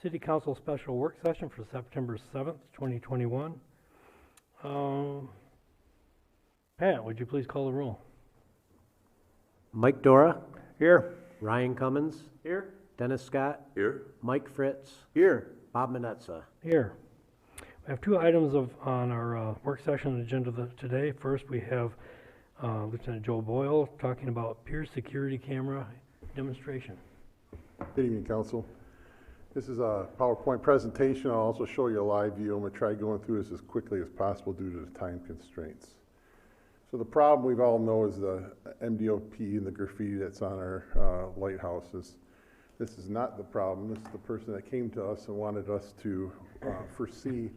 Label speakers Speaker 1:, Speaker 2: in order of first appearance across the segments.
Speaker 1: City Council Special Work Session for September 7th, 2021. Pat, would you please call the roll?
Speaker 2: Mike Dora,
Speaker 3: Here.
Speaker 2: Ryan Cummins,
Speaker 3: Here.
Speaker 2: Dennis Scott,
Speaker 4: Here.
Speaker 2: Mike Fritz,
Speaker 3: Here.
Speaker 2: Bob Manetza.
Speaker 1: Here. We have two items on our work session agenda today. First, we have Lieutenant Joe Boyle talking about Pier security camera demonstration.
Speaker 4: Good evening, Council. This is a PowerPoint presentation. I'll also show you a live view. I'm going to try going through this as quickly as possible due to the time constraints. So the problem we all know is the MDOP and the graffiti that's on our lighthouses. This is not the problem. This is the person that came to us and wanted us to foresee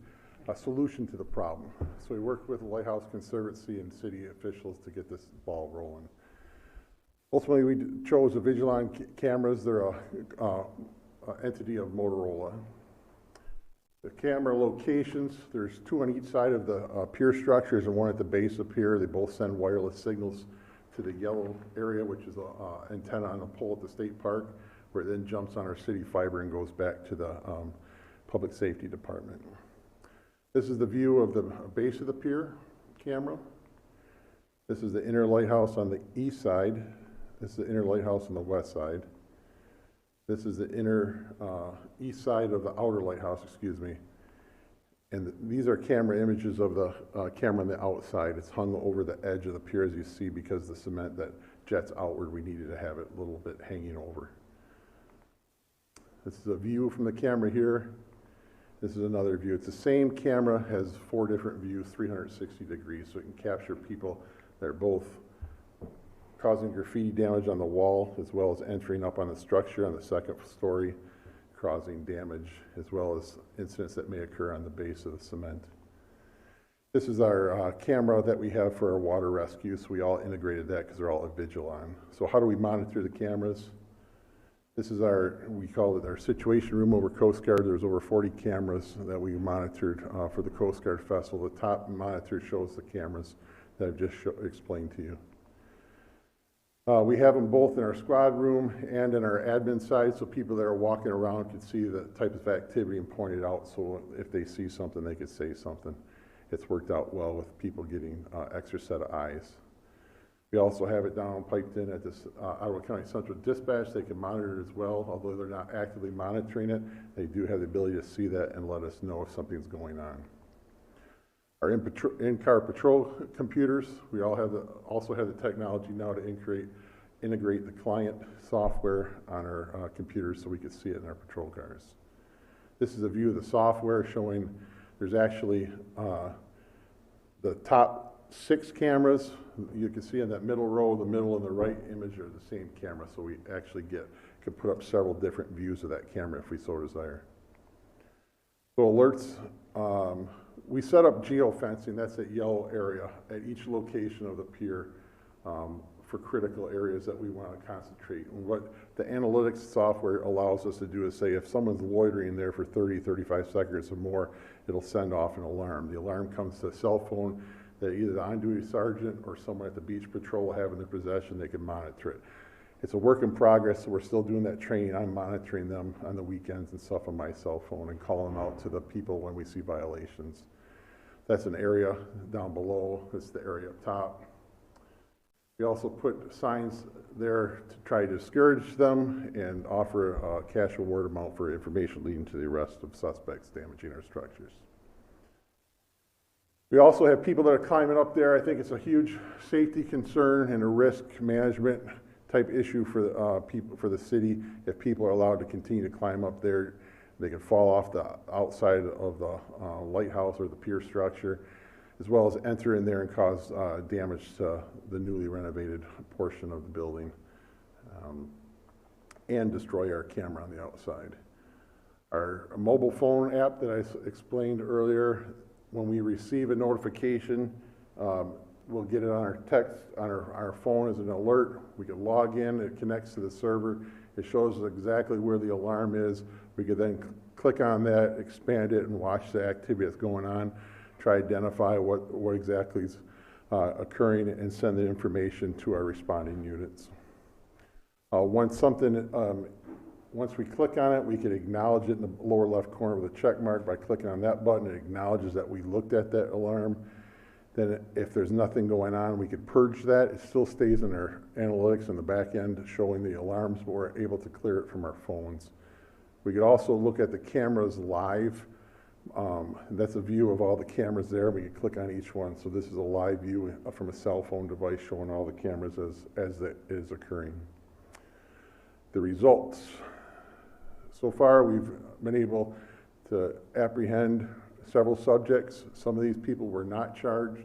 Speaker 4: a solution to the problem. So we worked with the Lighthouse Conservancy and city officials to get this ball rolling. Ultimately, we chose the Vigilon cameras. They're a entity of Motorola. The camera locations, there's two on each side of the pier structures and one at the base of the pier. They both send wireless signals to the yellow area, which is an antenna on a pole at the state park, where it then jumps on our city fiber and goes back to the public safety department. This is the view of the base of the pier camera. This is the inner lighthouse on the east side. This is the inner lighthouse on the west side. This is the inner east side of the outer lighthouse, excuse me. And these are camera images of the camera on the outside. It's hung over the edge of the pier, as you see, because the cement that jets outward, we needed to have it a little bit hanging over. This is a view from the camera here. This is another view. It's the same camera, has 4 different views, 360 degrees, so it can capture people that are both causing graffiti damage on the wall, as well as entering up on the structure on the second story, causing damage, as well as incidents that may occur on the base of the cement. This is our camera that we have for our water rescue, so we all integrated that because they're all at Vigilon. So how do we monitor the cameras? This is we call it our situation room over Coast Guard. There's over 40 cameras that we monitored for the Coast Guard Festival. The top monitor shows the cameras that I've just explained to you. We have them both in our squad room and in our admin side, so people that are walking around can see the type of activity and point it out, so if they see something, they could say something. It's worked out well with people getting extra set of eyes. We also have it down piped in at this Ottawa County Central Dispatch. They can monitor it as well, although they're not actively monitoring it. They do have the ability to see that and let us know if something's going on. Our in-car patrol computers, we also have the technology now to integrate the client software on our computers so we can see it in our patrol cars. This is a view of the software showing there's actually the top 6 cameras. You can see in that middle row, the middle and the right image are the same camera, so we actually can put up several different views of that camera if we so desire. So alerts. We set up geofencing, that's that yellow area, at each location of the pier for critical areas that we want to concentrate. And what the analytics software allows us to do is say if someone's loitering there for 30, 35 seconds or more, it'll send off an alarm. The alarm comes to a cell phone that either the on-duty sergeant or someone at the beach patrol will have in their possession. They can monitor it. It's a work in progress, so we're still doing that training. I'm monitoring them on the weekends and stuff on my cell phone and calling out to the people when we see violations. That's an area down below. That's the area up top. We also put signs there to try to discourage them and offer a cash reward amount for information leading to the arrest of suspects damaging our structures. We also have people that are climbing up there. I think it's a huge safety concern and a risk management type issue for people, for the city. If people are allowed to continue to climb up there, they can fall off the outside of the lighthouse or the pier structure, as well as enter in there and cause damage to the newly renovated portion of the building, and destroy our camera on the outside. Our mobile phone app that I explained earlier, when we receive a notification, we'll get it on our text, on our phone as an alert. We can log in, it connects to the server. It shows us exactly where the alarm is. We could then click on that, expand it, and watch the activity that's going on, try to identify what exactly is occurring, and send the information to our responding units. Once something once we click on it, we can acknowledge it in the lower left corner with a check mark. By clicking on that button, it acknowledges that we looked at that alarm. Then if there's nothing going on, we could purge that. It still stays in our analytics in the back end showing the alarms, but we're able to clear it from our phones. We could also look at the cameras live. That's a view of all the cameras there. We could click on each one. So this is a live view from a cell phone device showing all the cameras as that is occurring. The results. So far, we've been able to apprehend several subjects. Some of these people were not charged.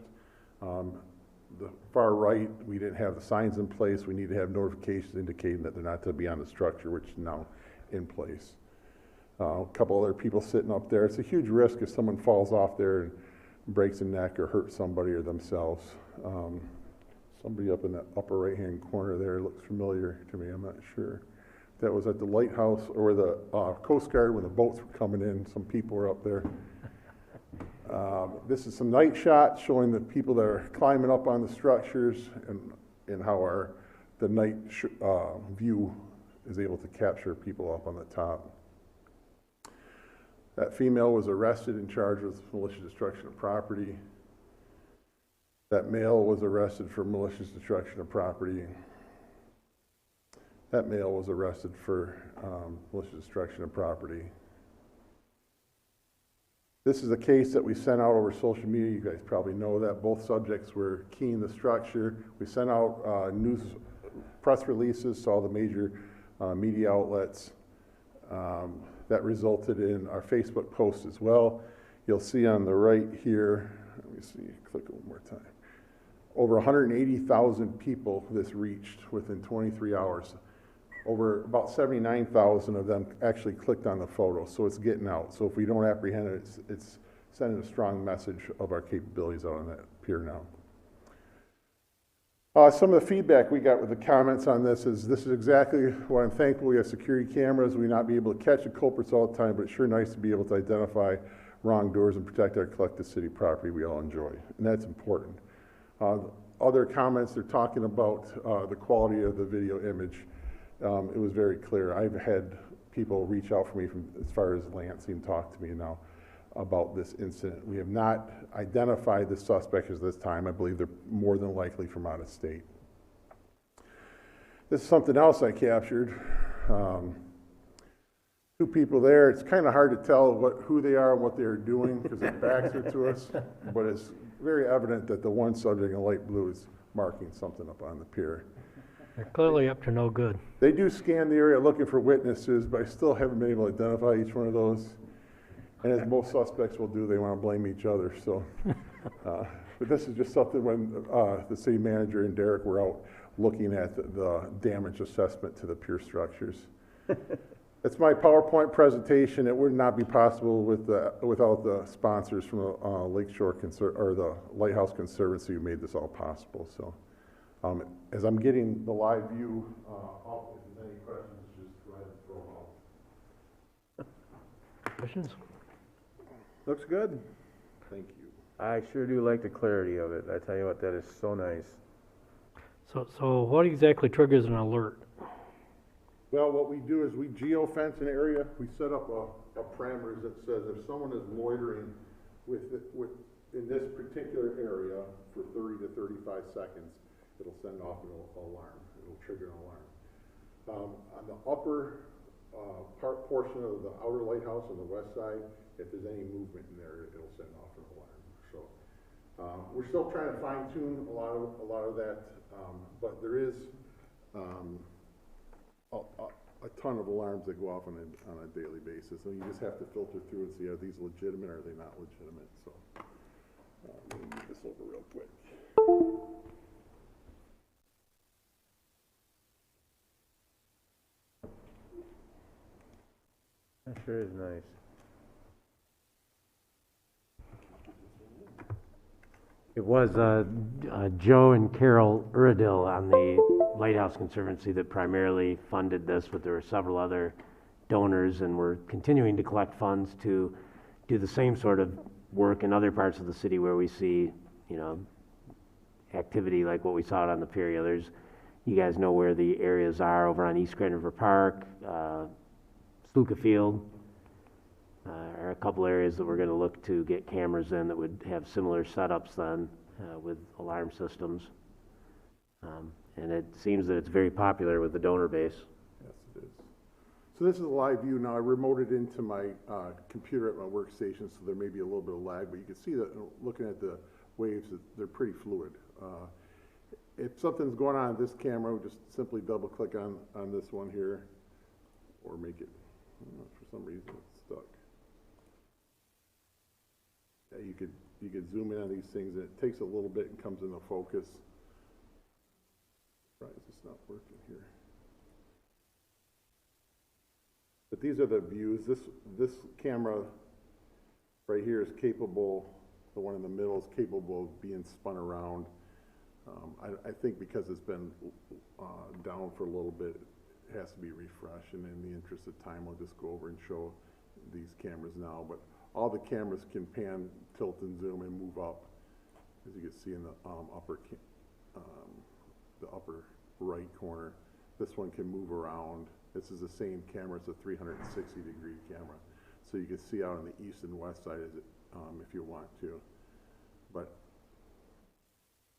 Speaker 4: The far right, we didn't have the signs in place. We need to have notifications indicating that they're not to be on the structure, which is now in place. A couple other people sitting up there. It's a huge risk if someone falls off there and breaks a neck or hurts somebody or themselves. Somebody up in the upper right-hand corner there looks familiar to me. I'm not sure. That was at the lighthouse or the Coast Guard when the boats were coming in. Some people were up there. This is some night shots showing the people that are climbing up on the structures and how the night view is able to capture people up on the top. That female was arrested and charged with malicious destruction of property. That male was arrested for malicious destruction of property. That male was arrested for malicious destruction of property. This is a case that we sent out over social media. You guys probably know that. Both subjects were keying the structure. We sent out news press releases to all the major media outlets. That resulted in our Facebook post as well. You'll see on the right here, let me see, click one more time. Over 180,000 people this reached within 23 hours. Over about 79,000 of them actually clicked on the photo, so it's getting out. So if we don't apprehend it, it's sending a strong message of our capabilities out on that pier now. Some of the feedback we got with the comments on this is exactly what I'm thankful. We have security cameras. We not be able to catch the culprits all the time, but it's sure nice to be able to identify wrongdoers and protect our collective city property we all enjoy, and that's important. Other comments, they're talking about the quality of the video image. It was very clear. I've had people reach out for me from as far as Lansing talk to me now about this incident. We have not identified the suspect at this time. I believe they're more than likely from out of state. This is something else I captured. Two people there. It's kind of hard to tell who they are and what they're doing because their backs are to us, but it's very evident that the one subject in light blue is marking something up on the pier.
Speaker 1: They're clearly up to no good.
Speaker 4: They do scan the area looking for witnesses, but I still haven't been able to identify each one of those. And as most suspects will do, they want to blame each other. So, but this is just something when the city manager and Derek were out looking at the damage assessment to the pier structures. It's my PowerPoint presentation. It would not be possible without the sponsors from the Lakeshore or the Lighthouse Conservancy who made this all possible. So, as I'm getting the live view up, if there's any questions, just go ahead and throw them out.
Speaker 1: Questions?
Speaker 3: Looks good.
Speaker 4: Thank you.
Speaker 3: I sure do like the clarity of it. I tell you what, that is so nice.
Speaker 1: So what exactly triggers an alert?
Speaker 4: Well, what we do is we geofence an area. We set up a parameters that says if someone is loitering in this particular area for 30 to 35 seconds, it'll send off an alarm. It'll trigger an alarm. On the upper portion of the outer lighthouse on the west side, if there's any movement in there, it'll send off an alarm. So we're still trying to fine tune a lot of that, but there is a ton of alarms that go off on a daily basis, and you just have to filter through and see are these legitimate or are they not legitimate. So let me move this over real quick.
Speaker 3: That sure is nice.
Speaker 5: It was Joe and Carol Uradil on the Lighthouse Conservancy that primarily funded this, but there were several other donors, and we're continuing to collect funds to do the same sort of work in other parts of the city where we see, activity like what we saw out on the pier. You guys know where the areas are over on East Grand River Park, Sluka Field are a couple areas that we're going to look to get cameras in that would have similar setups then with alarm systems. And it seems that it's very popular with the donor base.
Speaker 4: Yes, it is. So this is a live view. Now I remoted into my computer at my workstation, so there may be a little bit of lag, but you can see that looking at the waves, they're pretty fluid. If something's going on this camera, we just simply double click on this one here, or make it, for some reason it's stuck. Yeah, you could zoom in on these things, and it takes a little bit and comes into focus. Right, it's not working here. But these are the views. This camera right here is capable, the one in the middle is capable of being spun around. I think because it's been down for a little bit, it has to be refreshed, and in the interest of time, I'll just go over and show these cameras now. But all the cameras can pan, tilt, and zoom and move up, as you can see in the upper right corner. This one can move around. This is the same camera. It's a 360-degree camera, so you can see out on the east and west side if you want to. But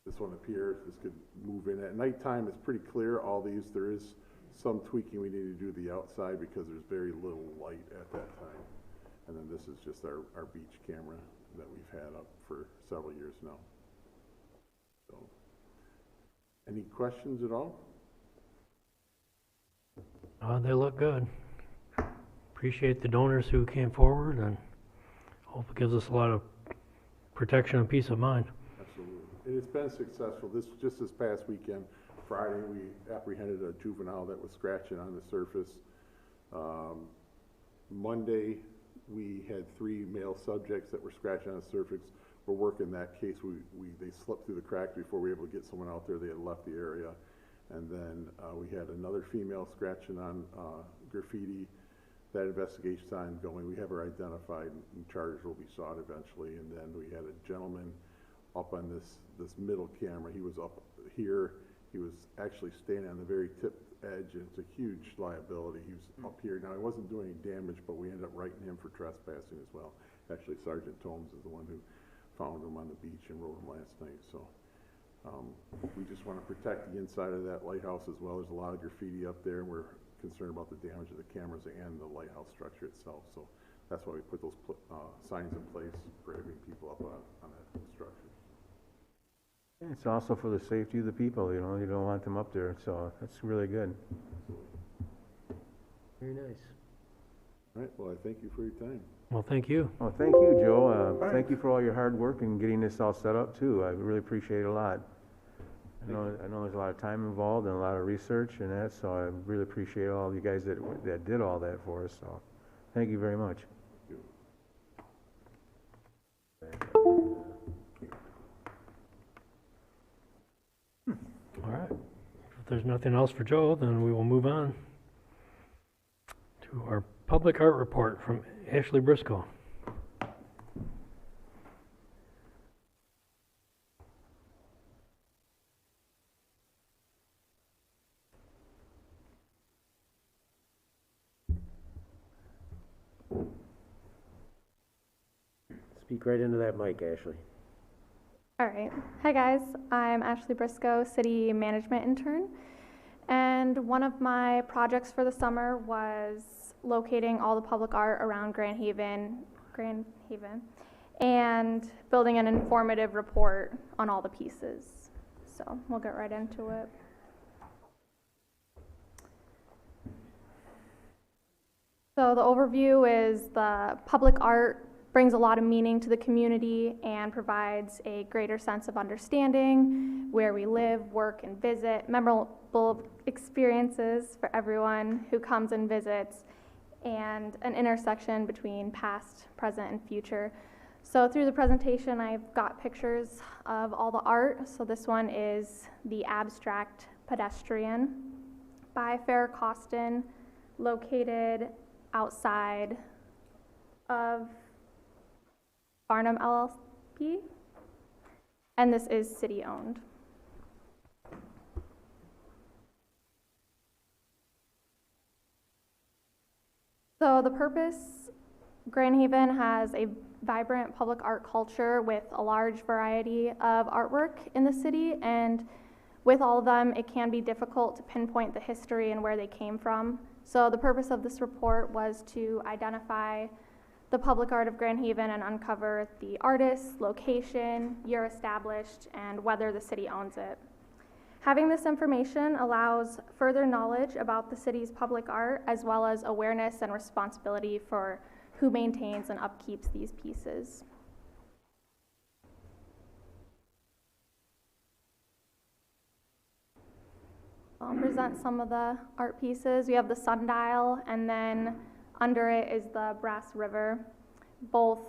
Speaker 4: this one up here, this could move in. At nighttime, it's pretty clear. All these, there is some tweaking we need to do the outside because there's very little light at that time. And then this is just our beach camera that we've had up for several years now. So, any questions at all?
Speaker 1: They look good. Appreciate the donors who came forward, and hope it gives us a lot of protection and peace of mind.
Speaker 4: Absolutely. And it's been successful. Just this past weekend, Friday, we apprehended a juvenile that was scratching on the surface. Monday, we had 3 male subjects that were scratching on the surface. We're working that case. They slipped through the cracks before we were able to get someone out there. They had left the area. And then we had another female scratching on graffiti. That investigation's ongoing. We have her identified, and charges will be sought eventually. And then we had a gentleman up on this middle camera. He was up here. He was actually standing on the very tip edge, and it's a huge liability. He was up here. Now, he wasn't doing any damage, but we ended up writing him for trespassing as well. Actually, Sergeant Tomes is the one who found him on the beach and wrote him last night. So we just want to protect the inside of that lighthouse as well. There's a lot of graffiti up there, and we're concerned about the damage of the cameras and the lighthouse structure itself. So that's why we put those signs in place, prohibiting people up on that structure.
Speaker 3: It's also for the safety of the people, you know, you don't want them up there, so that's really good.
Speaker 5: Very nice.
Speaker 4: All right, well, I thank you for your time.
Speaker 1: Well, thank you.
Speaker 3: Well, thank you, Joe. Thank you for all your hard work and getting this all set up too. I really appreciate it a lot. I know there's a lot of time involved and a lot of research and that, so I really appreciate all you guys that did all that for us. So, thank you very much.
Speaker 1: All right. If there's nothing else for Joe, then we will move on to our public art report from Ashley Briscoe.
Speaker 2: Speak right into that mic, Ashley.
Speaker 6: All right. Hi, guys. I'm Ashley Briscoe, City Management Intern. And one of my projects for the summer was locating all the public art around Grand Haven, and building an informative report on all the pieces. So we'll get right into it. So the overview is the public art brings a lot of meaning to the community and provides a greater sense of understanding where we live, work, and visit, memorable experiences for everyone who comes and visits, and an intersection between past, present, and future. So through the presentation, I've got pictures of all the art. So this one is The Abstract Pedestrian by Farrah Costin, located outside of Barnum LLP, and this is city-owned. So the purpose, Grand Haven has a vibrant public art culture with a large variety of artwork in the city, and with all of them, it can be difficult to pinpoint the history and where they came from. So the purpose of this report was to identify the public art of Grand Haven and uncover the artist, location, year established, and whether the city owns it. Having this information allows further knowledge about the city's public art, as well as awareness and responsibility for who maintains and upkeeps these pieces. I'll present some of the art pieces. We have the sundial, and then under it is the Brass River, both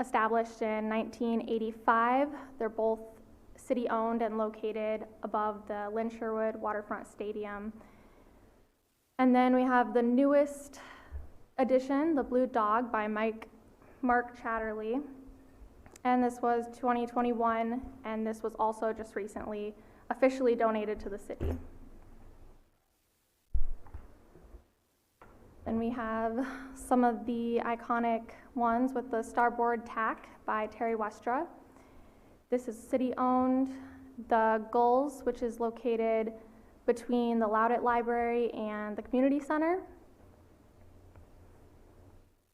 Speaker 6: established in 1985. They're both city-owned and located above the Lynn Sherwood Waterfront Stadium. And then we have the newest addition, the Blue Dog by Mark Chatterley. And this was 2021, and this was also just recently officially donated to the city. Then we have some of the iconic ones with the Starboard Tack by Terry Westra. This is city-owned. The Gulls, which is located between the Loudet Library and the Community Center.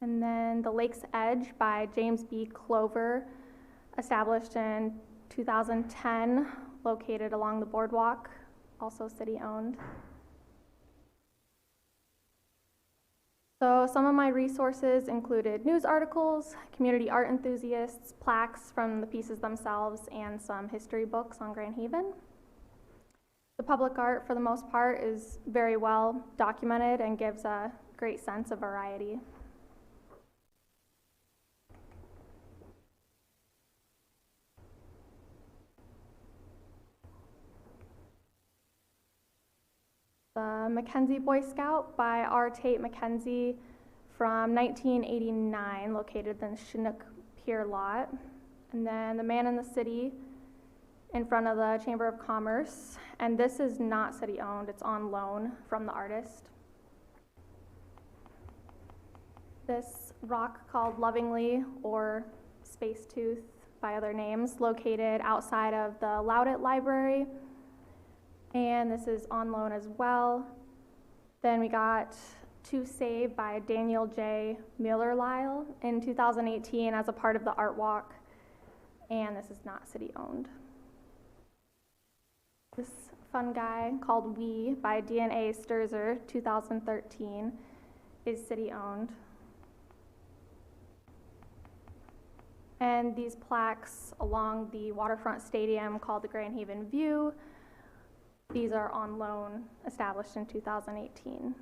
Speaker 6: And then the Lake's Edge by James B. Clover, established in 2010, located along the boardwalk, also city-owned. So some of my resources included news articles, community art enthusiasts, plaques from the pieces themselves, and some history books on Grand Haven. The public art, for the most part, is very well documented and gives a great sense of variety. The Mackenzie Boy Scout by R. Tate Mackenzie from 1989, located in the Chinook Pier lot. And then the Man in the City in front of the Chamber of Commerce. And this is not city-owned, it's on loan from the artist. This rock called Lovingly, or Space Tooth by other names, located outside of the Loudet Library. And this is on loan as well. Then we got To Save by Daniel J. Miller-Lyle in 2018 as a part of the Art Walk. And this is not city-owned. This fun guy called We by DNA Sturzer, 2013, is city-owned. And these plaques along the waterfront stadium called the Grand Haven View, these are on loan, established in 2018.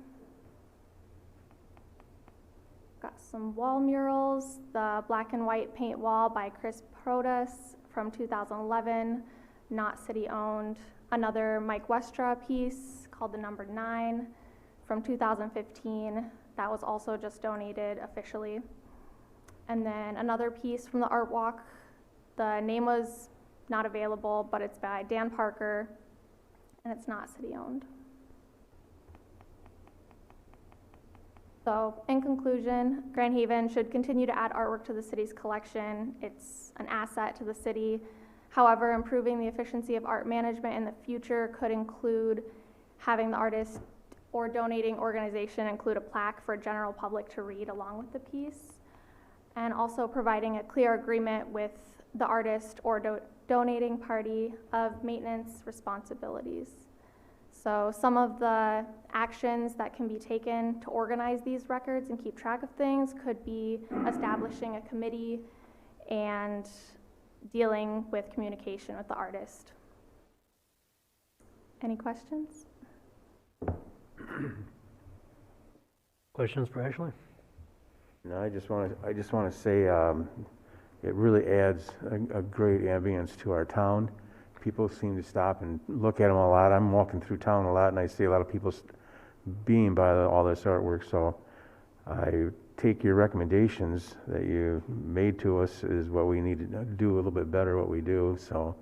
Speaker 6: Got some wall murals, the black and white paint wall by Chris Protas from 2011, not city-owned. Another Mike Westra piece called The Number 9 from 2015, that was also just donated officially. And then another piece from the Art Walk, the name was not available, but it's by Dan Parker, and it's not city-owned. So, in conclusion, Grand Haven should continue to add artwork to the city's collection. It's an asset to the city. However, improving the efficiency of art management in the future could include having the artist or donating organization include a plaque for general public to read along with the piece, and also providing a clear agreement with the artist or donating party of maintenance responsibilities. So some of the actions that can be taken to organize these records and keep track of things could be establishing a committee and dealing with communication with the artist. Any questions?
Speaker 1: Questions for Ashley?
Speaker 3: No, I just want to say it really adds a great ambience to our town. People seem to stop and look at them a lot. I'm walking through town a lot, and I see a lot of people being by all this artwork. So I take your recommendations that you made to us is what we need to do a little bit better what we do. So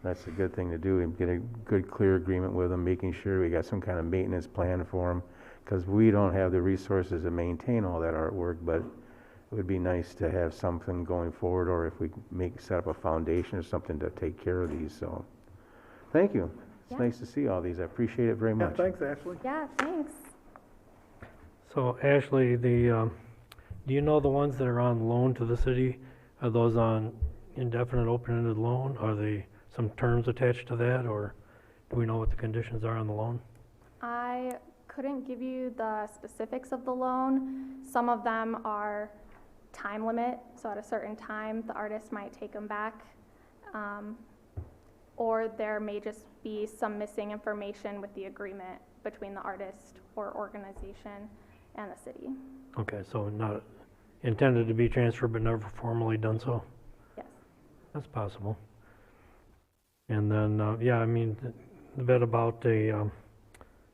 Speaker 3: that's a good thing to do, and get a good, clear agreement with them, making sure we got some kind of maintenance plan for them. because we don't have the resources to maintain all that artwork, but it would be nice to have something going forward, or if we set up a foundation or something to take care of these, so. Thank you. It's
Speaker 6: Yeah.
Speaker 3: nice to see all these. I appreciate it very
Speaker 4: Yeah,
Speaker 3: much.
Speaker 4: thanks, Ashley.
Speaker 6: Yeah, thanks.
Speaker 1: So Ashley, do you know the ones that are on loan to the city? Are those on indefinite open-ended loan? Are they some terms attached to that, or do we know what the conditions are on the loan?
Speaker 6: I couldn't give you the specifics of the loan. Some of them are time limit, so at a certain time, the artist might take them back. Or there may just be some missing information with the agreement between the artist or organization and the city.
Speaker 1: Okay, so not intended to be transferred but never formally done so?
Speaker 6: Yes.
Speaker 1: That's possible. And then, yeah, I mean, the bit about the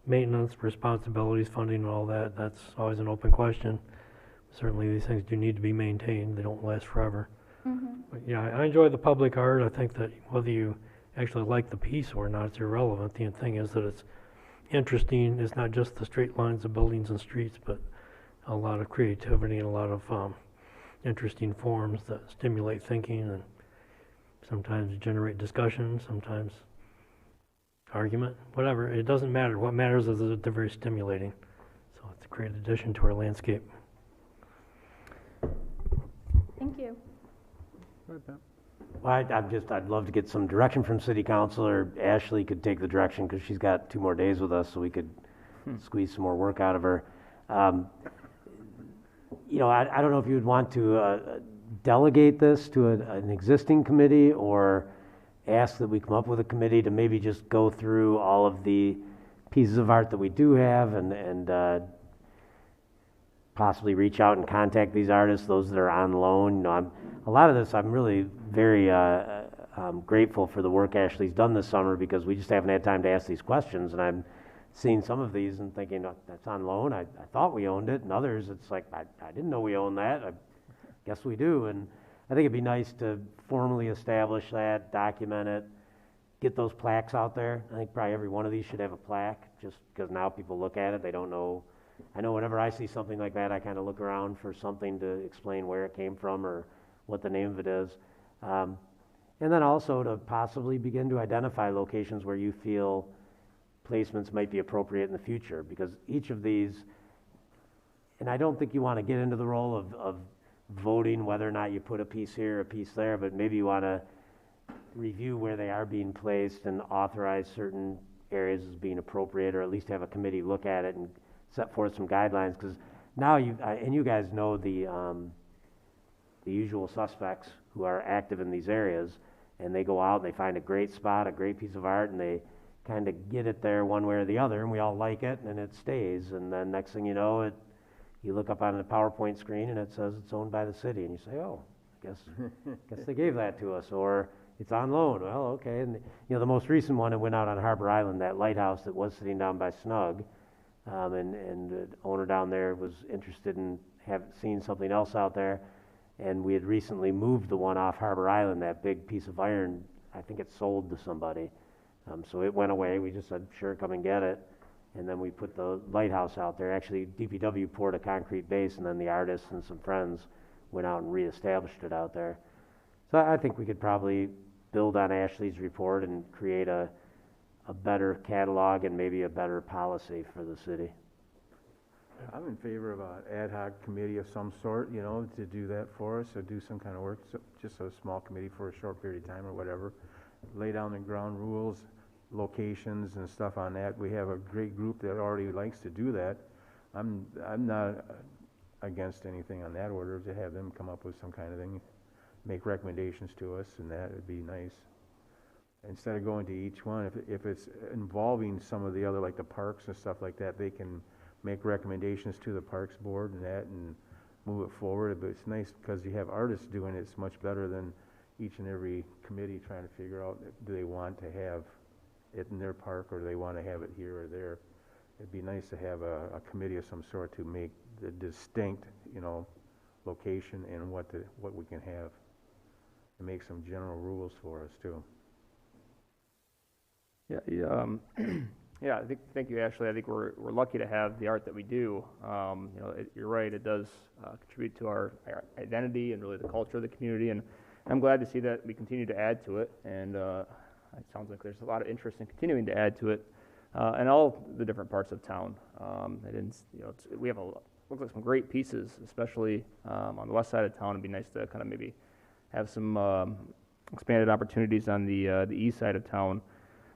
Speaker 1: maintenance, responsibilities, funding and all that, that's always an open question. Certainly these things do need to be maintained, they don't last forever.
Speaker 6: Mm-hmm.
Speaker 1: But yeah, I enjoy the public art. I think that whether you actually like the piece or not, it's irrelevant. The thing is that it's interesting. It's not just the straight lines of buildings and streets, but a lot of creativity and a lot of interesting forms that stimulate thinking and sometimes generate discussion, sometimes argument, whatever. It doesn't matter. What matters is that they're very stimulating. So it's a great addition to our landscape.
Speaker 6: Thank you.
Speaker 5: Well, I'd love to get some direction from city council, or Ashley could take the direction, because she's got 2 more days with us, so we could squeeze some more work out of her. You know, I don't know if you would want to delegate this to an existing committee, or ask that we come up with a committee to maybe just go through all of the pieces of art that we do have, and possibly reach out and contact these artists, those that are on loan. You know, a lot of this, I'm really very grateful for the work Ashley's done this summer, because we just haven't had time to ask these questions, and I'm seeing some of these and thinking, oh, that's on loan, I thought we owned it, and others, it's like, I didn't know we owned that, I guess we do. And I think it'd be nice to formally establish that, document it, get those plaques out there. I think probably every one of these should have a plaque, just because now people look at it, they don't know. I know whenever I see something like that, I kind of look around for something to explain where it came from or what the name of it is. And then also to possibly begin to identify locations where you feel placements might be appropriate in the future, because each of these, and I don't think you want to get into the role of voting whether or not you put a piece here, a piece there, but maybe you want to review where they are being placed and authorize certain areas as being appropriate, or at least have a committee look at it and set forth some guidelines, because now and you guys know the usual suspects who are active in these areas, and they go out and they find a great spot, a great piece of art, and they kind of get it there one way or the other, and we all like it, and it stays, and then next thing you know, you look up on the PowerPoint screen and it says it's owned by the city, and you say, oh, I guess they gave that to us, or it's on loan. Well, okay. And you know, the most recent one, it went out on Harbor Island, that lighthouse that was sitting down by Snug, and the owner down there was interested in seeing something else out there, and we had recently moved the one off Harbor Island, that big piece of iron. I think it sold to somebody, so it went away. We just said, sure, come and get it. And then we put the lighthouse out there. Actually, DPW poured a concrete base, and then the artists and some friends went out and reestablished it out there. So I think we could probably build on Ashley's report and create a better catalog and maybe a better policy for the city.
Speaker 3: I'm in favor of an ad hoc committee of some sort, you know, to do that for us, or do some kind of work, just a small committee for a short period of time or whatever. Lay down the ground rules, locations and stuff on that. We have a great group that already likes to do that. I'm not against anything on that order, to have them come up with some kind of thing, make recommendations to us, and that would be nice. Instead of going to each one, if it's involving some of the other, like the parks and stuff like that, they can make recommendations to the Parks Board and that, and move it forward. But it's nice because you have artists doing it. It's much better than each and every committee trying to figure out, do they want to have it in their park, or do they want to have it here or there. It'd be nice to have a committee of some sort to make the distinct, you know, location and what we can have, and make some general rules for us too.
Speaker 7: Yeah, Yeah, thank you, Ashley. I think we're lucky to have the art that we do. You're right, it does contribute to our identity and really the culture of the community, and I'm glad to see that we continue to add to it, and it sounds like there's a lot of interest in continuing to add to it, in all the different parts of town. We have looks like some great pieces, especially on the west side of town. It'd be nice to kind of maybe have some expanded opportunities on the east side of town.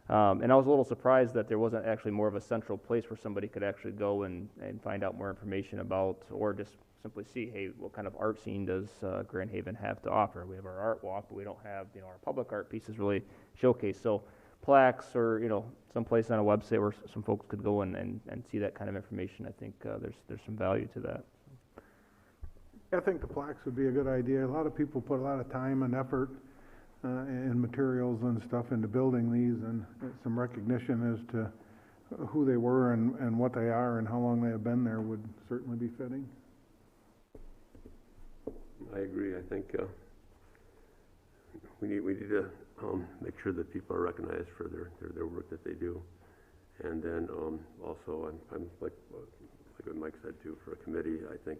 Speaker 7: And I was a little surprised that there wasn't actually more of a central place where somebody could actually go and find out more information about, or just simply see, hey, what kind of art scene does Grand Haven have to offer? We have our art walk, but we don't have, our public art pieces really showcased. So plaques or, someplace on a website where some folks could go and see that kind of information, I think there's some value to that.
Speaker 8: I think the plaques would be a good idea. A lot of people put a lot of time and effort and materials and stuff into building these, and some recognition as to who they were and what they are and how long they have been there would certainly be fitting.
Speaker 9: I agree. I think we need to make sure that people are recognized for their work that they do, and then also I'm like what Mike said too, for a committee. I think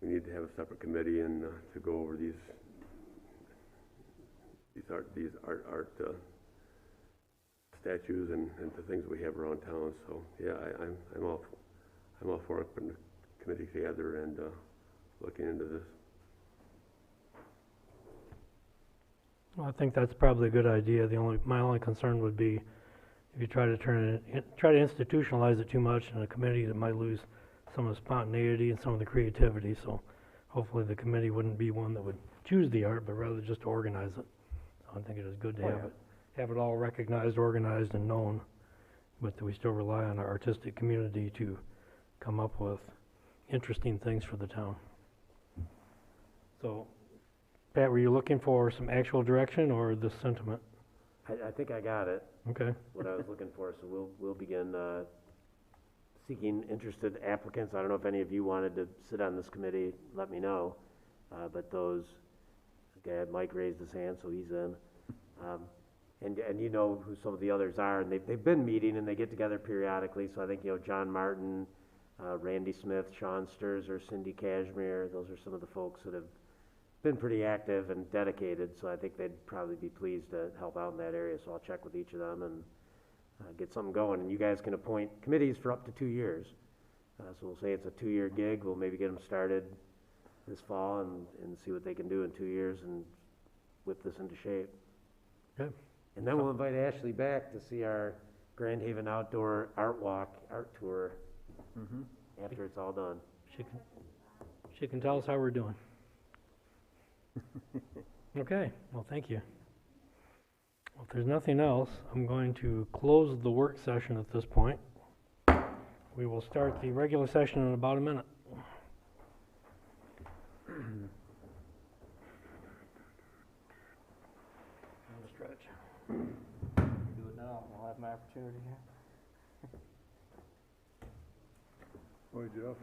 Speaker 9: we need to have a separate committee and to go over these art statues and the things we have around town. So yeah, I'm all for putting a committee together and looking into this.
Speaker 1: Well, I think that's probably a good idea. My only concern would be if you try to institutionalize it too much in a committee, that might lose some of the spontaneity and some of the creativity. So hopefully the committee wouldn't be one that would choose the art, but rather just organize it. So I think it is good to have it all recognized, organized, and known, but that we still rely on our artistic community to come up with interesting things for the town. So, Pat, were you looking for some actual direction or this sentiment?
Speaker 5: I think I got it,
Speaker 1: Okay.
Speaker 5: what I was looking for, so we'll begin seeking interested applicants. I don't know if any of you wanted to sit on this committee, let me know, but those, okay, Mike raised his hand, so he's in. And you know who some of the others are, and they've been meeting and they get together periodically, so I think, John Martin, Randy Smith, Sean Sturzer, Cindy Cashmere, those are some of the folks that have been pretty active and dedicated, so I think they'd probably be pleased to help out in that area, so I'll check with each of them and get something going, and you guys can appoint committees for up to 2 years. So we'll say it's a 2-year gig, we'll maybe get them started this fall and see what they can do in 2 years and whip this into shape.
Speaker 1: Okay.
Speaker 5: And then we'll invite Ashley back to see our Grand Haven Outdoor Art Walk, art tour, after it's all done.
Speaker 1: She can tell us how we're doing. Okay, well, thank you. Well, if there's nothing else, I'm going to close the work session at this point. We will start the regular session in about a minute. On the stretch.
Speaker 7: Do it now, I'll have my opportunity here.
Speaker 8: Boy, Jeff.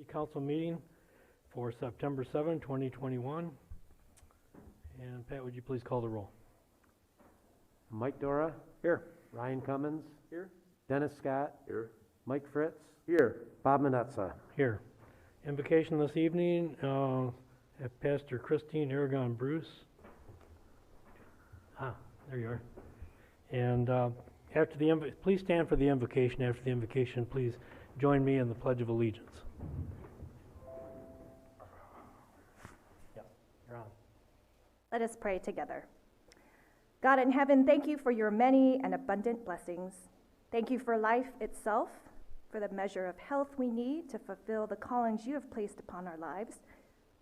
Speaker 1: City Council meeting for September 7, 2021. And Pat, would you please call the roll?
Speaker 5: Mike Dora?
Speaker 8: Here.
Speaker 5: Ryan Cummins?
Speaker 8: Here.
Speaker 5: Dennis Scott?
Speaker 9: Here.
Speaker 5: Mike Fritz?
Speaker 8: Here.
Speaker 5: Bob Manetza?
Speaker 1: Here. Invocation this evening, have Pastor Christine Aragon Bruce. There you are. And after the please stand for the invocation. After the invocation, please join me in the Pledge of Allegiance. Yeah, you're on.
Speaker 10: Let us pray together. God in heaven, thank you for your many and abundant blessings. Thank you for life itself, for the measure of health we need to fulfill the callings you have placed upon our lives,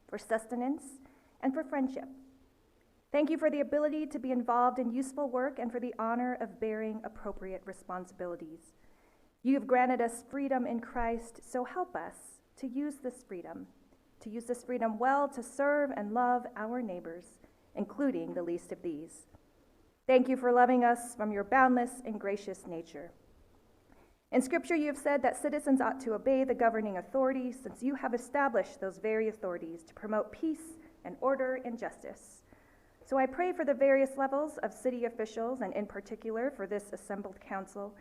Speaker 10: for sustenance, and for friendship. Thank you for the ability to be involved in useful work and for the honor of bearing appropriate responsibilities. You have granted us freedom in Christ, so help us to use this freedom well to serve and love our neighbors, including the least of these. Thank you for loving us from your boundless and gracious nature. In Scripture, you have said that citizens ought to obey the governing authorities, since you have established those very authorities to promote peace and order and justice. So I pray for the various levels of city officials, and in particular for this assembled council.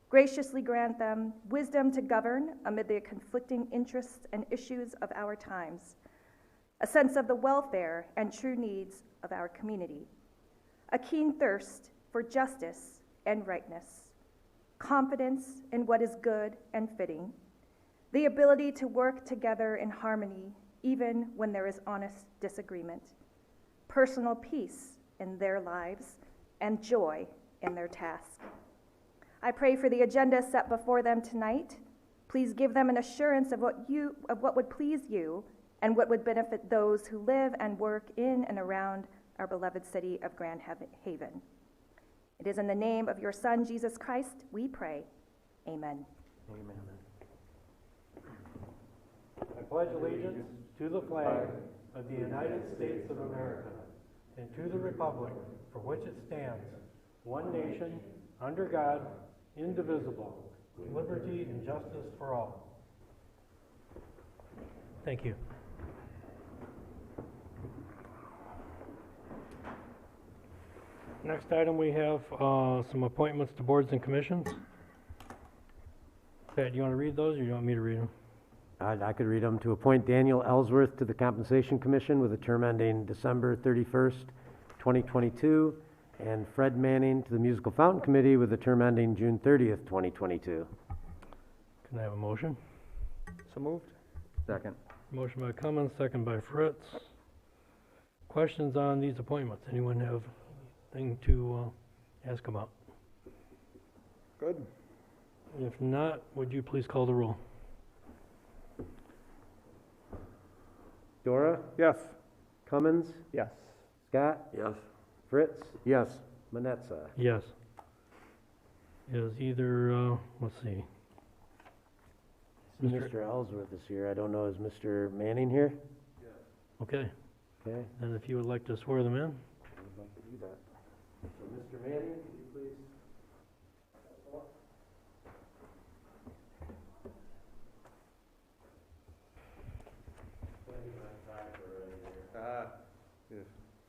Speaker 10: Graciously grant them wisdom to govern amid the conflicting interests and issues of our times, a sense of the welfare and true needs of our community, a keen thirst for justice and rightness, confidence in what is good and fitting, the ability to work together in harmony even when there is honest disagreement, personal peace in their lives, and joy in their task. I pray for the agenda set before them tonight. Please give them an assurance of what would please you and what would benefit those who live and work in and around our beloved city of Grand Haven. It is in the name of your Son, Jesus Christ, we pray. Amen.
Speaker 1: Amen. I pledge allegiance to the flag of the United States of America and to the republic for which it stands, one nation, under God, indivisible, with liberty and justice for all. Thank you. Next item, we have some appointments to boards and commissions. Pat, do you want to read those, or do you want me to read them?
Speaker 5: I could read them. To appoint Daniel Ellsworth to the Compensation Commission with a term ending December 31st, 2022, and Fred Manning to the Musical Fountain Committee with a term ending June 30th, 2022.
Speaker 1: Can I have a motion?
Speaker 7: So moved.
Speaker 3: Second.
Speaker 1: Motion by Cummins, second by Fritz. Questions on these appointments? Anyone have anything to ask about?
Speaker 8: Good.
Speaker 1: If not, would you please call the roll?
Speaker 5: Dora?
Speaker 8: Yes.
Speaker 5: Cummins?
Speaker 7: Yes.
Speaker 5: Scott?
Speaker 9: Yes.
Speaker 5: Fritz?
Speaker 3: Yes.
Speaker 5: Manetza?
Speaker 1: Yes. Is either, let's see.
Speaker 5: Mr. Ellsworth is here. I don't know, is Mr. Manning here?
Speaker 1: Okay,
Speaker 5: Okay.
Speaker 1: and if you would like to swear them in?
Speaker 5: I would like to do that. So, Mr. Manning, could you please?
Speaker 8: The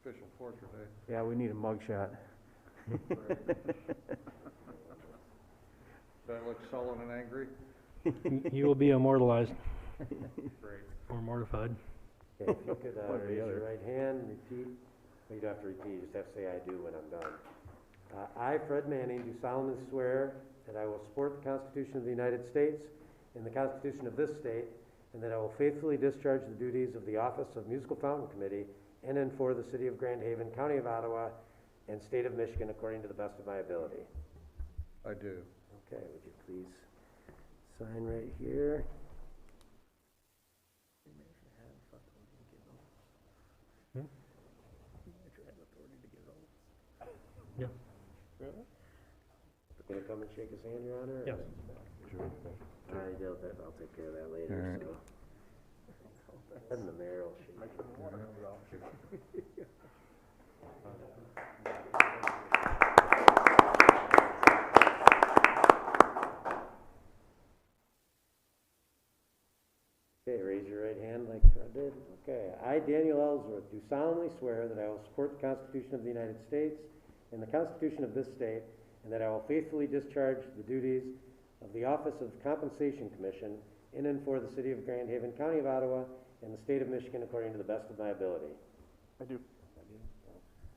Speaker 8: official portrait, eh?
Speaker 3: Yeah, we need a mugshot.
Speaker 8: Do I look sullen and angry?
Speaker 1: You will be immortalized
Speaker 8: Great.
Speaker 1: or mortified.
Speaker 5: Okay, if you could
Speaker 3: One or the
Speaker 5: raise your
Speaker 3: other.
Speaker 5: right hand, repeat. Well, you don't have to repeat, you just have to say I do when I'm done. I, Fred Manning, do solemnly swear that I will support the Constitution of the United States and the Constitution of this state, and that I will faithfully discharge the duties of the office of Musical Fountain Committee in and for the City of Grand Haven, County of Ottawa, and State of Michigan according to the best of my ability.
Speaker 8: I do.
Speaker 5: Okay, would you please sign right here?
Speaker 1: Yeah.
Speaker 5: Gonna come and shake his hand, Your Honor?
Speaker 1: Yes.
Speaker 5: I'll take care of that later, so. And the mayor will shake. Okay, raise your right hand like Fred did. Okay, I, Daniel Ellsworth, do solemnly swear that I will support the Constitution of the United States and the Constitution of this state, and that I will faithfully discharge the duties of the Office of Compensation Commission in and for the City of Grand Haven, County of Ottawa, in the state of Michigan according to the best of my ability.
Speaker 7: I do.
Speaker 5: Okay,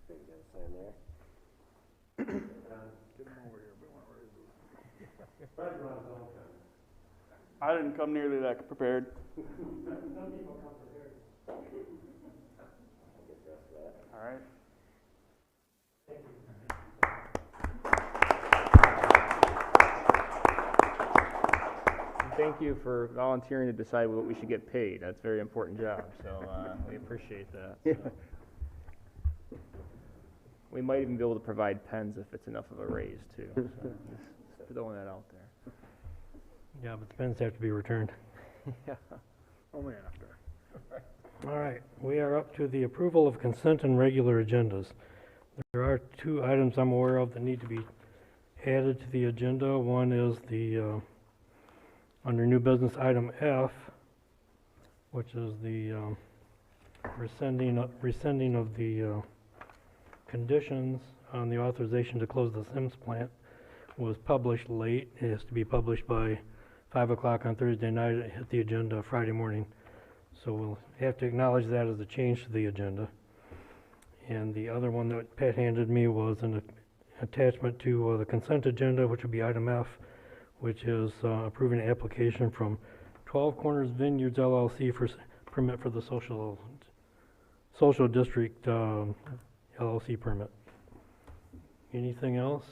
Speaker 5: you gotta sign there.
Speaker 11: I didn't come nearly that prepared. All right.
Speaker 7: And thank you for volunteering to decide what we should get paid. That's a very important job, so we appreciate that. So. We might even be able to provide pens if it's enough of a raise, too. So just throwing that out there.
Speaker 1: Yeah, but the pens have to be returned.
Speaker 7: Yeah.
Speaker 8: Only after.
Speaker 1: All right, we are up to the approval of consent and regular agendas. There are two items I'm aware of that need to be added to the agenda. One is the, under new business item F, which is the rescinding of the conditions on the authorization to close the Sims plant was published late. It has to be published by 5 o'clock on Thursday night. It hit the agenda Friday morning. So we'll have to acknowledge that as a change to the agenda. And the other one that Pat handed me was an attachment to the consent agenda, which would be item F, which is approving an application from 12 Corners Vineyards LLC for permit for the social district LLC permit. Anything else?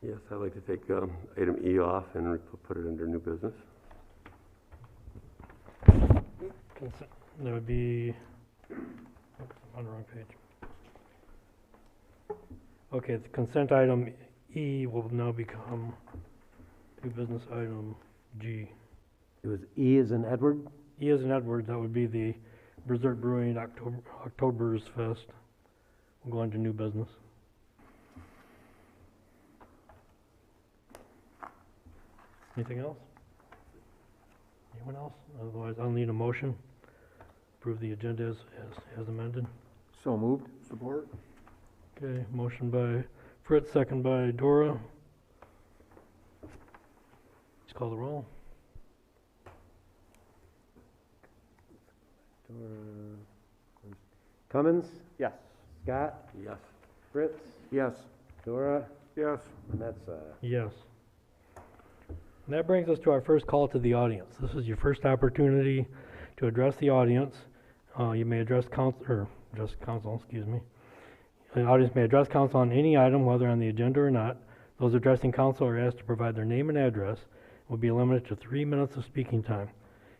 Speaker 9: Yes, I'd like to take item E off and put it under new business.
Speaker 1: That would be, oops, I'm on the wrong page. Okay, the consent item E will now become new business item G.
Speaker 5: It was E as in Edward?
Speaker 1: E as in Edward, that would be the Berserk Brewing October's Fest. We'll go on to new business. Anything else? Anyone else? Otherwise, I'll need a motion. Approve the agenda as amended.
Speaker 3: So moved.
Speaker 8: Support?
Speaker 1: Okay, motion by Fritz, second by Dora. Let's call the roll.
Speaker 5: Cummins?
Speaker 7: Yes.
Speaker 5: Scott?
Speaker 9: Yes.
Speaker 5: Fritz?
Speaker 3: Yes.
Speaker 5: Dora?
Speaker 8: Yes.
Speaker 5: Metza?
Speaker 1: Yes. And that brings us to our first call to the audience. This is your first opportunity to address the audience. You may address council, excuse me. The audience may address council on any item, whether on the agenda or not. Those addressing council are asked to provide their name and address. Will be limited to 3 minutes of speaking time.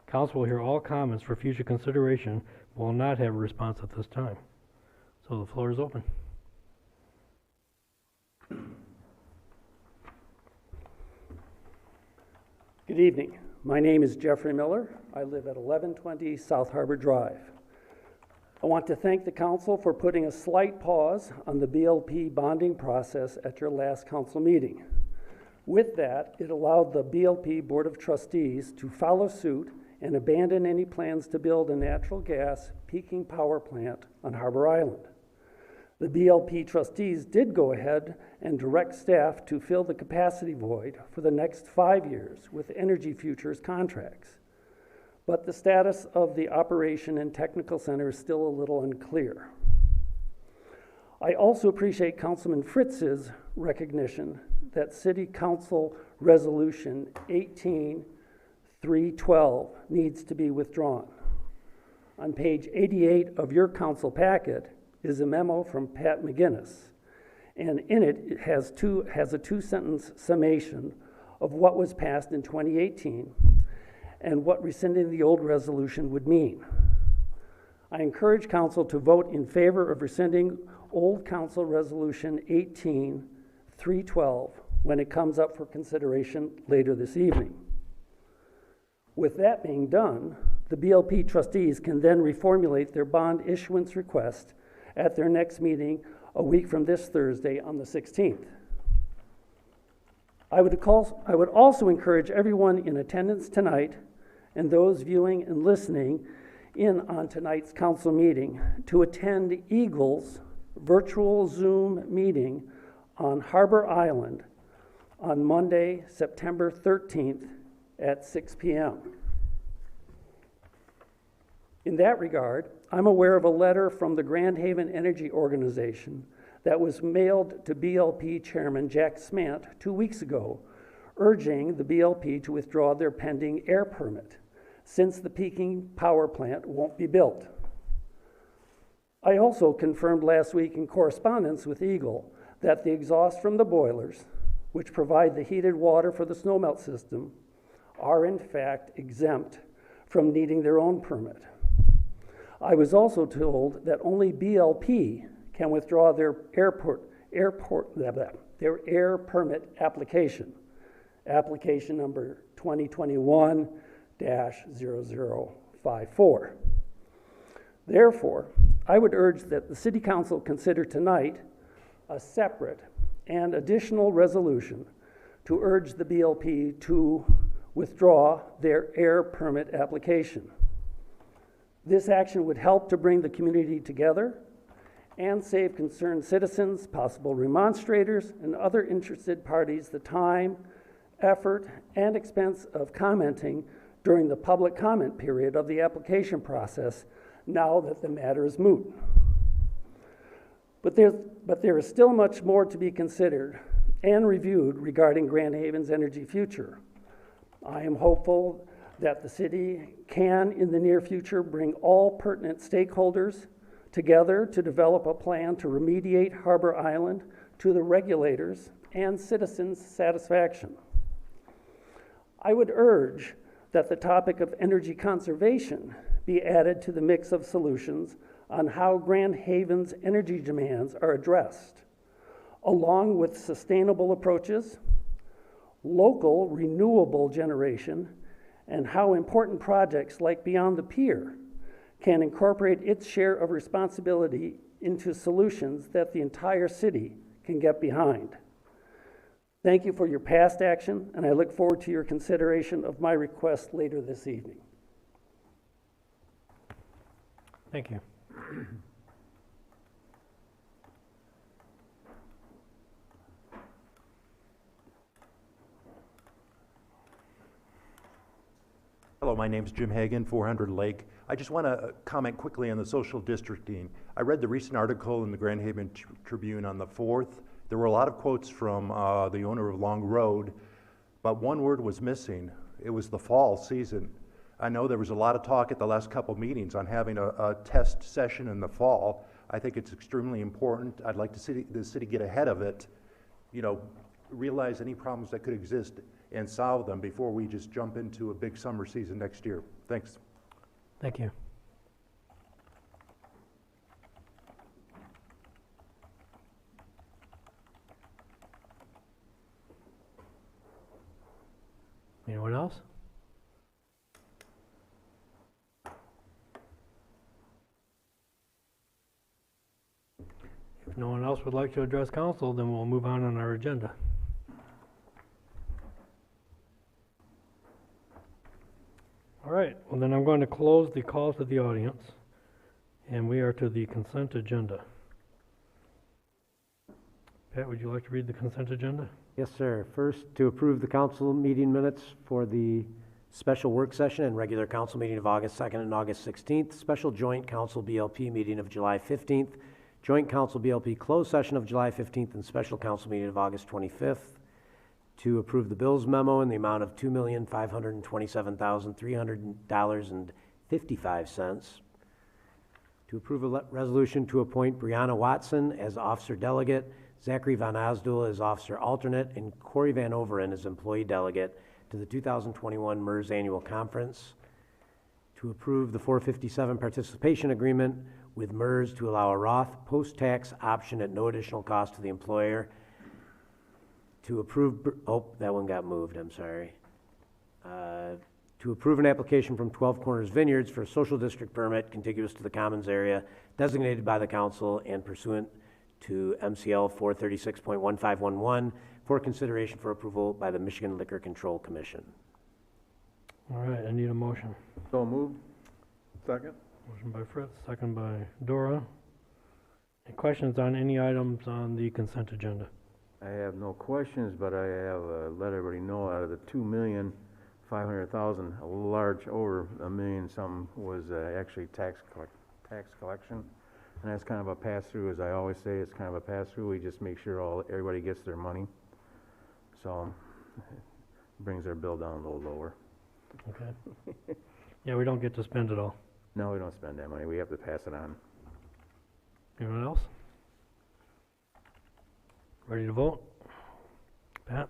Speaker 1: Council will hear all comments for future consideration, but will not have a response at this time. So the floor is open.
Speaker 12: Good evening. My name is Jeffrey Miller. I live at 1120 South Harbor Drive. I want to thank the council for putting a slight pause on the BLP bonding process at your last council meeting. With that, it allowed the BLP Board of Trustees to follow suit and abandon any plans to build a natural gas peaking power plant on Harbor Island. The BLP trustees did go ahead and direct staff to fill the capacity void for the next 5 years with Energy Futures contracts. But the status of the operation and technical center is still a little unclear. I also appreciate Councilman Fritz's recognition that City Council Resolution 18-312 needs to be withdrawn. On page 88 of your council packet is a memo from Pat McGinnis, and in it has a 2-sentence summation of what was passed in 2018 and what rescinding the old resolution would mean. I encourage council to vote in favor of rescinding old council resolution 18-312 when it comes up for consideration later this evening. With that being done, the BLP trustees can then reformulate their bond issuance request at their next meeting a week from this Thursday on the 16th. I would also encourage everyone in attendance tonight and those viewing and listening in on tonight's council meeting to attend Eagle's virtual Zoom meeting on Harbor Island on Monday, September 13th at 6 p.m. In that regard, I'm aware of a letter from the Grand Haven Energy Organization that was mailed to BLP Chairman Jack Smant 2 weeks ago, urging the BLP to withdraw their pending air permit, since the peaking power plant won't be built. I also confirmed last week in correspondence with Eagle that the exhaust from the boilers, which provide the heated water for the snowmelt system, are in fact exempt from needing their own permit. I was also told that only BLP can withdraw their air permit application, application number 2021-0054. Therefore, I would urge that the City Council consider tonight a separate and additional resolution to urge the BLP to withdraw their air permit application. This action would help to bring the community together and save concerned citizens, possible remonstrators, and other interested parties the time, effort, and expense of commenting during the public comment period of the application process now that the matter is moot. But there is still much more to be considered and reviewed regarding Grand Haven's energy future. I am hopeful that the city can, in the near future, bring all pertinent stakeholders together to develop a plan to remediate Harbor Island to the regulators and citizens' satisfaction. I would urge that the topic of energy conservation be added to the mix of solutions on how Grand Haven's energy demands are addressed, along with sustainable approaches, local renewable generation, and how important projects like Beyond the Pier can incorporate its share of responsibility into solutions that the entire city can get behind. Thank you for your past action, and I look forward to your consideration of my request later this evening.
Speaker 1: Thank you.
Speaker 13: Hello, my name's Jim Hagan, 400 Lake. I just want to comment quickly on the social districting. I read the recent article in the Grand Haven Tribune on the 4th. There were a lot of quotes from the owner of Long Road, but one word was missing. It was the fall season. I know there was a lot of talk at the last couple meetings on having a test session in the fall. I think it's extremely important. I'd like to see the city get ahead of it, you know, realize any problems that could exist and solve them before we just jump into a big summer season next year. Thanks.
Speaker 1: Thank you. Anyone else? If no one else would like to address council, then we'll move on our agenda. All right, well then I'm going to close the calls to the audience, and we are to the consent agenda. Pat, would you like to read the consent agenda?
Speaker 2: Yes, sir. First, to approve the council meeting minutes for the special work session and regular council meeting of August 2nd and August 16th, special joint council BLP meeting of July 15th, joint council BLP closed session of July 15th, and special council meeting of August 25th. To approve the bills memo in the amount of $2,527,300.55. To approve a resolution to appoint Brianna Watson as officer delegate, Zachary Van Osdol as officer alternate, and Corey Van Overen as employee delegate to the 2021 MERS Annual Conference. To approve the 457 participation agreement with MERS to allow a Roth post-tax option at no additional cost to the employer. To approve, that one got moved, I'm sorry. To approve an application from 12 Corners Vineyards for a social district permit contiguous to the Commons area designated by the council and pursuant to MCL 436.1511 for consideration for approval by the Michigan Liquor Control Commission.
Speaker 1: All right, I need a motion.
Speaker 3: So moved.
Speaker 8: Second?
Speaker 1: Motion by Fritz, second by Dora. Any questions on any items on the consent agenda?
Speaker 3: I have no questions, but I have let everybody know out of the $2 million 500,000, a large, over a million something was actually tax collection. And that's kind of a pass-through, as I always say, it's kind of a pass-through. We just make sure everybody gets their money. So it brings our bill down a little lower.
Speaker 1: Okay. Yeah, we don't get to spend it all.
Speaker 3: No, we don't spend that money. We have to pass it on.
Speaker 1: Anyone else? Ready to vote? Pat?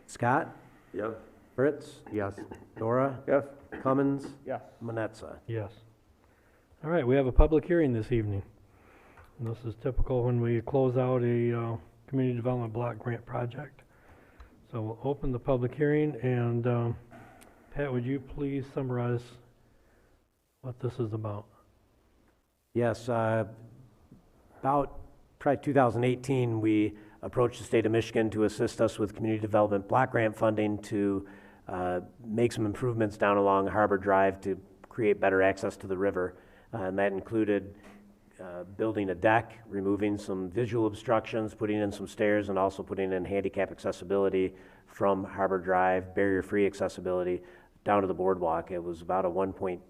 Speaker 2: Scott?
Speaker 9: Yes.
Speaker 2: Fritz?
Speaker 3: Yes.
Speaker 2: Dora?
Speaker 3: Yes.
Speaker 2: Cummins?
Speaker 7: Yes.
Speaker 2: Manetza?
Speaker 1: Yes. All right, we have a public hearing this evening. And this is typical when we close out a community development block grant project. So we'll open the public hearing, and Pat, would you please summarize what this is about?
Speaker 2: Yes, about probably 2018, we approached the state of Michigan to assist us with community development block grant funding to make some improvements down along Harbor Drive to create better access to the river. And that included building a deck, removing some visual obstructions, putting in some stairs, and also putting in handicap accessibility from Harbor Drive, barrier-free accessibility, down to the boardwalk. It was about a $1.2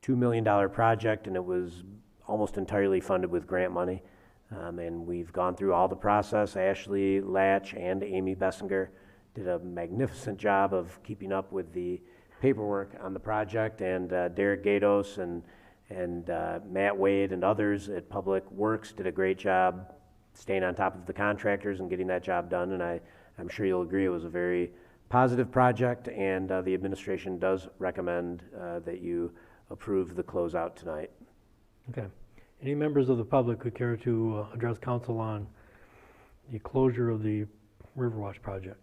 Speaker 2: million project, and it was almost entirely funded with grant money. And we've gone through all the process. Ashley Latch and Amy Bessinger did a magnificent job of keeping up with the paperwork on the project, and Derek Gatos and Matt Wade and others at Public Works did a great job staying on top of the contractors and getting that job done. And I'm sure you'll agree it was a very positive project, and the administration does recommend that you approve the closeout tonight.
Speaker 1: Okay. Any members of the public who care to address council on the closure of the Riverwatch project?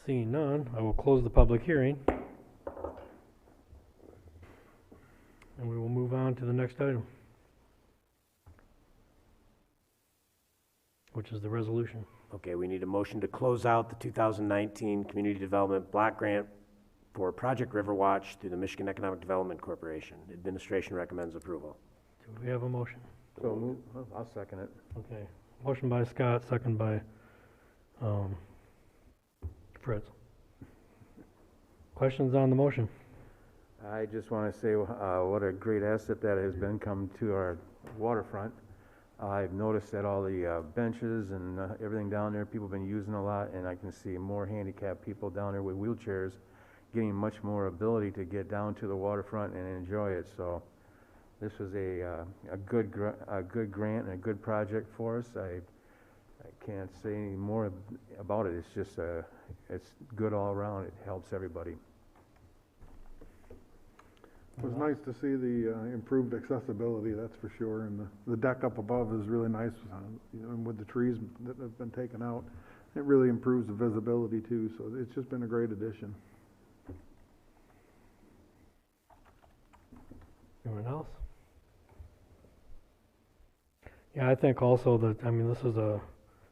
Speaker 1: Seeing none, I will close the public hearing. And we will move on to the next item, which is the resolution.
Speaker 2: Okay, we need a motion to close out the 2019 Community Development Block Grant for Project Riverwatch through the Michigan Economic Development Corporation. Administration recommends approval.
Speaker 1: Do we have a motion?
Speaker 3: So move. I'll second it.
Speaker 1: Okay. Motion by Scott, second by Fritz. Questions on the motion?
Speaker 3: I just want to say what a great asset that has been come to our waterfront. I've noticed that all the benches and everything down there, people have been using a lot, and I can see more handicapped people down there with wheelchairs getting much more ability to get down to the waterfront and enjoy it. So this was a good grant and a good project for us. I can't say any more about it. It's just it's good all around. It helps everybody.
Speaker 8: It was nice to see the improved accessibility, that's for sure, and the deck up above is really nice, and with the trees that have been taken out, it really improves the visibility too, so it's just been a great addition.
Speaker 1: Anyone else? Yeah, I think also that, I mean, this is a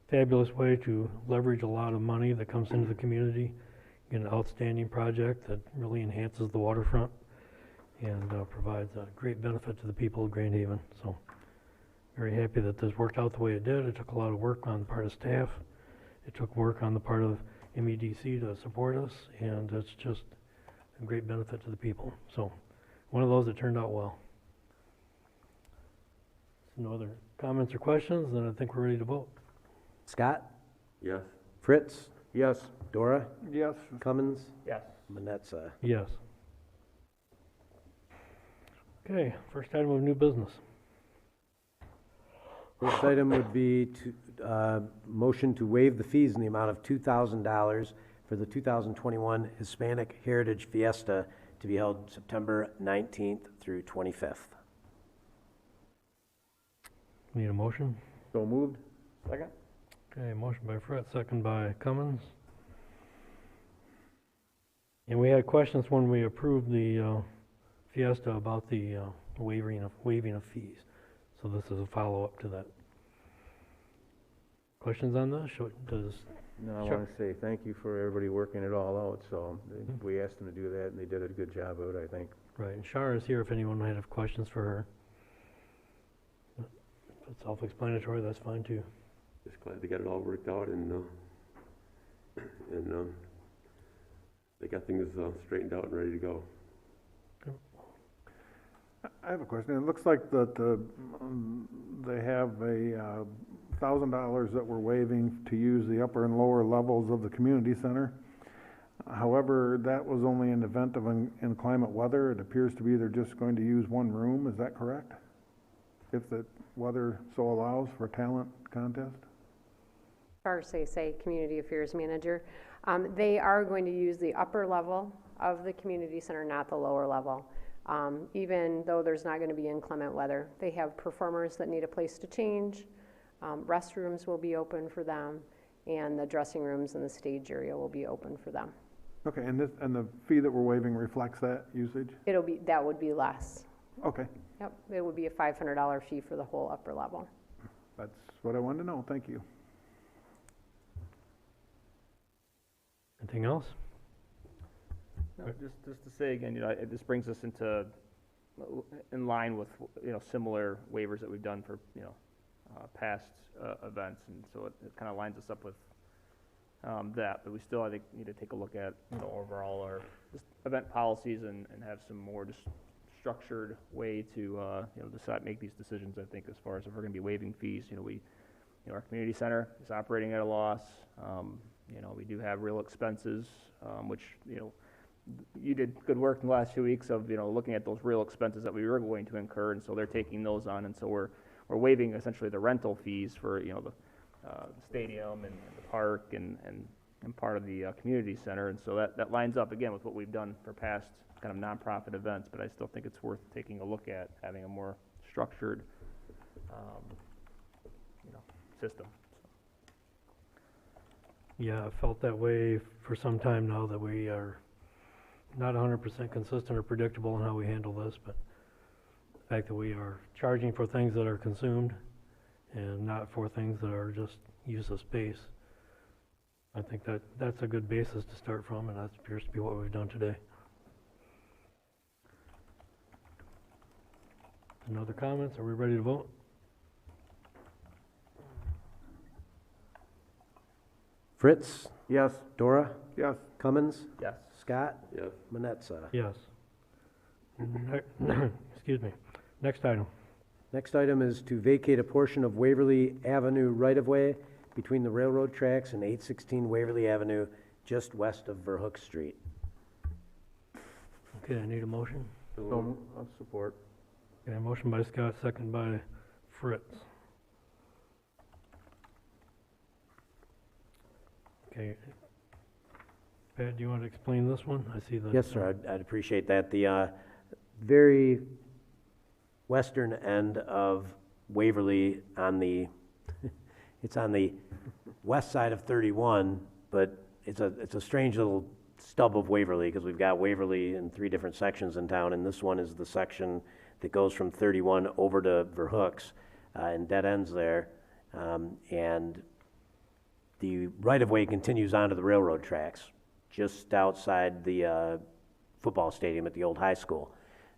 Speaker 1: fabulous way to leverage a lot of money that comes into the community, get an outstanding project that really enhances the waterfront and provides a great benefit to the people of Grand Haven. So very happy that this worked out the way it did. It took a lot of work on the part of staff. It took work on the part of MEDC to support us, and it's just a great benefit to the people. So one of those that turned out well. So no other comments or questions, then I think we're ready to vote.
Speaker 2: Scott?
Speaker 9: Yes.
Speaker 2: Fritz?
Speaker 3: Yes.
Speaker 2: Dora?
Speaker 8: Yes.
Speaker 2: Cummins?
Speaker 7: Yes.
Speaker 2: Manetza?
Speaker 1: Yes. Okay, first item of new business.
Speaker 2: First item would be to, motion to waive the fees in the amount of $2,000 for the 2021 Hispanic Heritage Fiesta to be held September 19th through 25th.
Speaker 1: Need a motion?
Speaker 3: So moved. Second.
Speaker 1: Okay, motion by Fritz, second by Cummins. And we had questions when we approved the Fiesta about the waiving of fees. So this is a follow-up to that. Questions on this?
Speaker 3: No, I
Speaker 1: Sure.
Speaker 3: want to say thank you for everybody working it all out. So we asked them to do that, and they did a good job of it, I think.
Speaker 1: Right, and Shar is here if anyone might have questions for her. If it's self-explanatory, that's fine too.
Speaker 9: Just glad they got it all worked out and they got things straightened out and ready to go.
Speaker 8: I have a question. It looks like that they have a $1,000 that we're waiving to use the upper and lower levels of the community center. However, that was only in the event of inclement weather. It appears to be they're just going to use one room. Is that correct? If the weather so allows for talent contest?
Speaker 14: Darcy Say, Community Affairs Manager. They are going to use the upper level of the community center, not the lower level. Even though there's not going to be inclement weather. They have performers that need a place to change. Restrooms will be open for them, and the dressing rooms and the stage area will be open for them.
Speaker 8: Okay, and the fee that we're waiving reflects that usage?
Speaker 14: That would be less.
Speaker 8: Okay,
Speaker 14: Yep, it would be a $500 fee for the whole upper level.
Speaker 8: that's what I wanted to know. Thank you.
Speaker 1: Anything else?
Speaker 7: No, just to say again, this brings us in line with, similar waivers that we've done for, past events, and so it kind of lines us up with that, but we still, I think, need to take a look at, overall our just event policies and have some more just structured way to, make these decisions, I think, as far as if we're going to be waiving fees. Our community center is operating at a loss. We do have real expenses, which, you did good work in the last 2 weeks of, looking at those real expenses that we were going to incur, and so they're taking those on, and so we're waiving essentially the rental fees for, the stadium and the park and part of the community center, and so that lines up again with what we've done for past kind of nonprofit events, but I still think it's worth taking a look at having a more structured, system.
Speaker 1: Yeah, I felt that way for some time now, that we are not 100% consistent or predictable in how we handle this, but the fact that we are charging for things that are consumed and not for things that are just use of space, I think that's a good basis to start from, and that appears to be what we've done today. Any other comments? Are we ready to vote?
Speaker 2: Fritz?
Speaker 3: Yes.
Speaker 2: Dora?
Speaker 8: Yes.
Speaker 2: Cummins?
Speaker 7: Yes.
Speaker 2: Scott?
Speaker 9: Yes.
Speaker 2: Manetza?
Speaker 1: Yes. Excuse me. Next item.
Speaker 2: Next item is to vacate a portion of Waverly Avenue right-of-way between the railroad tracks and 816 Waverly Avenue, just west of Verhoek Street.
Speaker 1: Okay, I need a motion.
Speaker 3: So, I'll support.
Speaker 1: Okay, motion by Scott, second by Fritz. Okay. Pat, do you want to explain this one? I see the.
Speaker 2: Yes, sir, I'd appreciate that. The very western end of Waverly on the, it's on the west side of 31, but it's a strange little stub of Waverly, because we've got Waverly in 3 different sections in town, and this one is the section that goes from 31 over to Verhooks, and dead ends there. And the right-of-way continues onto the railroad tracks, just outside the football stadium at the old high school.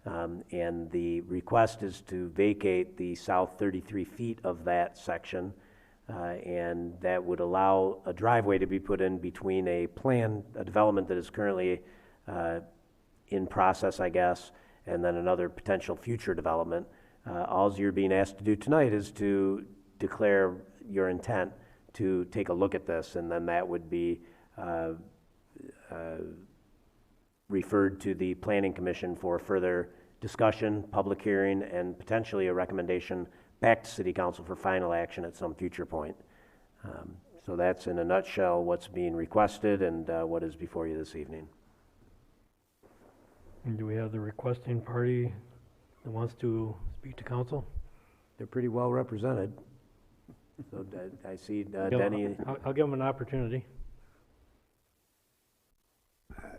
Speaker 2: And the request is to vacate the south 33 feet of that section, and that would allow a driveway to be put in between a development that is currently in process, I guess, and then another potential future development. All you're being asked to do tonight is to declare your intent to take a look at this, and then that would be referred to the Planning Commission for further discussion, public hearing, and potentially a recommendation back to City Council for final action at some future point. So that's in a nutshell what's being requested and what is before you this evening.
Speaker 1: And do we have the requesting party that wants to speak to council?
Speaker 2: They're pretty well represented. So I see Denny.
Speaker 1: I'll give them an opportunity.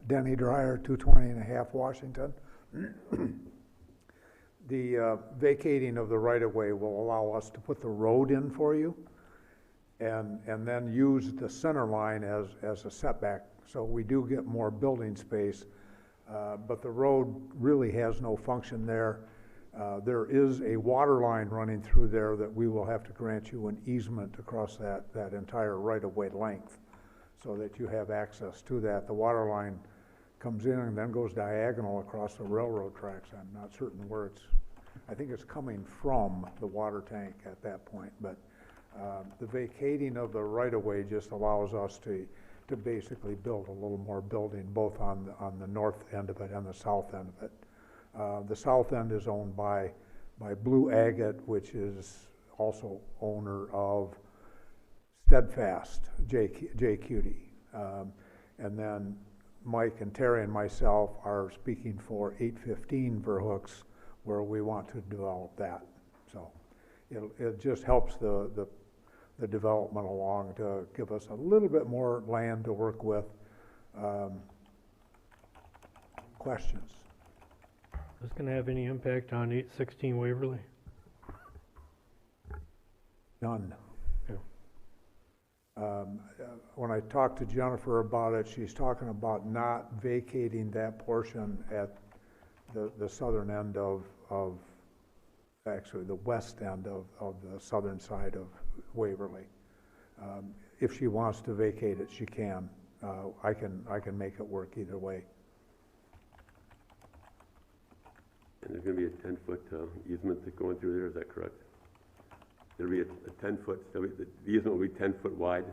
Speaker 15: Denny Dreyer, 220 and a half Washington. The vacating of the right-of-way will allow us to put the road in for you and then use the center line as a setback. So we do get more building space, but the road really has no function there. There is a water line running through there that we will have to grant you an easement across that entire right-of-way length so that you have access to that. The water line comes in and then goes diagonal across the railroad tracks. I'm not certain where I think it's coming from the water tank at that point, but the vacating of the right-of-way just allows us to basically build a little more building, both on the north end of it and the south end of it. The south end is owned by Blue Agate, which is also owner of Steadfast, JQT. And then Mike and Terry and myself are speaking for 815 Verhooks, where we want to develop that. So it just helps the development along to give us a little bit more land to work with. Questions?
Speaker 1: Is this gonna have any impact on 816 Waverly?
Speaker 15: None.
Speaker 1: Yeah.
Speaker 15: When I talked to Jennifer about it, she's talking about not vacating that portion at the southern end of actually the west end of the southern side of Waverly. If she wants to vacate it, she can. I can make it work either way.
Speaker 9: And there's going to be a 10-foot easement that's going through there, is that correct? There'll be a 10-foot, the easement will be 10 foot wide?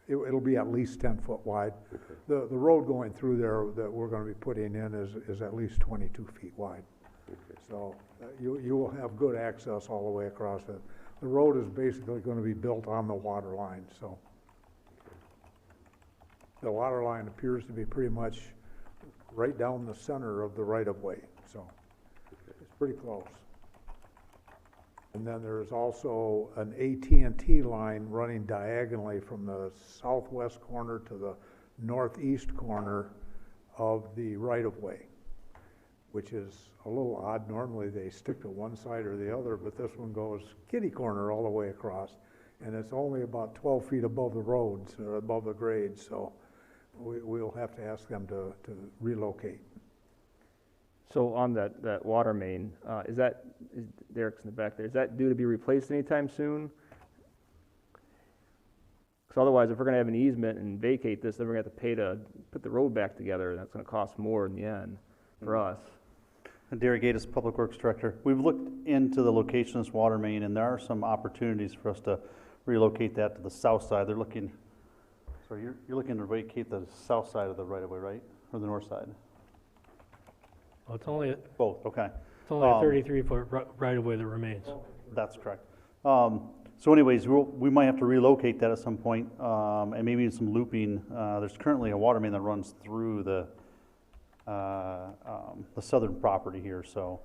Speaker 15: It'll be at least 10 foot wide.
Speaker 9: Okay.
Speaker 15: The road going through there that we're going to be putting in is at least 22 feet wide.
Speaker 9: Okay.
Speaker 15: So you will have good access all the way across it. The road is basically going to be built on the water line, so. The water line appears to be pretty much right down the center of the right-of-way, so it's pretty close. And then there's also an AT&T line running diagonally from the southwest corner to the northeast corner of the right-of-way, which is a little odd. Normally they stick to one side or the other, but this one goes kitty corner all the way across, and it's only about 12 feet above the roads or above the grade, so we'll have to ask them to relocate.
Speaker 7: So on that water main, Derek's in the back there, is that due to be replaced anytime soon? Because otherwise, if we're going to have an easement and vacate this, then we're going to have to pay to put the road back together, and that's going to cost more in the end for us.
Speaker 16: Derek Gatis, Public Works Director. We've looked into the location of this water main, and there are some opportunities for us to relocate that to the south side. They're looking, so you're looking to vacate the south side of the right-of-way, right? Or the north side?
Speaker 1: Well, it's only
Speaker 16: Both, okay.
Speaker 1: a 33-foot right-of-way that remains.
Speaker 16: That's correct. So anyways, we might have to relocate that at some point, and maybe some looping. There's currently a water main that runs through the southern property here. So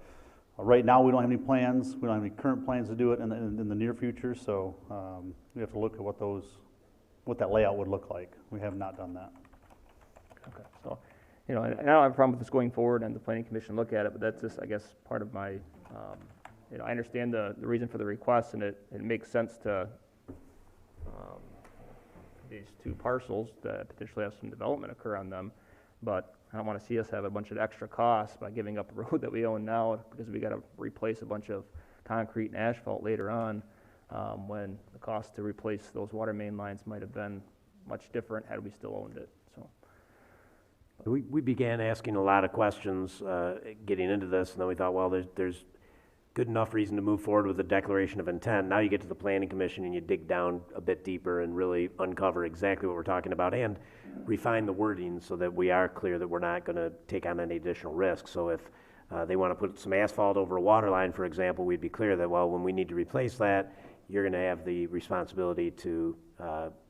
Speaker 16: right now we don't have any plans. We don't have any current plans to do it in the near future. So we have to look at what that layout would look like. We have not done that.
Speaker 7: Okay, so, and I don't have a problem with this going forward and the planning commission look at it, but that's just, I guess, part of my, I understand the reason for the request, and it makes sense to these two parcels that potentially have some development occur on them, but I don't want to see us have a bunch of extra costs by giving up a road that we own now because we got to replace a bunch of concrete and asphalt later on, when the cost to replace those water main lines might have been much different had we still owned it. So
Speaker 2: We began asking a lot of questions getting into this, and then we thought, well, there's good enough reason to move forward with a declaration of intent. Now you get to the planning commission and you dig down a bit deeper and really uncover exactly what we're talking about and refine the wording so that we are clear that we're not going to take on any additional risk. So if they want to put some asphalt over a water line, for example, we'd be clear that, well, when we need to replace that, you're going to have the responsibility to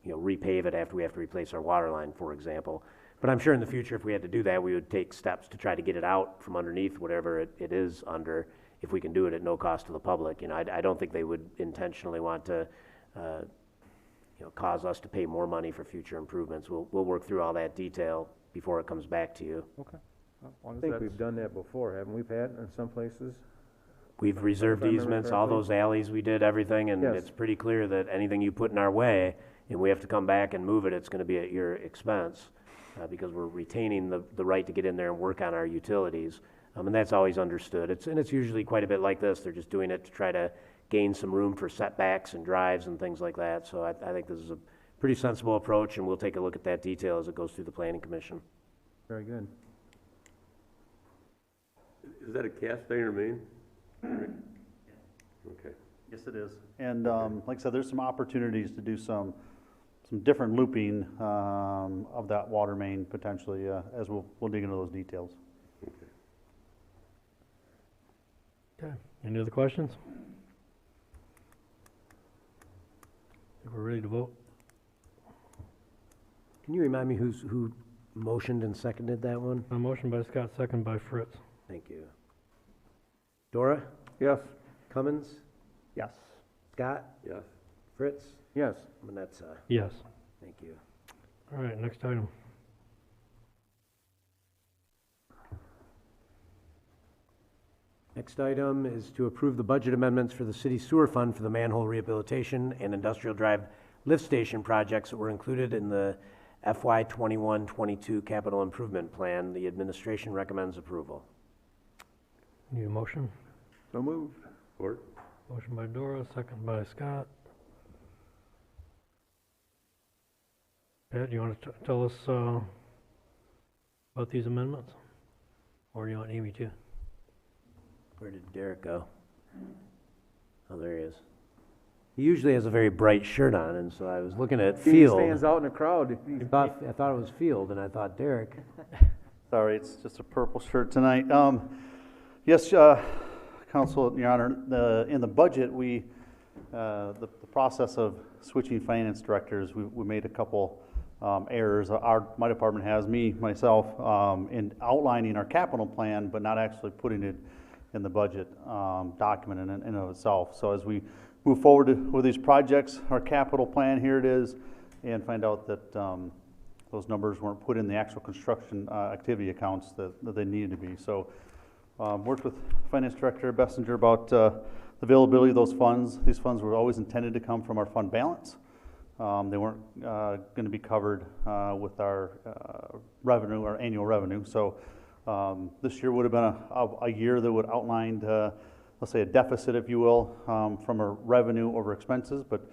Speaker 2: repave it after we have to replace our water line, for example. But I'm sure in the future, if we had to do that, we would take steps to try to get it out from underneath whatever it is under, if we can do it at no cost to the public. I don't think they would intentionally want to, cause us to pay more money for future improvements. We'll work through all that detail before it comes back to you.
Speaker 7: okay.
Speaker 3: I think we've done that before, haven't we, Pat, in some places?
Speaker 2: We've reserved
Speaker 3: If I remember
Speaker 2: easements, all
Speaker 3: correctly.
Speaker 2: those alleys, we did everything, and
Speaker 3: Yes.
Speaker 2: it's pretty clear that anything you put in our way, and we have to come back and move it, it's gonna be at your expense, because we're retaining the right to get in there and work on our utilities. And that's always understood. It's usually quite a bit like this. They're just doing it to try to gain some room for setbacks and drives and things like that. So I think this is a pretty sensible approach, and we'll take a look at that detail as it goes through the planning commission.
Speaker 3: Very good.
Speaker 9: Is that a cast iron main? Okay.
Speaker 16: Yes, it is. And like I said, there's some opportunities to do some different looping of that water main potentially, as we'll dig into those details.
Speaker 1: Okay, any other questions? Think we're ready to vote?
Speaker 2: Can you remind me who motioned and seconded that one?
Speaker 1: A motion by Scott, second by Fritz.
Speaker 2: Thank you. Dora?
Speaker 3: Yes.
Speaker 2: Cummins?
Speaker 7: Yes.
Speaker 2: Scott?
Speaker 9: Yes.
Speaker 2: Fritz?
Speaker 3: Yes.
Speaker 2: Manetza?
Speaker 1: Yes.
Speaker 2: Thank you.
Speaker 1: All right, next item.
Speaker 2: Next item is to approve the budget amendments for the city sewer fund for the manhole rehabilitation and industrial drive lift station projects that were included in the FY 21-22 capital improvement plan. The administration recommends approval.
Speaker 1: Need a motion?
Speaker 3: So moved.
Speaker 9: Support.
Speaker 1: Motion by Dora, second by Scott. Pat, do you want to tell us about these amendments? Or do you want Amy to?
Speaker 2: Where did Derek go? Oh, there he is. He usually has a very bright shirt on, and so I was looking at
Speaker 3: He
Speaker 2: field.
Speaker 3: stands out in the crowd.
Speaker 2: I thought it was field, and I thought Derek.
Speaker 16: Sorry, it's just a purple shirt tonight. Yes, Council, Your Honor, in the budget, the process of switching finance directors, we made a couple errors. My department has, myself, in outlining our capital plan, but not actually putting it in the budget document in and of itself. So as we move forward with these projects, our capital plan, here it is, and find out that those numbers weren't put in the actual construction activity accounts that they needed to be. So worked with Finance Director Bessinger about the availability of those funds. These funds were always intended to come from our fund balance. They weren't going to be covered with our revenue, our annual revenue. So this year would have been a year that would outline, let's say, a deficit, if you will, from our revenue over expenses, but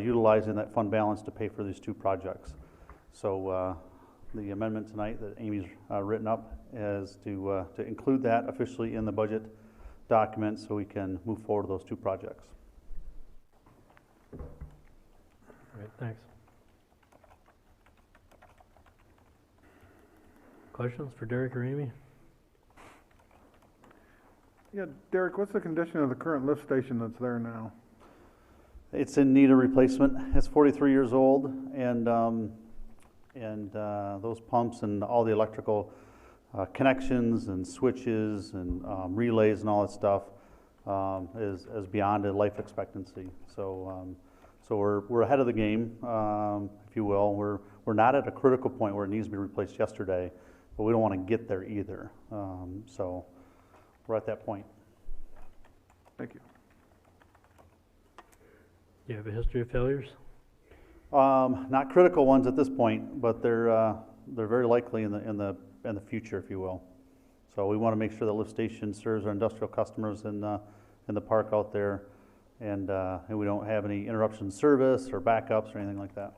Speaker 16: utilizing that fund balance to pay for these two projects. So the amendment tonight that Amy's written up is to include that officially in the budget document so we can move forward with those two projects.
Speaker 1: All right, thanks. Questions for Derek or Amy?
Speaker 8: Yeah, Derek, what's the condition of the current lift station that's there now?
Speaker 16: It's in need of replacement. It's 43 years old, and those pumps and all the electrical connections and switches and relays and all that stuff is beyond a life expectancy. So we're ahead of the game, if you will. We're not at a critical point where it needs to be replaced yesterday, but we don't want to get there either. So we're at that point.
Speaker 8: Thank you.
Speaker 1: Do you have a history of failures?
Speaker 16: Not critical ones at this point, but they're very likely in the future, if you will. So we want to make sure the lift station serves our industrial customers in the park out there, and we don't have any interruption in service or backups or anything like that.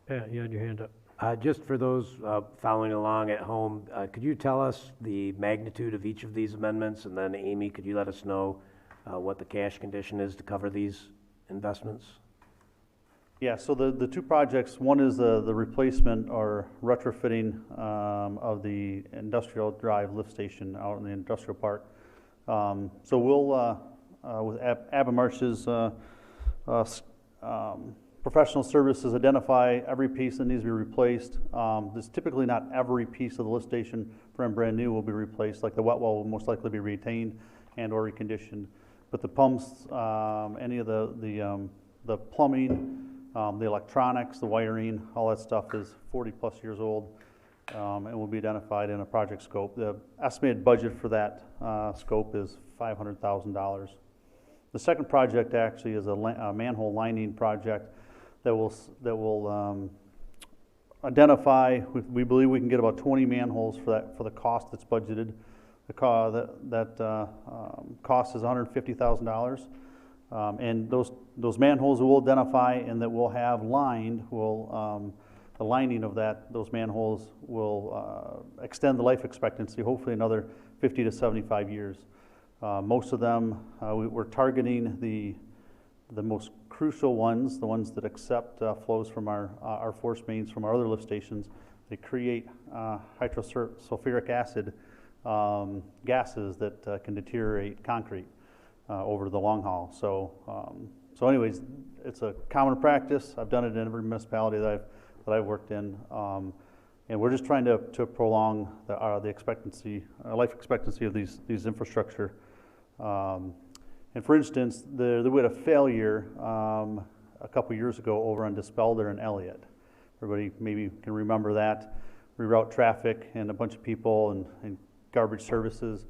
Speaker 1: Pat, you had your hand up.
Speaker 2: Just for those following along at home, could you tell us the magnitude of each of these amendments? And then Amy, could you let us know what the cash condition is to cover these investments?
Speaker 16: Yeah, so the two projects, one is the replacement or retrofitting of the industrial drive lift station out in the industrial park. So we'll, with Abamarsh's professional services, identify every piece that needs to be replaced. There's typically not every piece of the lift station from brand new will be replaced. Like the wet well will most likely be retained and or reconditioned. But the pumps, any of the plumbing, the electronics, the wiring, all that stuff is 40 plus years old and will be identified in a project scope. The estimated budget for that scope is $500,000. The second project actually is a manhole lining project that will identify, we believe we can get about 20 manholes for the cost that's budgeted. The cost is $150,000. And those manholes we'll identify and that we'll have lined the lining of those manholes will extend the life expectancy, hopefully another 50 to 75 years. Most of them, we're targeting the most crucial ones, the ones that accept flows from our force mains from our other lift stations. They create hydrosulfuric acid gases that can deteriorate concrete over the long haul. So anyways, it's a common practice. I've done it in every municipality that I've worked in, and we're just trying to prolong the life expectancy of these infrastructure. And for instance, we had a failure a couple years ago over on Dispelder and Elliott. Everybody maybe can remember that. Reroute traffic and a bunch of people and garbage services.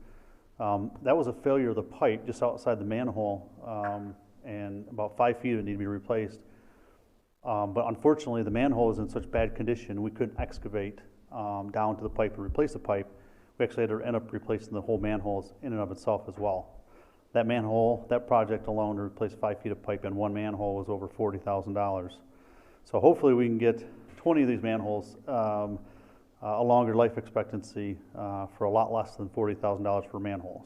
Speaker 16: That was a failure of the pipe just outside the manhole, and about 5 feet of it needed to be replaced. But unfortunately, the manhole is in such bad condition, we couldn't excavate down to the pipe and replace the pipe. We actually had to end up replacing the whole manholes in and of itself as well. That project alone to replace 5 feet of pipe in one manhole was over $40,000. So hopefully we can get 20 of these manholes a longer life expectancy for a lot less than $40,000 per manhole.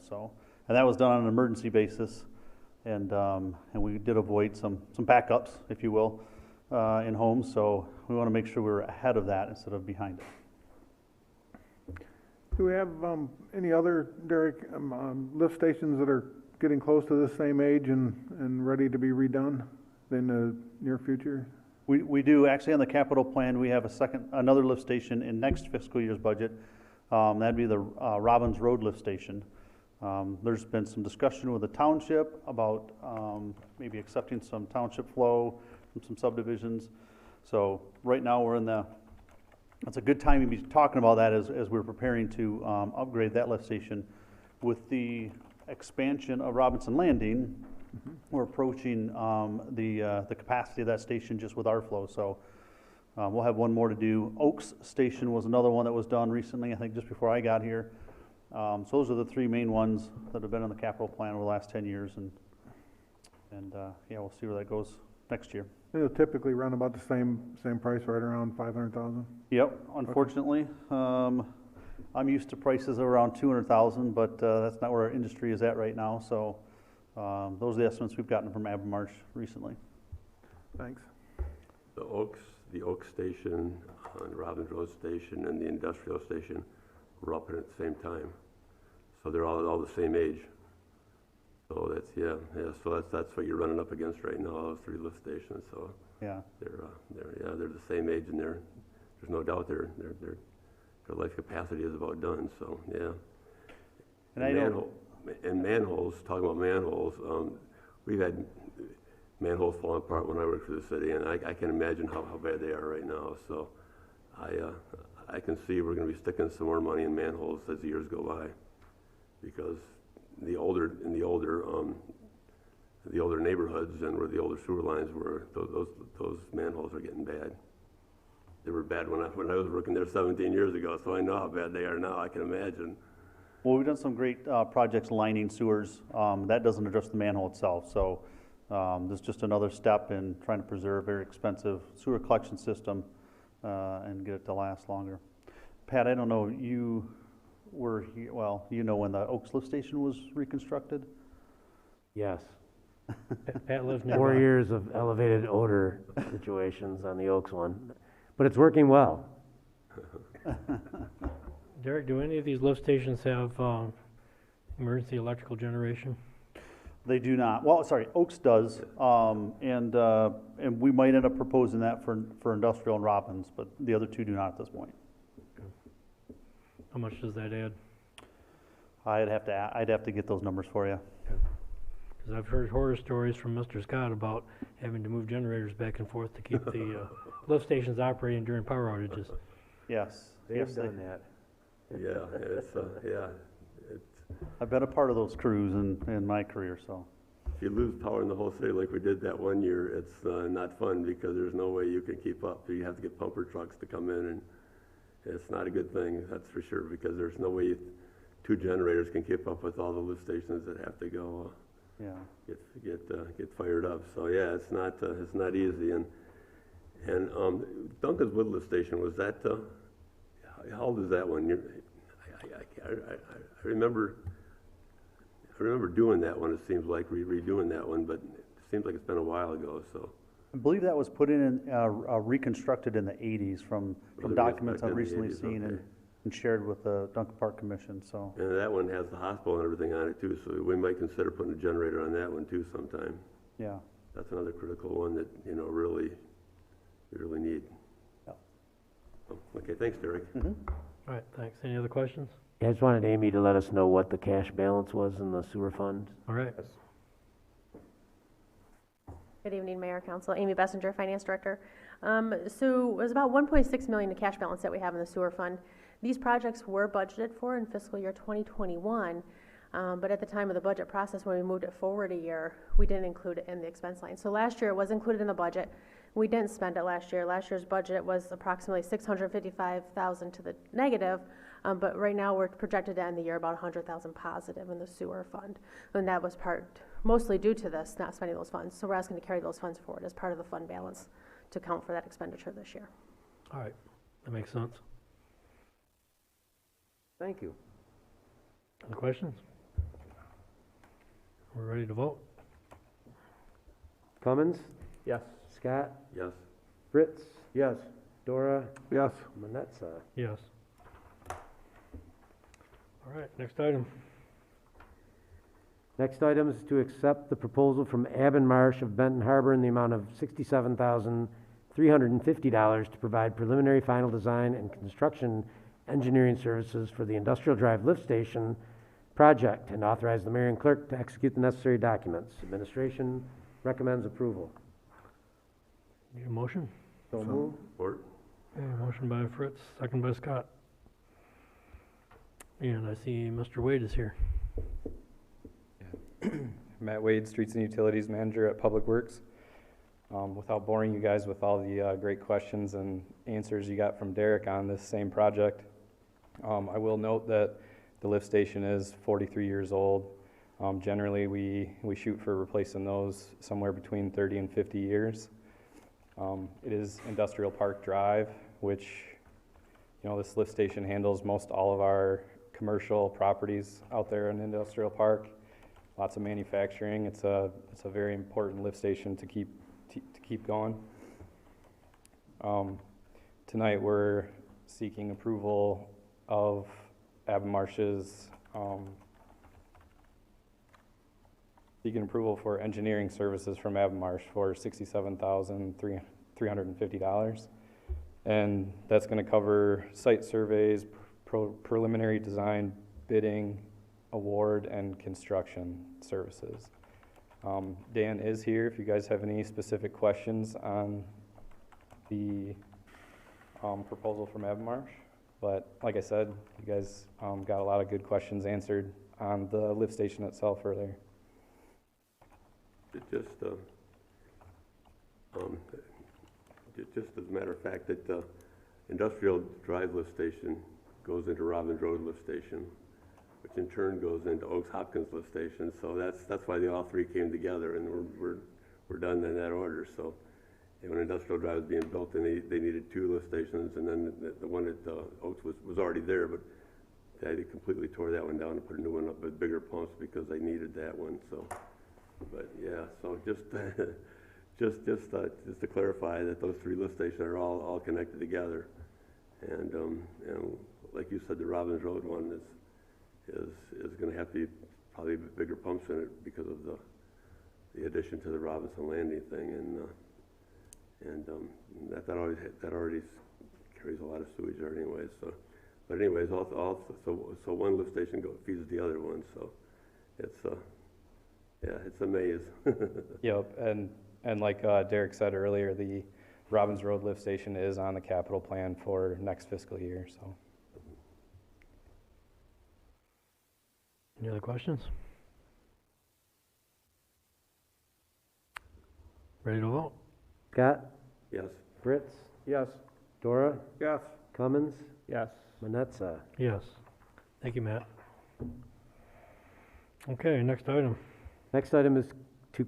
Speaker 16: And that was done on an emergency basis, and we did avoid some backups, if you will, in homes. So we want to make sure we're ahead of that instead of behind it.
Speaker 8: Do we have any other, Derek, lift stations that are getting close to the same age and ready to be redone in the near future?
Speaker 16: We do. Actually, on the capital plan, we have another lift station in next fiscal year's budget. That'd be the Robbins Road lift station. There's been some discussion with the township about maybe accepting some township flow from some subdivisions. So right now it's a good time to be talking about that as we're preparing to upgrade that lift station. With the expansion of Robinson Landing, we're approaching the capacity of that station just with our flow. So we'll have one more to do. Oaks Station was another one that was done recently, I think just before I got here. So those are the three main ones that have been on the capital plan over the last 10 years. And yeah, we'll see where that goes next year.
Speaker 8: It'll typically run about the same price, right around 500,000.
Speaker 16: Yep. Unfortunately, I'm used to prices around 200,000, but that's not where our industry is at right now. So those are the estimates we've gotten from Albemarle recently.
Speaker 8: Thanks.
Speaker 9: The Oaks Station, the Robbins Road Station, and the Industrial Station were up at the same time. So they're all the same age. So so that's what you're running up against right now, those three lift stations. So
Speaker 16: yeah,
Speaker 9: they're the same age, and there's no doubt their life capacity is about done. So yeah. And manholes, talking about manholes, we've had manholes falling apart when I worked for the city, and I can imagine how bad they are right now. So I can see we're going to be sticking some more money in manholes as the years go by, because the older neighborhoods and where the older sewer lines were, those manholes are getting bad. They were bad when I was working there 17 years ago, so I know how bad they are now. I can imagine.
Speaker 16: Well, we've done some great projects lining sewers. That doesn't address the manhole itself, so this is just another step in trying to preserve a very expensive sewer collection system and get it to last longer. Pat, I don't know, you were here, well, you know when the Oaks lift station was reconstructed?
Speaker 5: Yes.
Speaker 1: Pat lives nearby.
Speaker 5: 4 years of elevated odor situations on the Oaks one, but it's working well.
Speaker 1: Derek, do any of these lift stations have emergency electrical generation?
Speaker 16: They do not. Well, sorry, Oaks does, and we might end up proposing that for Industrial and Robbins, but the other two do not at this point.
Speaker 1: How much does that add?
Speaker 16: I'd have to get those numbers for you.
Speaker 1: Because I've heard horror stories from Mr. Scott about having to move generators back and forth to keep the lift stations operating during power outages.
Speaker 16: Yes.
Speaker 2: They've done that.
Speaker 9: Yeah, it's
Speaker 16: I've been a part of those crews in my career, so.
Speaker 9: if you lose power in the whole city like we did that one year, it's not fun because there's no way you can keep up. You have to get pumper trucks to come in, and it's not a good thing, that's for sure, because there's no way two generators can keep up with all the lift stations that have to go
Speaker 16: Yeah.
Speaker 9: get fired up. So yeah, it's not easy. And Duncan's Wood Lift Station, was that how old is that one? I remember doing that one. It seems like redoing that one, but it seems like it's been a while ago. So
Speaker 16: I believe that was put in, reconstructed in the 80s from documents I've recently seen and shared with the Duncan Park Commission, so.
Speaker 9: And that one has the hospital and everything on it too, so we might consider putting a generator on that one too sometime.
Speaker 16: Yeah.
Speaker 9: That's another critical one that, we really need.
Speaker 16: Yep.
Speaker 9: Okay, thanks, Derek.
Speaker 1: All right, thanks. Any other questions?
Speaker 5: I just wanted Amy to let us know what the cash balance was in the sewer fund.
Speaker 1: All right.
Speaker 17: Good evening, Mayor, Council. Amy Bessinger, Finance Director. So it was about 1.6 million in cash balance that we have in the sewer fund. These projects were budgeted for in fiscal year 2021, but at the time of the budget process, when we moved it forward a year, we didn't include it in the expense line. So last year it was included in the budget. We didn't spend it last year. Last year's budget was approximately $655,000 to the negative, but right now we're projected to end the year about $100,000 positive in the sewer fund. And that was mostly due to this, not spending those funds. So we're asking to carry those funds forward as part of the fund balance to account for that expenditure this year.
Speaker 1: All right, that makes sense.
Speaker 2: Thank you.
Speaker 1: Other questions? We're ready to vote.
Speaker 2: Cummins?
Speaker 7: Yes.
Speaker 2: Scott?
Speaker 9: Yes.
Speaker 2: Fritz?
Speaker 3: Yes.
Speaker 2: Dora?
Speaker 8: Yes.
Speaker 2: Manetza?
Speaker 1: Yes. All right, next item.
Speaker 2: Next item is to accept the proposal from Aben Marsh of Benton Harbor in the amount of $67,350 to provide preliminary final design and construction engineering services for the Industrial Drive Lift Station project and authorize the mayor and clerk to execute the necessary documents. Administration recommends approval.
Speaker 1: Need a motion?
Speaker 2: So moved.
Speaker 9: Support.
Speaker 1: Okay, motion by Fritz, second by Scott. And I see Mr. Wade is here.
Speaker 18: Matt Wade, Streets and Utilities Manager at Public Works. Without boring you guys with all the great questions and answers you got from Derek on this same project, I will note that the lift station is 43 years old. Generally, we shoot for replacing those somewhere between 30 and 50 years. It is Industrial Park Drive, which, this lift station handles most all of our commercial properties out there in Industrial Park. Lots of manufacturing. It's a very important lift station to keep going. Tonight we're seeking approval of Aben Marsh's seeking approval for engineering services from Aben Marsh for $67,350, and that's going to cover site surveys, preliminary design, bidding, award, and construction services. Dan is here if you guys have any specific questions on the proposal from Aben Marsh. But like I said, you guys got a lot of good questions answered on the lift station itself earlier.
Speaker 9: Just as a matter of fact, that Industrial Drive Lift Station goes into Robbins Road Lift Station, which in turn goes into Oaks Hopkins Lift Station. So that's why all three came together, and we're done in that order. So when Industrial Drive was being built, and they needed two lift stations, and then the one at Oaks was already there, but they completely tore that one down and put a new one up with bigger pumps because they needed that one. So, but yeah, so just to clarify that those three lift stations are all connected together, and like you said, the Robbins Road one is going to have to be probably bigger pumps in it because of the addition to the Robinson Landing thing, and that already carries a lot of sewage there anyways. So, but anyways, so one lift station feeds the other one. So it's a maze.
Speaker 18: Yep, and like Derek said earlier, the Robbins Road lift station is on the capital plan for next fiscal year. So.
Speaker 1: Any other questions? Ready to vote?
Speaker 2: Scott?
Speaker 9: Yes.
Speaker 2: Fritz?
Speaker 3: Yes.
Speaker 2: Dora?
Speaker 8: Yes.
Speaker 2: Cummins?
Speaker 3: Yes.
Speaker 2: Manetza?
Speaker 1: Yes. Thank you, Matt. Okay, next item.
Speaker 2: Next item is to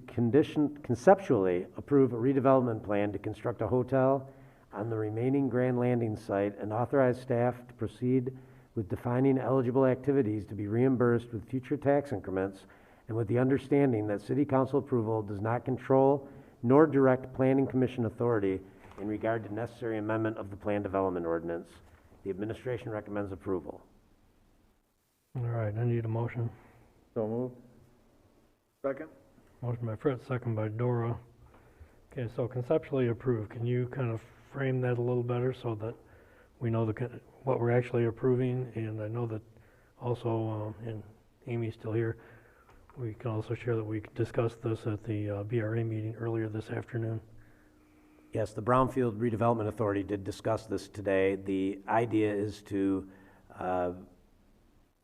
Speaker 2: conceptually approve a redevelopment plan to construct a hotel on the remaining Grand Landing site and authorize staff to proceed with defining eligible activities to be reimbursed with future tax increments, and with the understanding that city council approval does not control nor direct planning commission authority in regard to necessary amendment of the plan development ordinance. The administration recommends approval.
Speaker 1: All right, I need a motion.
Speaker 3: So moved.
Speaker 8: Second?
Speaker 1: Motion by Fritz, second by Dora. Okay, so conceptually approved. Can you kind of frame that a little better so that we know what we're actually approving? And I know that also, and Amy's still here, we can also share that we discussed this at the BRA meeting earlier this afternoon.
Speaker 2: Yes, the Brownfield Redevelopment Authority did discuss this today. The idea is to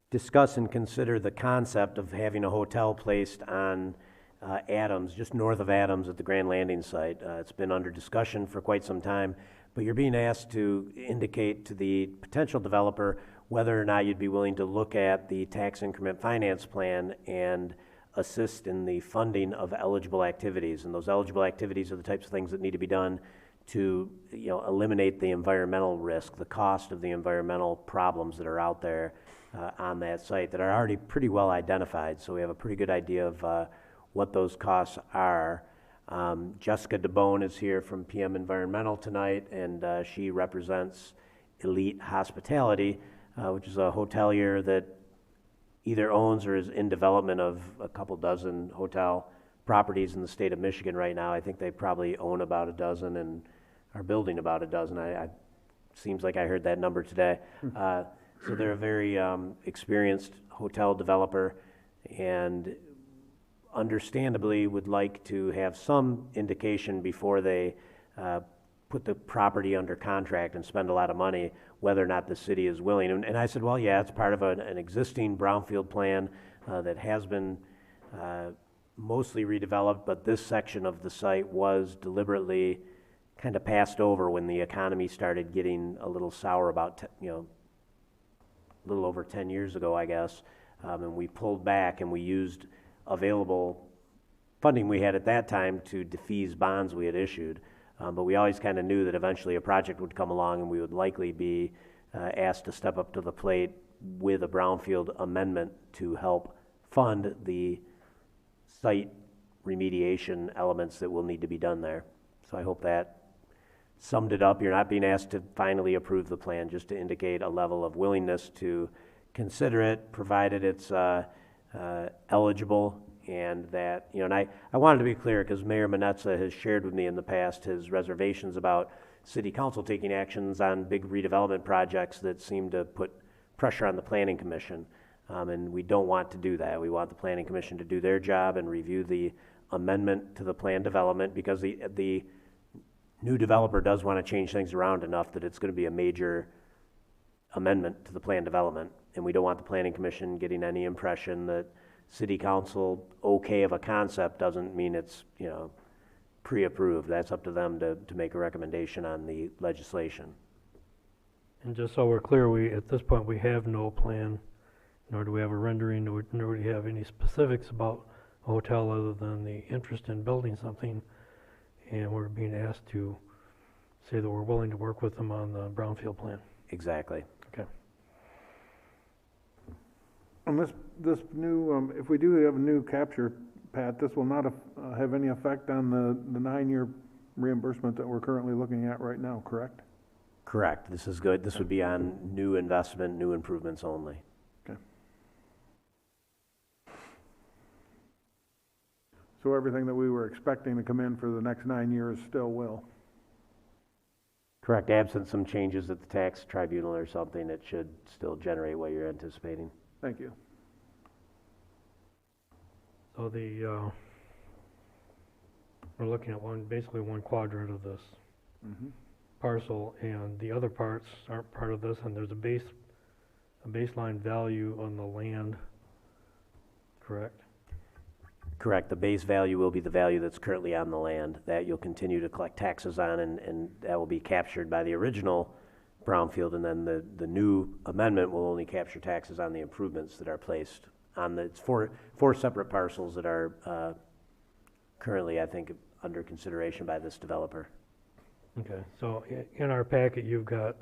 Speaker 2: discuss and consider the concept of having a hotel placed on Adams, just north of Adams at the Grand Landing site. It's been under discussion for quite some time, but you're being asked to indicate to the potential developer whether or not you'd be willing to look at the tax increment finance plan and assist in the funding of eligible activities. And those eligible activities are the types of things that need to be done to, eliminate the environmental risk, the cost of the environmental problems that are out there on that site that are already pretty well identified. So we have a pretty good idea of what those costs are. Jessica DeBone is here from PM Environmental tonight, and she represents Elite Hospitality, which is a hotelier that either owns or is in development of a couple dozen hotel properties in the state of Michigan right now. I think they probably own about a dozen and are building about a dozen. I seems like I heard that number today. So they're a very experienced hotel developer, and understandably would like to have some indication before they put the property under contract and spend a lot of money, whether or not the city is willing. And I said, well, yeah, it's part of an existing brownfield plan that has been mostly redeveloped, but this section of the site was deliberately kind of passed over when the economy started getting a little sour about, a little over 10 years ago, I guess. And we pulled back and we used available funding we had at that time to defease bonds we had issued. But we always kind of knew that eventually a project would come along and we would likely be asked to step up to the plate with a brownfield amendment to help fund the site remediation elements that will need to be done there. So I hope that summed it up. You're not being asked to finally approve the plan, just to indicate a level of willingness to consider it, provided it's eligible, and that, and I wanted to be clear because Mayor Manetza has shared with me in the past his reservations about city council taking actions on big redevelopment projects that seem to put pressure on the planning commission. And we don't want to do that. We want the planning commission to do their job and review the amendment to the plan development, because the new developer does want to change things around enough that it's going to be a major amendment to the plan development. And we don't want the planning commission getting any impression that city council okay of a concept doesn't mean it's, pre-approved. That's up to them to make a recommendation on the legislation.
Speaker 1: And just so we're clear, at this point, we have no plan, nor do we have a rendering, nor do we have any specifics about a hotel other than the interest in building something. And we're being asked to say that we're willing to work with them on the brownfield plan.
Speaker 2: Exactly.
Speaker 1: Okay.
Speaker 8: And this new, if we do have a new capture, Pat, this will not have any effect on the 9-year reimbursement that we're currently looking at right now, correct?
Speaker 2: Correct. This is good. This would be on new investment, new improvements only.
Speaker 8: Okay. So everything that we were expecting to come in for the next 9 years still will?
Speaker 2: Correct. Absent some changes at the tax tribunal or something, it should still generate what you're anticipating.
Speaker 8: Thank you.
Speaker 1: So we're looking at basically one quadrant of this parcel, and the other parts aren't part of this, and there's a baseline value on the land, correct?
Speaker 2: Correct, the base value will be the value that's currently on the land, that you'll continue to collect taxes on, and that will be captured by the original brownfield, and then the new amendment will only capture taxes on the improvements that are placed on the, it's four separate parcels that are currently, I think, under consideration by this developer.
Speaker 1: Okay, so in our packet, you've got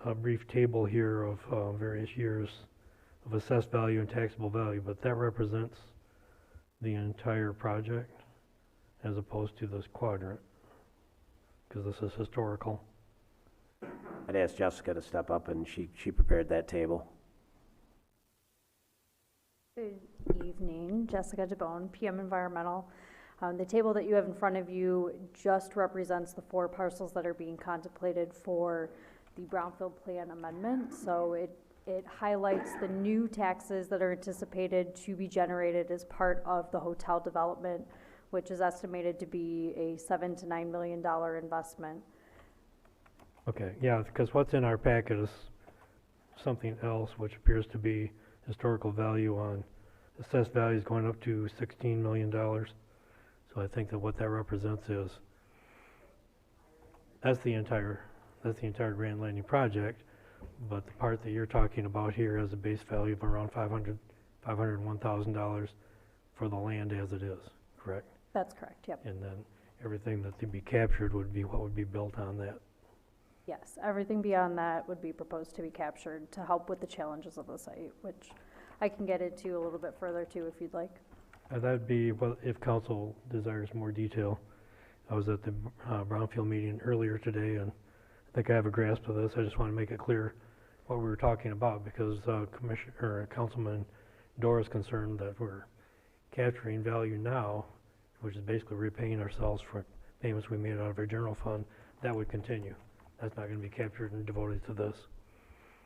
Speaker 1: a brief table here of various years of assessed value and taxable value, but that represents the entire project as opposed to this quadrant, because this is historical.
Speaker 2: I'd ask Jessica to step up, and she prepared that table.
Speaker 19: Good evening, Jessica DeBone, PM Environmental. The table that you have in front of you just represents the 4 parcels that are being contemplated for the Brownfield Plan amendment. So it highlights the new taxes that are anticipated to be generated as part of the hotel development, which is estimated to be a $7 to $9 million investment.
Speaker 1: Okay, yeah, because what's in our packet is something else, which appears to be historical value on assessed values going up to $16 million. So I think that what that represents is, that's the entire Grand Landing project, but the part that you're talking about here has a base value of around $501,000 for the land as it is, correct?
Speaker 19: That's correct, yep.
Speaker 1: And then everything that to be captured would be what would be built on that.
Speaker 19: Yes, everything beyond that would be proposed to be captured to help with the challenges of the site, which I can get into a little bit further too if you'd like.
Speaker 1: That'd be, well, if council desires more detail. I was at the Brownfield meeting earlier today, and I think I have a grasp of this. I just want to make it clear what we were talking about, because Councilman Dorr is concerned that we're capturing value now, which is basically repaying ourselves for payments we made out of our general fund. That would continue. That's not going to be captured and devoted to this.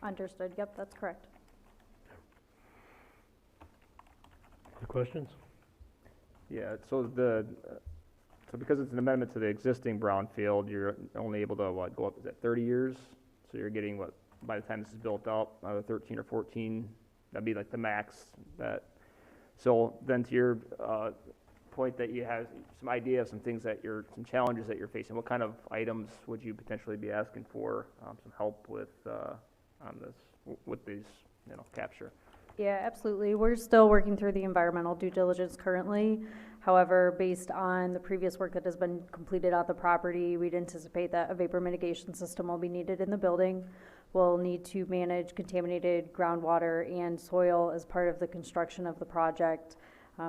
Speaker 19: Understood, yep, that's correct.
Speaker 1: Other questions?
Speaker 7: Yeah, so because it's an amendment to the existing brownfield, you're only able to, go up, is that 30 years? So you're getting, by the time this is built out, 13 or 14, that'd be like the max. So then to your point that you have some idea of some challenges that you're facing, what kind of items would you potentially be asking for some help with on this, with these, capture?
Speaker 19: Yeah, absolutely. We're still working through the environmental due diligence currently. However, based on the previous work that has been completed on the property, we'd anticipate that a vapor mitigation system will be needed in the building. We'll need to manage contaminated groundwater and soil as part of the construction of the project.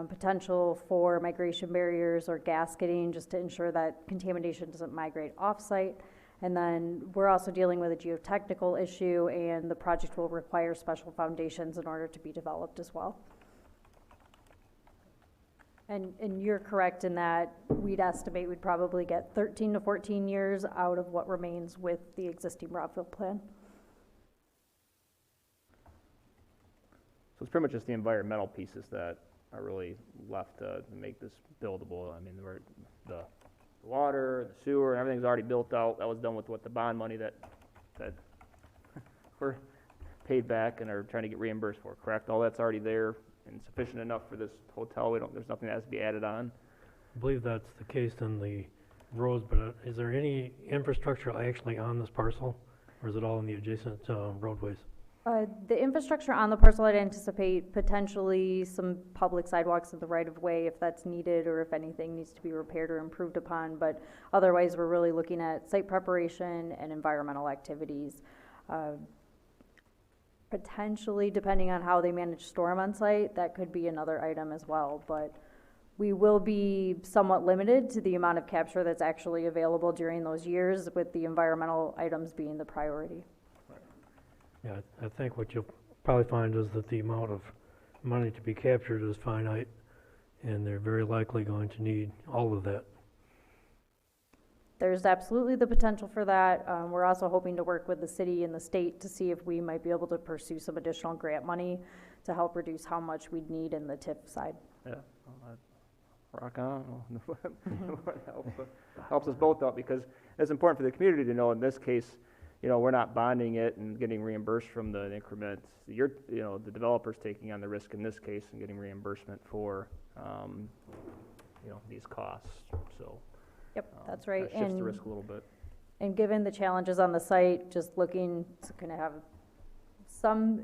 Speaker 19: Potential for migration barriers or gasketing just to ensure that contamination doesn't migrate off-site. And then we're also dealing with a geotechnical issue, and the project will require special foundations in order to be developed as well. And you're correct in that we'd estimate we'd probably get 13 to 14 years out of what remains with the existing Brownfield plan.
Speaker 7: So it's pretty much just the environmental pieces that are really left to make this buildable. I mean, the water, the sewer, everything's already built out. That was done with the bond money that we're paid back and are trying to get reimbursed for, correct? All that's already there and sufficient enough for this hotel. There's nothing that has to be added on.
Speaker 1: I believe that's the case in the roads, but is there any infrastructure actually on this parcel, or is it all in the adjacent roadways?
Speaker 19: The infrastructure on the parcel, I'd anticipate potentially some public sidewalks in the right-of-way if that's needed, or if anything needs to be repaired or improved upon, but otherwise we're really looking at site preparation and environmental activities. Potentially, depending on how they manage storm on site, that could be another item as well, but we will be somewhat limited to the amount of capture that's actually available during those years, with the environmental items being the priority.
Speaker 1: Yeah, I think what you'll probably find is that the amount of money to be captured is finite, and they're very likely going to need all of that.
Speaker 19: There's absolutely the potential for that. We're also hoping to work with the city and the state to see if we might be able to pursue some additional grant money to help reduce how much we'd need in the TIF side.
Speaker 7: Yeah, rock on. Helps us both out, because it's important for the community to know in this case, we're not bonding it and getting reimbursed from the increments. The developer's taking on the risk in this case and getting reimbursement for, these costs, so.
Speaker 19: Yep, that's right.
Speaker 7: That shifts the risk a little bit.
Speaker 19: And given the challenges on the site, just looking to kind of have some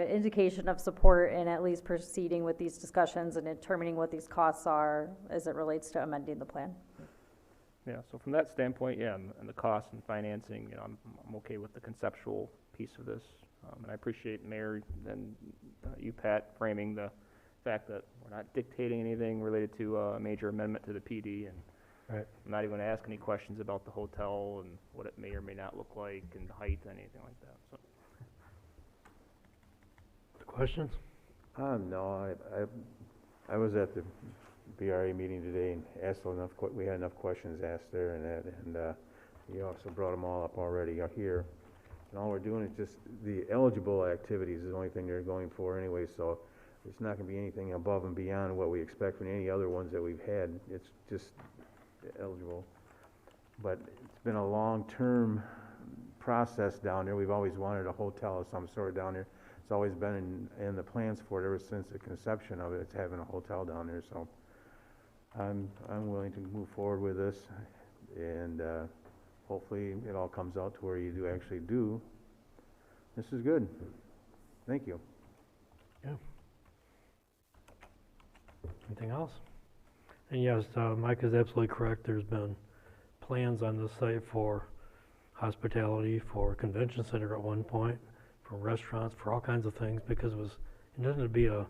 Speaker 19: indication of support in at least proceeding with these discussions and determining what these costs are as it relates to amending the plan.
Speaker 7: Yeah, so from that standpoint, yeah, and the cost and financing, I'm okay with the conceptual piece of this. And I appreciate Mayor and you, Pat, framing the fact that we're not dictating anything related to a major amendment to the PD, and
Speaker 1: Right.
Speaker 7: I'm not even going to ask any questions about the hotel and what it may or may not look like and height, anything like that. So.
Speaker 1: Questions?
Speaker 3: No, I was at the BRA meeting today and asked enough, we had enough questions asked there and you also brought them all up already here. And all we're doing is just the eligible activities is the only thing they're going for anyway, so it's not going to be anything above and beyond what we expect from any other ones that we've had. It's just eligible. But it's been a long-term process down there. We've always wanted a hotel of some sort down there. It's always been in the plans for it ever since the conception of it. It's having a hotel down there, so I'm willing to move forward with this, and hopefully it all comes out to where you do actually do. This is good. Thank you.
Speaker 1: Yeah. Anything else? And yes, Mike is absolutely correct. There's been plans on this site for hospitality, for convention center at one point, for restaurants, for all kinds of things, because it was intended to be a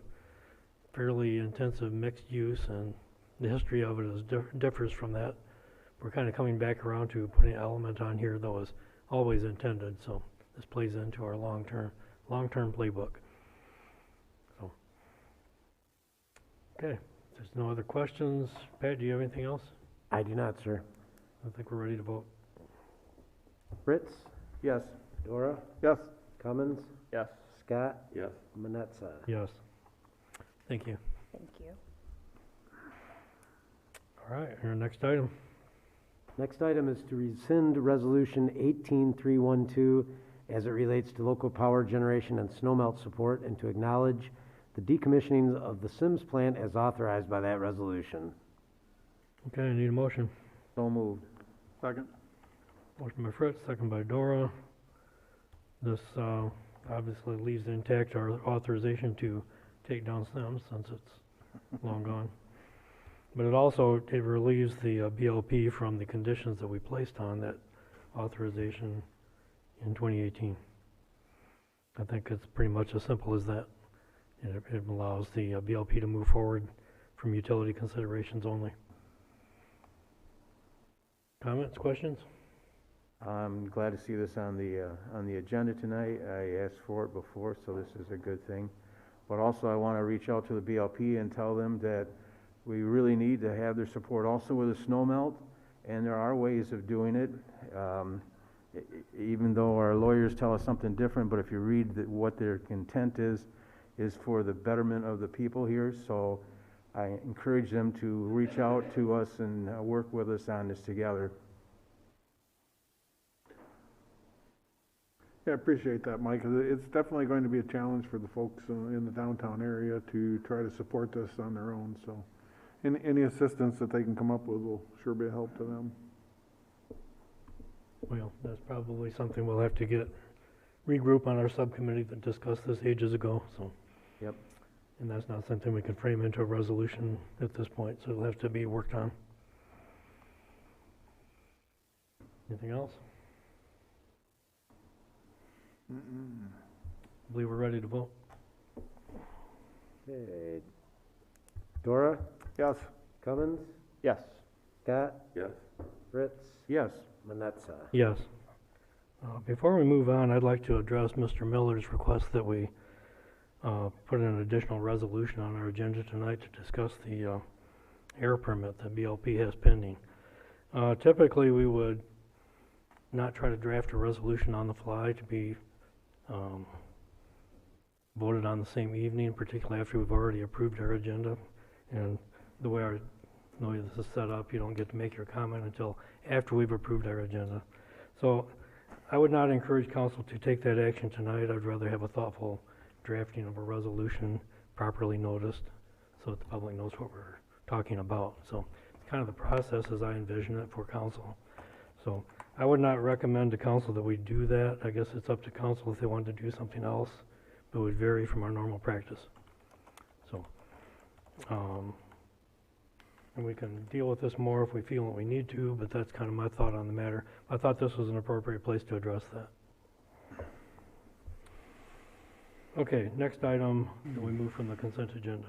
Speaker 1: fairly intensive mixed use, and the history of it is differs from that. We're kind of coming back around to putting an element on here that was always intended, so this plays into our long-term playbook. So, okay, if there's no other questions. Pat, do you have anything else?
Speaker 2: I do not, sir.
Speaker 1: I think we're ready to vote.
Speaker 2: Fritz?
Speaker 3: Yes.
Speaker 2: Dora?
Speaker 8: Yes.
Speaker 2: Cummins?
Speaker 7: Yes.
Speaker 2: Scott?
Speaker 9: Yes.
Speaker 2: Manetza?
Speaker 1: Yes. Thank you.
Speaker 19: Thank you.
Speaker 1: All right, our next item.
Speaker 2: Next item is to rescind Resolution 18312 as it relates to local power generation and snowmelt support, and to acknowledge the decommissioning of the Sims plant as authorized by that resolution.
Speaker 1: Okay, I need a motion.
Speaker 3: So moved.
Speaker 8: Second.
Speaker 1: Motion by Fritz, second by Dora. This obviously leaves intact our authorization to take down Sims since it's long gone. But it relieves the BLP from the conditions that we placed on that authorization in 2018. I think it's pretty much as simple as that. It allows the BLP to move forward from utility considerations only. Comments, questions?
Speaker 3: I'm glad to see this on the agenda tonight. I asked for it before, so this is a good thing. But also I want to reach out to the BLP and tell them that we really need to have their support also with the snow melt, and there are ways of doing it. Even though our lawyers tell us something different, but if you read what their intent is for the betterment of the people here. So I encourage them to reach out to us and work with us on this together.
Speaker 8: Yeah, I appreciate that, Mike. It's definitely going to be a challenge for the folks in the downtown area to try to support this on their own, so any assistance that they can come up with will sure be a help to them.
Speaker 1: Well, that's probably something we'll have to regroup on our subcommittee that discussed this ages ago, so.
Speaker 3: Yep.
Speaker 1: And that's not something we can frame into a resolution at this point, so it'll have to be worked on. Anything else? I believe we're ready to vote.
Speaker 2: Okay. Dora?
Speaker 8: Yes.
Speaker 2: Cummins?
Speaker 7: Yes.
Speaker 2: Scott?
Speaker 9: Yes.
Speaker 2: Fritz?
Speaker 3: Yes.
Speaker 2: Manetza?
Speaker 1: Yes. Before we move on, I'd like to address Mr. Miller's request that we put an additional resolution on our agenda tonight to discuss the air permit that BLP has pending. Typically, we would not try to draft a resolution on the fly to be voted on the same evening, particularly after we've already approved our agenda. And the way this is set up, you don't get to make your comment until after we've approved our agenda. So I would not encourage council to take that action tonight. I'd rather have a thoughtful drafting of a resolution properly noticed so that the public knows what we're talking about. So it's kind of the process as I envision it for council. So I would not recommend to council that we do that. I guess it's up to council if they want to do something else, but it would vary from our normal practice. So, and we can deal with this more if we feel that we need to, but that's kind of my thought on the matter. I thought this was an appropriate place to address that. Okay, next item, we move from the consent agenda.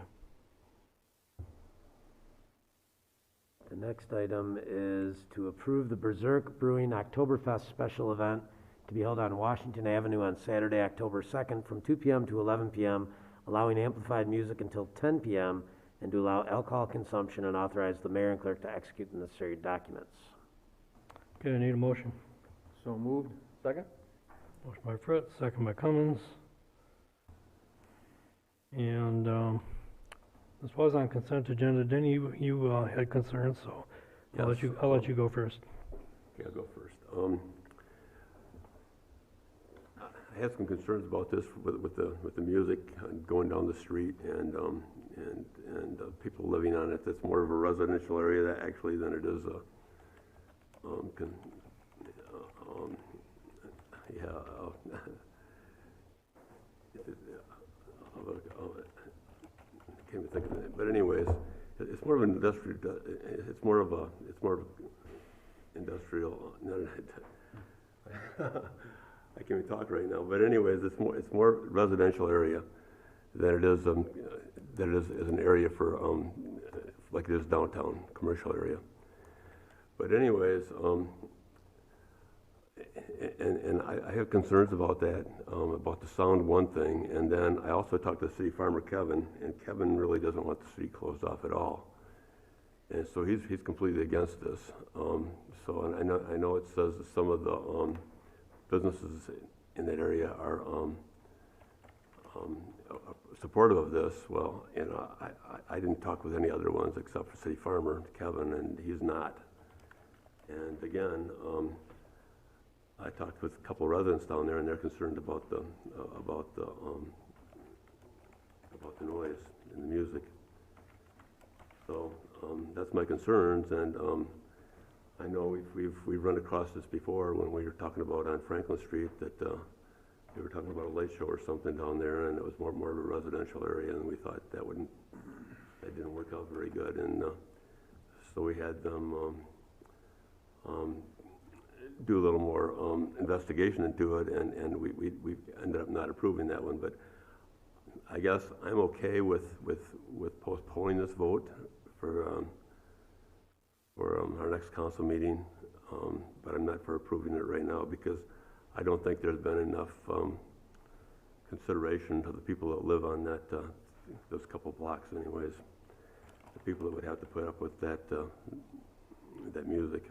Speaker 2: The next item is to approve the Berserk Brewing Oktoberfest special event to be held on Washington Avenue on Saturday, October 2nd from 2 p.m. to 11 p.m., allowing amplified music until 10 p.m., and to allow alcohol consumption and authorize the mayor and clerk to execute the necessary documents.
Speaker 1: Okay, I need a motion.
Speaker 3: So moved.
Speaker 7: Second?
Speaker 1: Motion by Fritz, second by Cummins. And this was on consent agenda. Denny, you had concerns, so I'll let you go first.
Speaker 9: Okay, I'll go first. I have some concerns about this with the music going down the street and people living on it. It's more of a residential area than it is a I can't even think of it. But anyways, it's more of an industrial. It's more of industrial. I can't even talk right now. But anyways, it's more residential area than it is an area for like it is downtown commercial area. But anyways, and I have concerns about that, about the sound, one thing, and then I also talked to city farmer Kevin, and Kevin really doesn't want the city closed off at all, and so he's completely against this. So and I know it says that some of the businesses in that area are supportive of this. Well, you know, I didn't talk with any other ones except for city farmer Kevin, and he's not. And again, I talked with a couple of residents down there, and they're concerned about the noise and the music. So that's my concerns, and I know we've run across this before when we were talking about on Franklin Street that they were talking about a light show or something down there, and it was more of a residential area, and we thought that didn't work out very good, and so we had them do a little more investigation into it, and we ended up not approving that one. But I guess I'm okay with postponing this vote for our next council meeting, but I'm not for approving it right now because I don't think there's been enough consideration to the people that live on that those couple blocks, anyways. The people that would have to put up with that music.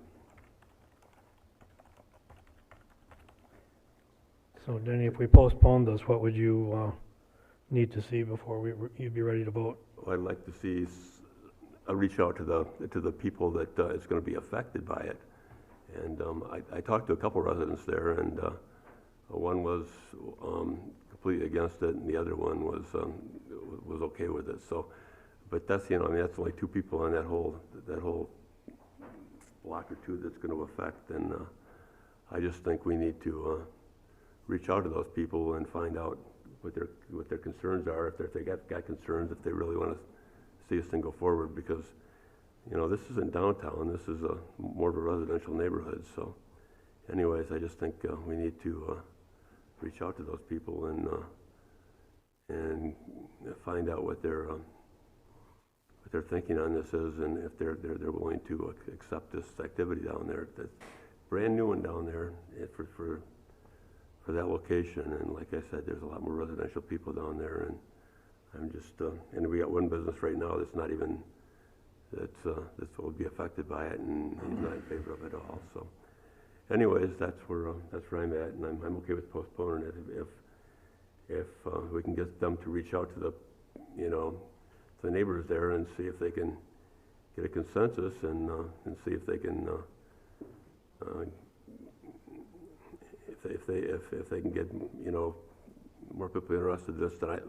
Speaker 1: So Denny, if we postpone this, what would you need to see before you'd be ready to vote?
Speaker 9: Well, I'd like to see reach out to the people that is going to be affected by it. And I talked to a couple residents there, and one was completely against it, and the other one was okay with it. So, but that's that's only two people on that whole block or two that's going to affect. And I just think we need to reach out to those people and find out what their concerns are, if they got concerns, if they really want to see us thing go forward, because this isn't downtown, this is more of a residential neighborhood. So anyways, I just think we need to reach out to those people and find out what their thinking on this is, and if they're willing to accept this activity down there. That's brand new one down there for that location, and like I said, there's a lot more residential people down there, and I'm just and we got one business right now that's not even that will be affected by it, and he's not in favor of it at all. So anyways, that's where I'm at, and I'm okay with postponing it if we can get them to reach out to the neighbors there and see if they can get a consensus and see if they can if they can get, you know, more people interested in this than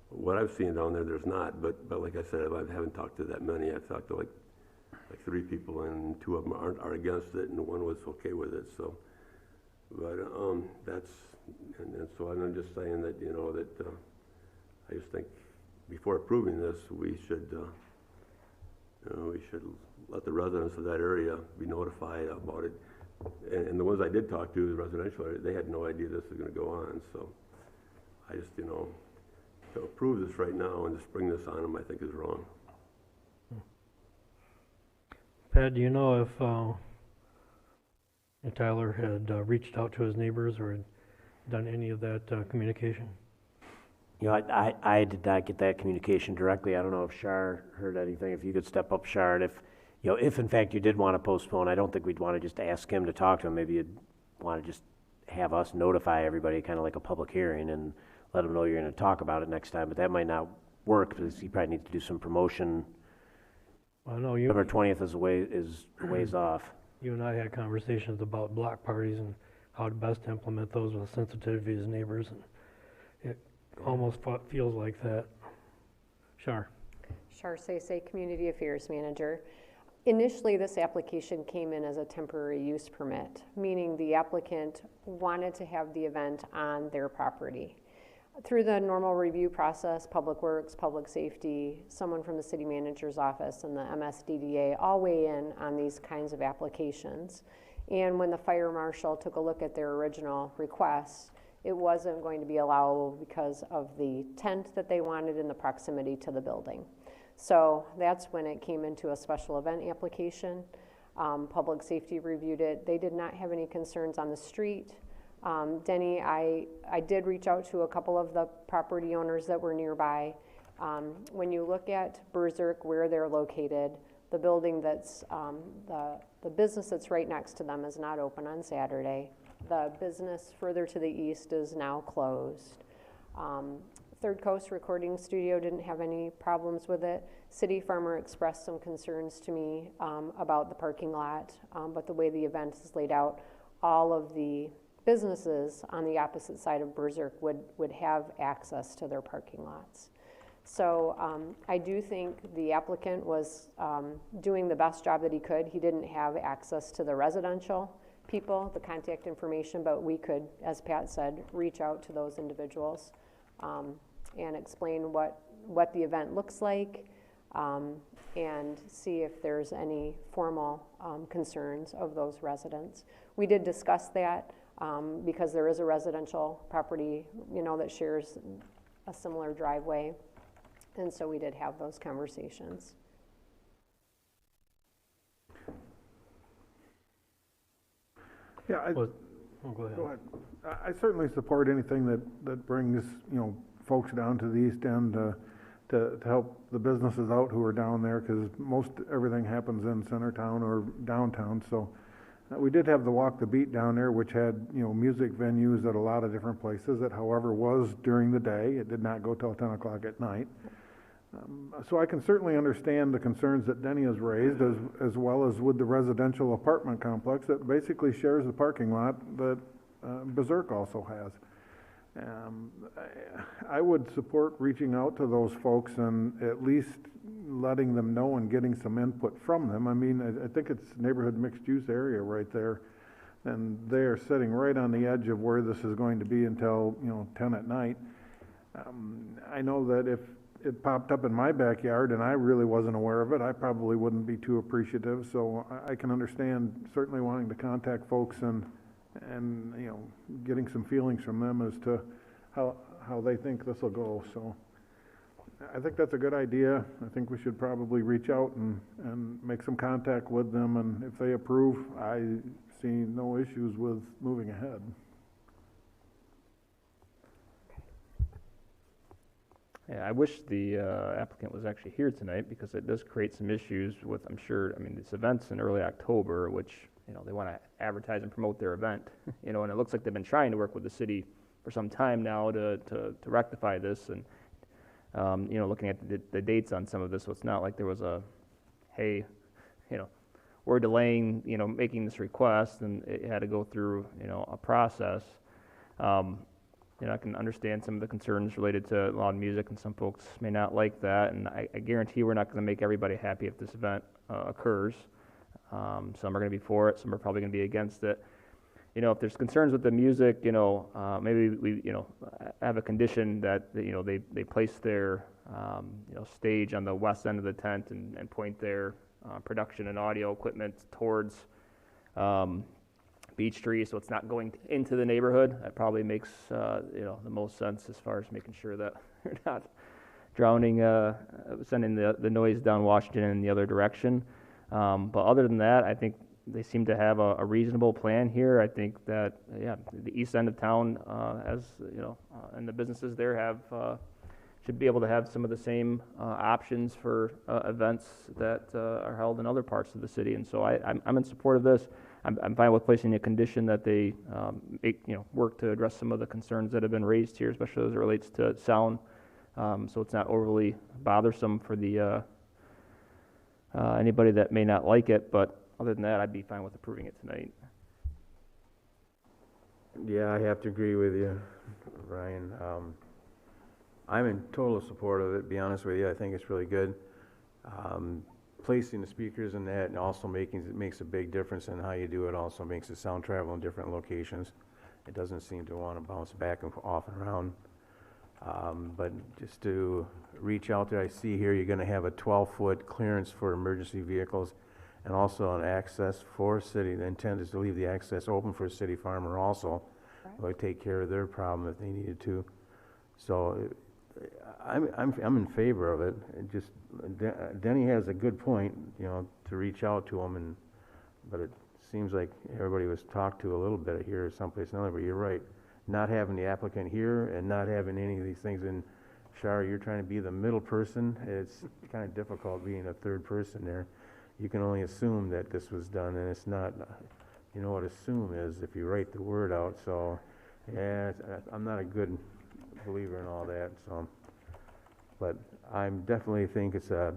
Speaker 9: what I've seen down there, there's not, but like I said, I haven't talked to that many. I've talked to like 3 people, and 2 of them are against it, and 1 was okay with it, so. But, and so I'm just saying that, you know, that, I just think before approving this, we should let the residents of that area be notified about it. And the ones I did talk to, the residential area, they had no idea this was gonna go on, so I just, you know, to approve this right now and to spring this on them, I think is wrong.
Speaker 1: Pat, do you know if Tyler had reached out to his neighbors or had done any of that communication?
Speaker 2: You know, I did not get that communication directly. I don't know if Shar heard anything. If you could step up, Shar, and if in fact you did want to postpone, I don't think we'd want to just ask him to talk to him. Maybe you'd want to just have us notify everybody, kind of like a public hearing, and let them know you're going to talk about it next time. But that might not work because he probably needs to do some promotion.
Speaker 1: I know
Speaker 2: November 20th is a ways off.
Speaker 1: You and I had conversations about block parties and how to best implement those with sensitivity to his neighbors, and it almost feels like that. Shar.
Speaker 14: Shar Say, Community Affairs Manager. Initially, this application came in as a temporary use permit, meaning the applicant wanted to have the event on their property. Through the normal review process, Public Works, Public Safety, someone from the City Manager's Office, and the MSDDA all weigh in on these kinds of applications. And when the Fire Marshal took a look at their original request, it wasn't going to be allowable because of the tent that they wanted in the proximity to the building. So that's when it came into a special event application. Public Safety reviewed it. They did not have any concerns on the street. Denny, I did reach out to a couple of the property owners that were nearby. When you look at Berserk, where they're located, the building that's, the business that's right next to them is not open on Saturday. The business further to the east is now closed. Third Coast Recording Studio didn't have any problems with it. City Farmer expressed some concerns to me about the parking lot, but the way the event is laid out, all of the businesses on the opposite side of Berserk would have access to their parking lots. So I do think the applicant was doing the best job that he could. He didn't have access to the residential people, the contact information, but we could, as Pat said, reach out to those individuals and explain what the event looks like and see if there's any formal concerns of those residents. We did discuss that because there is a residential property, you know, that shares a similar driveway, and so we did have those conversations.
Speaker 8: Yeah,
Speaker 1: go ahead.
Speaker 8: Go ahead. I certainly support anything that brings, you know, folks down to the east end to help the businesses out who are down there, because most everything happens in Centertown or downtown. So we did have the Walk the Beat down there, which had, you know, music venues at a lot of different places. It, however, was during the day. It did not go till 10 o'clock at night. So I can certainly understand the concerns that Denny has raised, as well as with the residential apartment complex that basically shares the parking lot that Berserk also has. I would support reaching out to those folks and at least letting them know and getting some input from them. I mean, I think it's neighborhood mixed use area right there, and they are sitting right on the edge of where this is going to be until, you know, 10 at night. I know that if it popped up in my backyard and I really wasn't aware of it, I probably wouldn't be too appreciative. So I can understand certainly wanting to contact folks and you know, getting some feelings from them as to how they think this will go. So I think that's a good idea. I think we should probably reach out and make some contact with them, and if they approve, I see no issues with moving ahead.
Speaker 7: Yeah, I wish the applicant was actually here tonight, because it does create some issues with, I'm sure, I mean, this event's in early October, which, you know, they want to advertise and promote their event, you know, and it looks like they've been trying to work with the city for some time now to rectify this, and, looking at the dates on some of this, so it's not like there was a, hey, you know, we're delaying, you know, making this request, and it had to go through, you know, a process. You know, I can understand some of the concerns related to loud music, and some folks may not like that, and I guarantee we're not going to make everybody happy if this event occurs. Some are going to be for it, some are probably going to be against it. You know, if there's concerns with the music, you know, maybe we, you know, have a condition that, you know, they place their, you know, stage on the west end of the tent and point their production and audio equipment towards Beech Tree, so it's not going into the neighborhood. That probably makes, you know, the most sense as far as making sure that you're not drowning, sending the noise down Washington in the other direction. But other than that, I think they seem to have a reasonable plan here. I think that, yeah, the east end of town, as you know, and the businesses there have should be able to have some of the same options for events that are held in other parts of the city. And so I'm in support of this. I'm fine with placing a condition that they work to address some of the concerns that have been raised here, especially as it relates to sound, so it's not overly bothersome for the anybody that may not like it. But other than that, I'd be fine with approving it tonight.
Speaker 3: Yeah, I have to agree with you, Ryan. I'm in total support of it, to be honest with you. I think it's really good. Placing the speakers in that and also makes a big difference in how you do it. Also makes the sound travel in different locations. It doesn't seem to want to bounce back and off and around. But just to reach out there, I see here you're going to have a 12-foot clearance for emergency vehicles and also an access for city. The intent is to leave the access open for a city farmer also. Right. Who would take care of their problem if they needed to. So I'm in favor of it. It just Denny has a good point, you know, to reach out to them, but it seems like everybody was talked to a little bit here or someplace another. But you're right, not having the applicant here and not having any of these things in. Shar, you're trying to be the middle person. It's kind of difficult being a third person there. You can only assume that this was done, and it's not. You know what assume is if you write the word out. So, yeah, I'm not a good believer in all that. So, but I definitely think it's a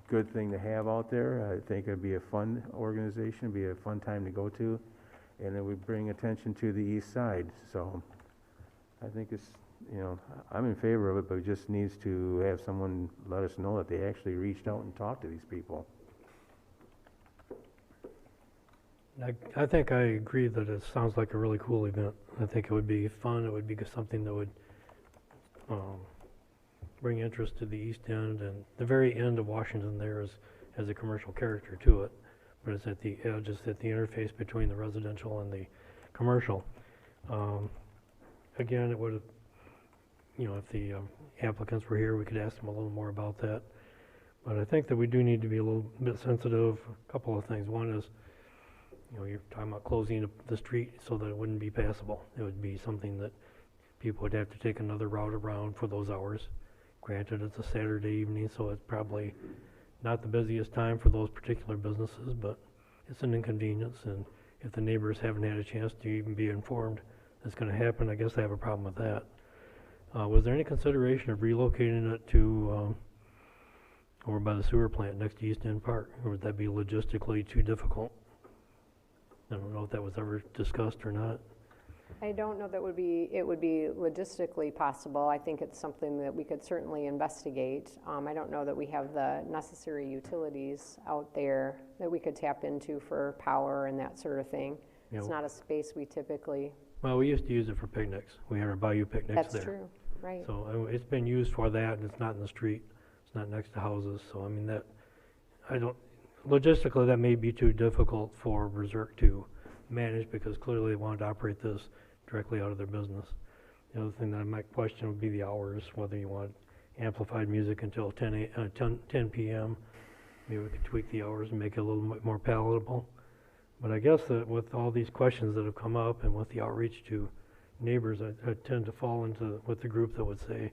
Speaker 3: good thing to have out there. I think it'd be a fun organization, be a fun time to go to, and it would bring attention to the east side. So, I think it's, you know, I'm in favor of it, but it just needs to have someone let us know that they actually reached out and talked to these people.
Speaker 1: I think I agree that it sounds like a really cool event. I think it would be fun. It would be something that would bring interest to the east end, and the very end of Washington there has a commercial character to it, but it's at the edge, it's at the interface between the residential and the commercial. Again, it would, you know, if the applicants were here, we could ask them a little more about that. But I think that we do need to be a little bit sensitive. A couple of things. One is, you know, you're talking about closing the street so that it wouldn't be passable. It would be something that people would have to take another route around for those hours. Granted, it's a Saturday evening, so it's probably not the busiest time for those particular businesses, but it's an inconvenience, and if the neighbors haven't had a chance to even be informed it's going to happen, I guess they have a problem with that. Was there any consideration of relocating it to over by the sewer plant next to East End Park, or would that be logistically too difficult? I don't know if that was ever discussed or not.
Speaker 14: I don't know that it would be logistically possible. I think it's something that we could certainly investigate. I don't know that we have the necessary utilities out there that we could tap into for power and that sort of thing. Yeah. It's not a space we typically...
Speaker 1: Well, we used to use it for picnics. We had our bayou picnics there.
Speaker 14: That's true, right.
Speaker 1: So it's been used for that, and it's not in the street. It's not next to houses. So, I mean, logistically, that may be too difficult for Berserk to manage, because clearly they wanted to operate this directly out of their business. The other thing that I might question would be the hours, whether you want amplified music until 10 p.m. Maybe we could tweak the hours and make it a little bit more palatable. But I guess that with all these questions that have come up and with the outreach to neighbors, I tend to fall with the group that would say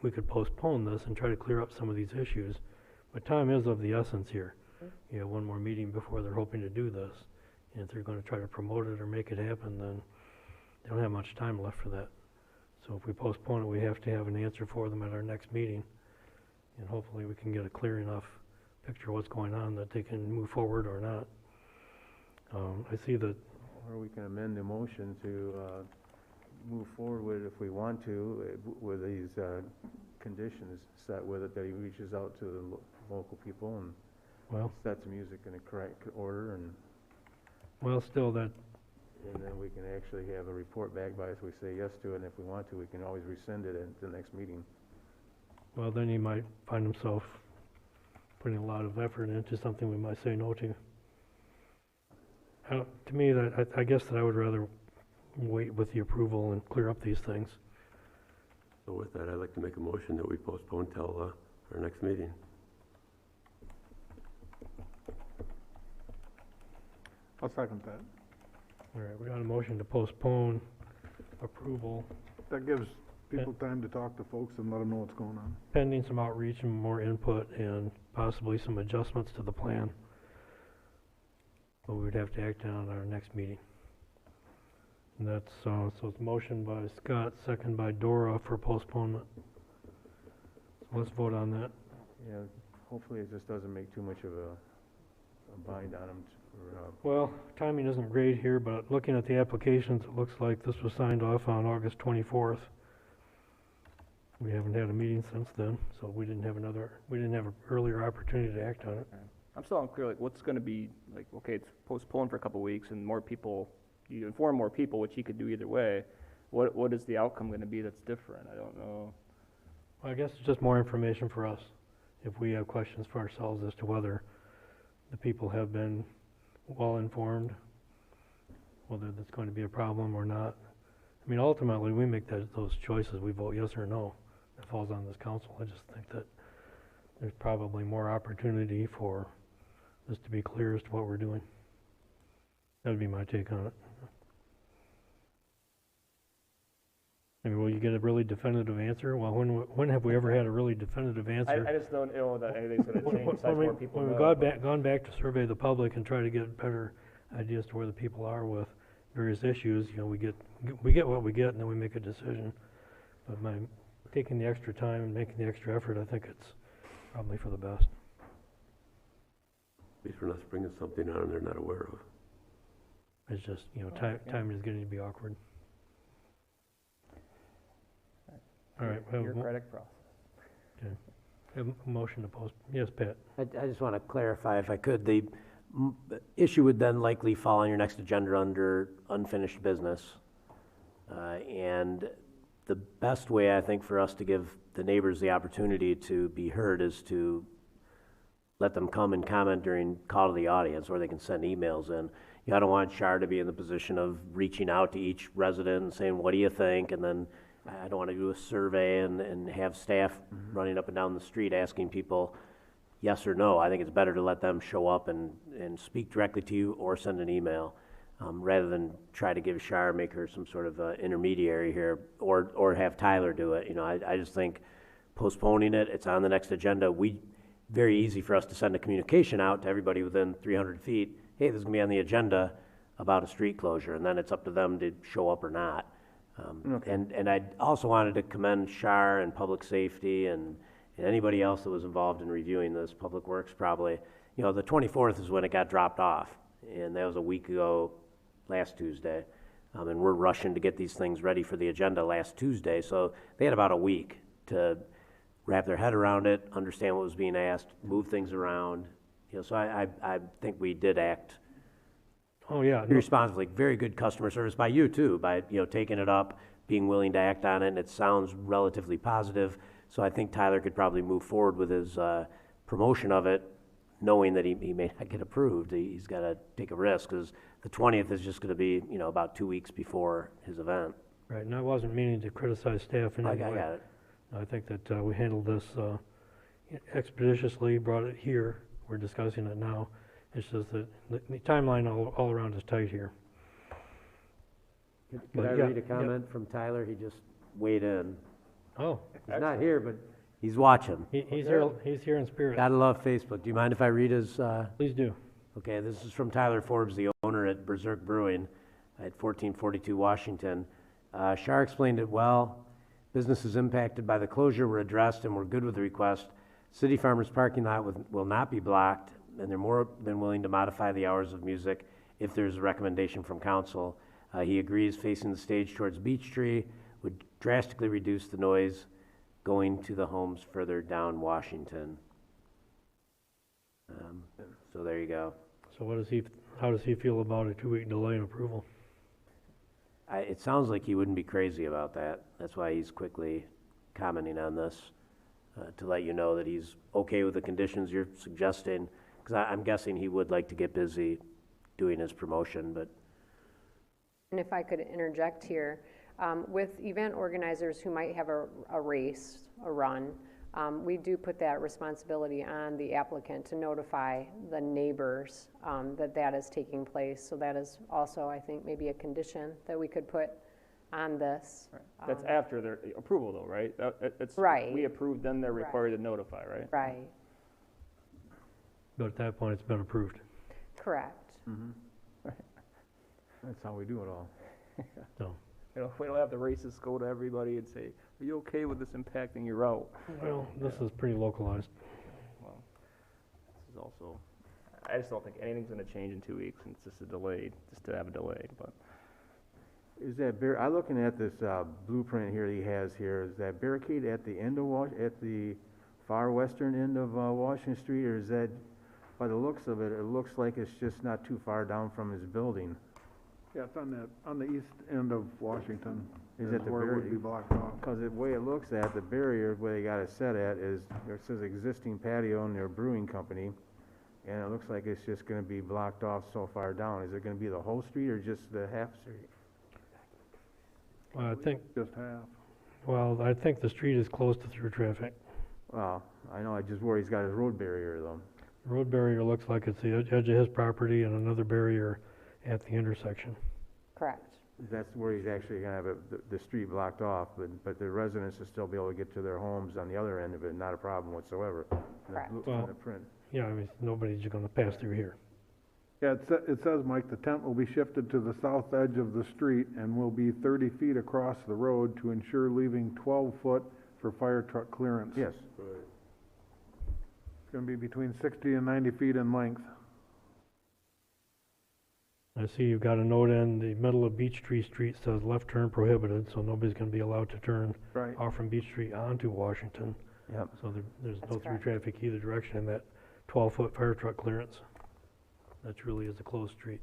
Speaker 1: we could postpone this and try to clear up some of these issues. But time is of the essence here. You have one more meeting before they're hoping to do this. And if they're going to try to promote it or make it happen, then they don't have much time left for that. So if we postpone it, we have to have an answer for them at our next meeting. And hopefully we can get a clear enough picture what's going on, that they can move forward or not. I see that,
Speaker 3: Or we can amend the motion to move forward with it if we want to, with these conditions set with it, that he reaches out to the local people and
Speaker 1: well,
Speaker 3: sets music in the correct order, and
Speaker 1: well, still that,
Speaker 3: then we can actually have a report back by us. We say yes to it, and if we want to, we can always rescind it at the next meeting.
Speaker 1: well, then he might find himself putting a lot of effort into something we might say no to. To me, that I guess that I would rather wait with the approval and clear up these things.
Speaker 9: So with that, I'd like to make a motion that we postpone till our next meeting.
Speaker 8: I'll second that.
Speaker 1: All right, we got a motion to postpone approval
Speaker 8: That gives people time to talk to folks and let them know what's going on.
Speaker 1: pending some outreach and more input and possibly some adjustments to the plan. But we would have to act on our next meeting. And that's, so it's motion by Scott, second by Dora for postponement. So let's vote on that.
Speaker 3: Yeah, hopefully it just doesn't make too much of a bind on them.
Speaker 1: Well, timing isn't great here, but looking at the applications, it looks like this was signed off on August 24th. We haven't had a meeting since then, so we didn't have an earlier opportunity to act on it.
Speaker 7: I'm still unclear, like, what's gonna be, like, okay, it's postponed for a couple weeks and more people, you inform more people, which you could do either way. What is the outcome gonna be that's different? I don't know.
Speaker 1: Well, I guess it's just more information for us, if we have questions for ourselves as to whether the people have been well informed, whether that's going to be a problem or not. I mean, ultimately, we make those choices, we vote yes or no. It falls on this council. I just think that there's probably more opportunity for this to be clear as to what we're doing. That'd be my take on it. I mean, will you get a really definitive answer? Well, when have we ever had a really definitive answer?
Speaker 7: I just don't know that anything's gonna change besides more people
Speaker 1: When
Speaker 7: know.
Speaker 1: we've gone back to survey the public and try to get better ideas to where the people are with various issues, you know, we get what we get and then we make a decision. But taking the extra time and making the extra effort, I think it's probably for the best.
Speaker 9: At least we're not springing something on them they're not aware of.
Speaker 1: It's just, you know, timing is getting to be awkward. All right. we have a mo-
Speaker 7: Bureaucratic process.
Speaker 1: Okay. Have a motion to post, yes, Pat?
Speaker 2: I just want to clarify, if I could, the issue would then likely fall on your next agenda under unfinished business. And the best way, I think, for us to give the neighbors the opportunity to be heard is to let them come and comment during call to the audience, or they can send emails in. I don't want Char to be in the position of reaching out to each resident and saying, what do you think? And then I don't want to do a survey and have staff running up and down the street asking people yes or no. I think it's better to let them show up and speak directly to you or send an email, rather than try to give Char, make her some sort of intermediary here, or have Tyler do it. You know, I just think postponing it, it's on the next agenda. Very easy for us to send a communication out to everybody within 300 feet. Hey, this is going to be on the agenda about a street closure, and then it's up to them to show up or not. And I also wanted to commend Char and Public Safety and anybody else that was involved in reviewing this. Public Works probably, you know, the 24th is when it got dropped off, and that was a week ago last Tuesday. And we're rushing to get these things ready for the agenda last Tuesday, so they had about a week to wrap their head around it, understand what was being asked, move things around. You know, so I think we did act responsibly. Very good customer service by you too, by, you know, taking it up, being willing to act on it, and it sounds relatively positive. So I think Tyler could probably move forward with his promotion of it, knowing that he may not get approved. He's got to take a risk, because the 20th is just going to be, you know, about 2 weeks before his event.
Speaker 1: Right, and I wasn't meaning to criticize staff in any way.
Speaker 2: I got it.
Speaker 1: I think that we handled this expeditiously, brought it here. We're discussing it now. It's just that the timeline all around is tight here.
Speaker 2: Could I read a comment from Tyler? He just weighed in.
Speaker 1: Oh.
Speaker 2: He's not here, but he's watching.
Speaker 1: He's here in spirit.
Speaker 2: Gotta love Facebook. Do you mind if I read his?
Speaker 1: Please do.
Speaker 2: Okay, this is from Tyler Forbes, the owner at Berserk Brewing at 1442 Washington. Char explained it well. Businesses impacted by the closure were addressed and were good with the request. City Farmers parking lot will not be blocked, and they're more than willing to modify the hours of music if there's a recommendation from council. He agrees facing the stage towards Beech Tree would drastically reduce the noise going to the homes further down Washington. So there you go.
Speaker 1: So how does he feel about a 2-week delay in approval?
Speaker 2: It sounds like he wouldn't be crazy about that. That's why he's quickly commenting on this, to let you know that he's okay with the conditions you're suggesting, because I'm guessing he would like to get busy doing his promotion, but
Speaker 14: And if I could interject here, with event organizers who might have a race, a run, we do put that responsibility on the applicant to notify the neighbors that is taking place. So that is also, I think, maybe a condition that we could put on this.
Speaker 7: Right. That's after their approval though, right? It's,
Speaker 14: Right.
Speaker 7: We approved, then they're required to notify, right?
Speaker 14: Right,
Speaker 1: But at that point, it's been approved.
Speaker 14: correct.
Speaker 3: That's how we do it all.
Speaker 1: So,
Speaker 7: You know, we don't have the racists go to everybody and say, are you okay with this impacting your route?
Speaker 1: well, this is pretty localized.
Speaker 7: Well, this is also, I just don't think anything's gonna change in 2 weeks, and it's just a delay, just to have a delay, but.
Speaker 3: Is that I'm looking at this blueprint here that he has here, is that barricade at the end of at the far western end of Washington Street, or is that, by the looks of it, it looks like it's just not too far down from his building?
Speaker 8: Yeah, it's on the east end of Washington.
Speaker 3: Is
Speaker 8: Is
Speaker 3: that the
Speaker 8: where it would
Speaker 3: barrier?
Speaker 8: be blocked off.
Speaker 3: Because the way it looks at, the barrier, where they got it set at is, it says existing patio in their brewing company, and it looks like it's just gonna be blocked off so far down. Is it gonna be the whole street or just the half street?
Speaker 1: Well,
Speaker 8: Just half.
Speaker 1: I think the street is close to through traffic.
Speaker 3: Well, I know, I just worry he's got his road barrier though.
Speaker 1: The road barrier looks like it's the edge of his property and another barrier at the intersection.
Speaker 14: Correct.
Speaker 3: That's where he's actually gonna have the street blocked off, but the residents will still be able to get to their homes on the other end of it, not a problem whatsoever.
Speaker 14: Correct.
Speaker 3: On the print.
Speaker 1: Yeah, I mean, nobody's gonna pass through here.
Speaker 8: Yeah, it says, Mike, the tent will be shifted to the south edge of the street and will be 30 feet across the road to ensure leaving 12 foot for fire truck clearance.
Speaker 3: Yes.
Speaker 8: It's gonna be between 60 and 90 feet in length.
Speaker 1: I see you've got a note in the middle of Beech Tree Street says left turn prohibited, so nobody's gonna be allowed to turn
Speaker 8: Right.
Speaker 1: off from Beech Street onto Washington.
Speaker 3: Yep.
Speaker 1: So there's no
Speaker 14: That's
Speaker 1: through
Speaker 14: correct.
Speaker 1: traffic either direction in that 12-foot fire truck clearance. That truly is a closed street.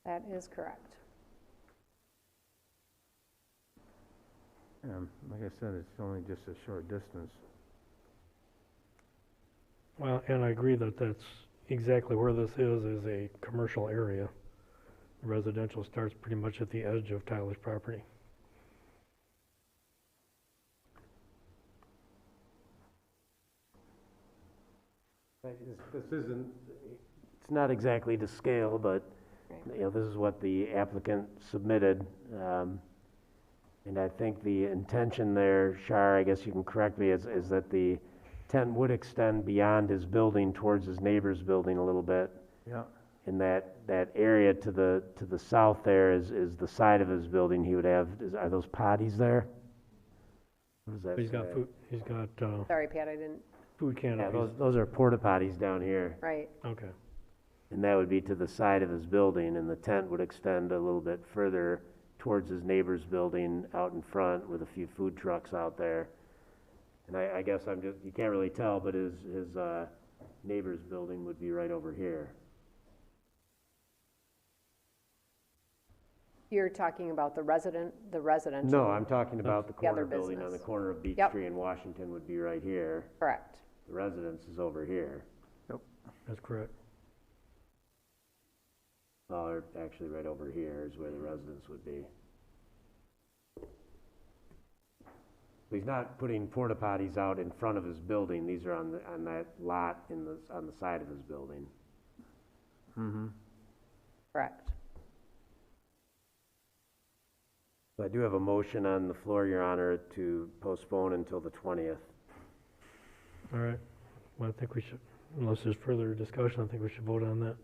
Speaker 14: That is correct.
Speaker 3: Like I said, it's only just a short distance.
Speaker 1: Well, and I agree that that's exactly where this is a commercial area. Residential starts pretty much at the edge of Tyler's property.
Speaker 2: this isn't, it's not exactly to scale, but, you know, this is what the applicant submitted. And I think the intention there, Shar, I guess you can correct me, is that the tent would extend beyond his building towards his neighbor's building a little bit.
Speaker 3: Yeah.
Speaker 2: And that area to the south there is the side of his building. He would have, are those potties there? What does that
Speaker 1: He's got
Speaker 2: say?
Speaker 1: food, he's got,
Speaker 14: Sorry, Pat, I didn't,
Speaker 1: food
Speaker 2: Yeah,
Speaker 1: canopies.
Speaker 2: those are porta potties down here.
Speaker 14: right.
Speaker 1: Okay.
Speaker 2: And that would be to the side of his building, and the tent would extend a little bit further towards his neighbor's building out in front with a few food trucks out there. And I guess you can't really tell, but his neighbor's building would be right over here.
Speaker 14: You're talking about the residential?
Speaker 2: No, I'm talking about the
Speaker 14: The other
Speaker 2: corner building on the
Speaker 14: business.
Speaker 2: corner of Beech
Speaker 14: Yep.
Speaker 2: Tree and Washington would be right here.
Speaker 14: Correct.
Speaker 2: The residence is over here.
Speaker 1: That's correct.
Speaker 2: Or actually right over here is where the residence would be. He's not putting porta potties out in front of his building. These are on that lot on the side of his building.
Speaker 3: Mm-hmm.
Speaker 14: Correct.
Speaker 2: So I do have a motion on the floor, Your Honor, to postpone until the 20th.
Speaker 1: All right. Well, I think we should, unless there's further discussion, I think we should vote on that.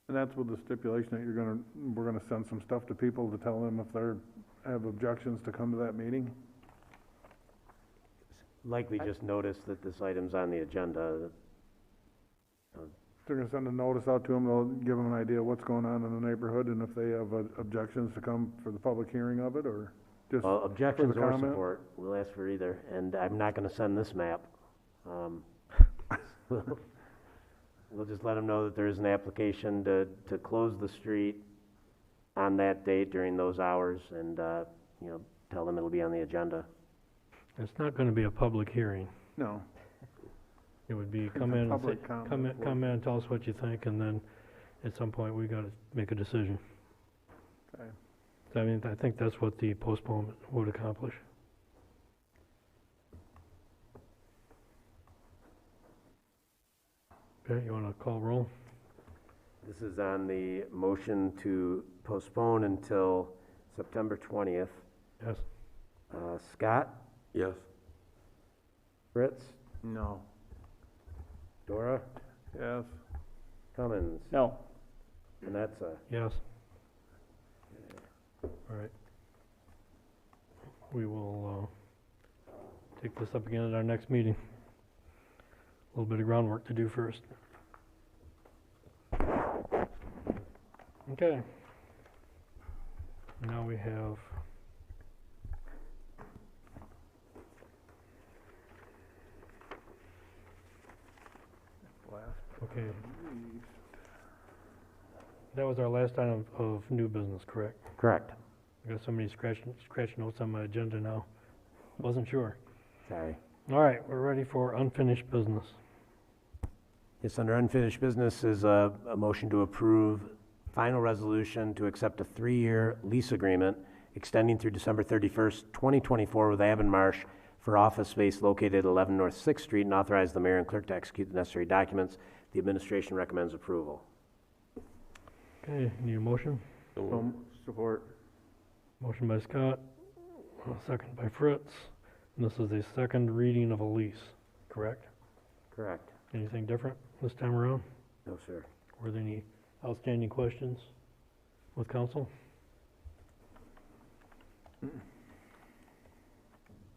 Speaker 8: And that's with the stipulation that we're gonna send some stuff to people to tell them if they're, have objections to come to that meeting?
Speaker 2: Likely just noticed that this item's on the agenda.
Speaker 8: They're gonna send a notice out to them, they'll give them an idea of what's going on in the neighborhood, and if they have objections to come for the public hearing of it, or just
Speaker 2: Well,
Speaker 8: for
Speaker 2: objections
Speaker 8: the
Speaker 2: or
Speaker 8: comment?
Speaker 2: support, we'll ask for either, and I'm not gonna send this map. We'll just let them know that there is an application to close the street on that date during those hours, and, tell them it'll be on the agenda.
Speaker 1: It's not gonna be a public hearing.
Speaker 8: No.
Speaker 1: It would be
Speaker 8: It's
Speaker 1: come
Speaker 8: a
Speaker 1: in and say,
Speaker 8: public comment.
Speaker 1: come in, tell us what you think, and then at some point, we gotta make a decision.
Speaker 8: Okay.
Speaker 1: So, I mean, I think that's what the postponement would accomplish. Okay, you wanna call roll?
Speaker 2: This is on the motion to postpone until September 20th.
Speaker 1: Yes.
Speaker 2: Scott?
Speaker 9: Yes.
Speaker 2: Fritz?
Speaker 3: No.
Speaker 2: Dora?
Speaker 8: Yes.
Speaker 2: Cummins?
Speaker 7: No.
Speaker 2: Manetza?
Speaker 1: Yes. All right. We will, take this up again at our next meeting. A little bit of groundwork to do first. Okay. Now we have okay. That was our last item of new business, correct?
Speaker 2: Correct.
Speaker 1: I got so many scratch notes on my agenda now. Wasn't sure.
Speaker 2: Sorry.
Speaker 1: All right, we're ready for unfinished business.
Speaker 2: Yes, under unfinished business is a motion to approve final resolution to accept a 3-year lease agreement extending through December 31st, 2024 with Avon Marsh for office space located at 11 North 6th Street, and authorize the mayor and clerk to execute the necessary documents. The administration recommends approval.
Speaker 1: Okay, need a motion?
Speaker 3: Support.
Speaker 1: Motion by Scott, second by Fritz. And this is a second reading of a lease, correct?
Speaker 2: Correct.
Speaker 1: Anything different this time around?
Speaker 2: No, sir.
Speaker 1: Were there any outstanding questions with council? There's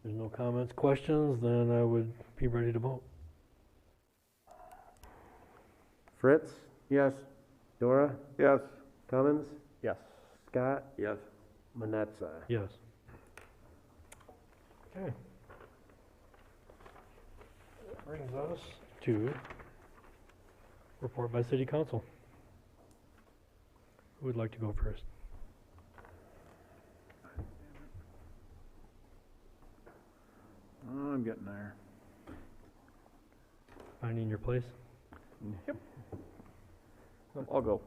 Speaker 1: no comments, questions, then I would be ready to vote.
Speaker 2: Fritz?
Speaker 3: Yes.
Speaker 2: Dora?
Speaker 8: Yes.
Speaker 2: Cummins?
Speaker 7: Yes.
Speaker 2: Scott?
Speaker 9: Yes.
Speaker 2: Manetza?
Speaker 1: Yes. Okay. That brings us to report by city council. Who would like to go first?
Speaker 8: Oh, I'm getting there.
Speaker 1: Finding your place?
Speaker 7: Yep. I'll go.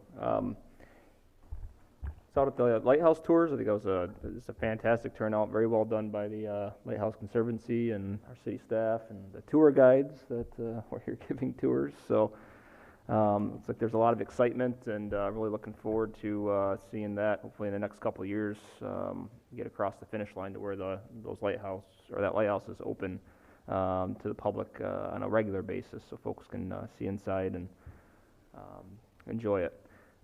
Speaker 7: It's out at the Lighthouse Tours. I think it was it's a fantastic turnout, very well done by the Lighthouse Conservancy and our city staff and the tour guides that were here giving tours. So looks like there's a lot of excitement, and really looking forward to seeing that hopefully in the next couple of years get across the finish line to where that lighthouse is open to the public on a regular basis, so folks can see inside and enjoy it.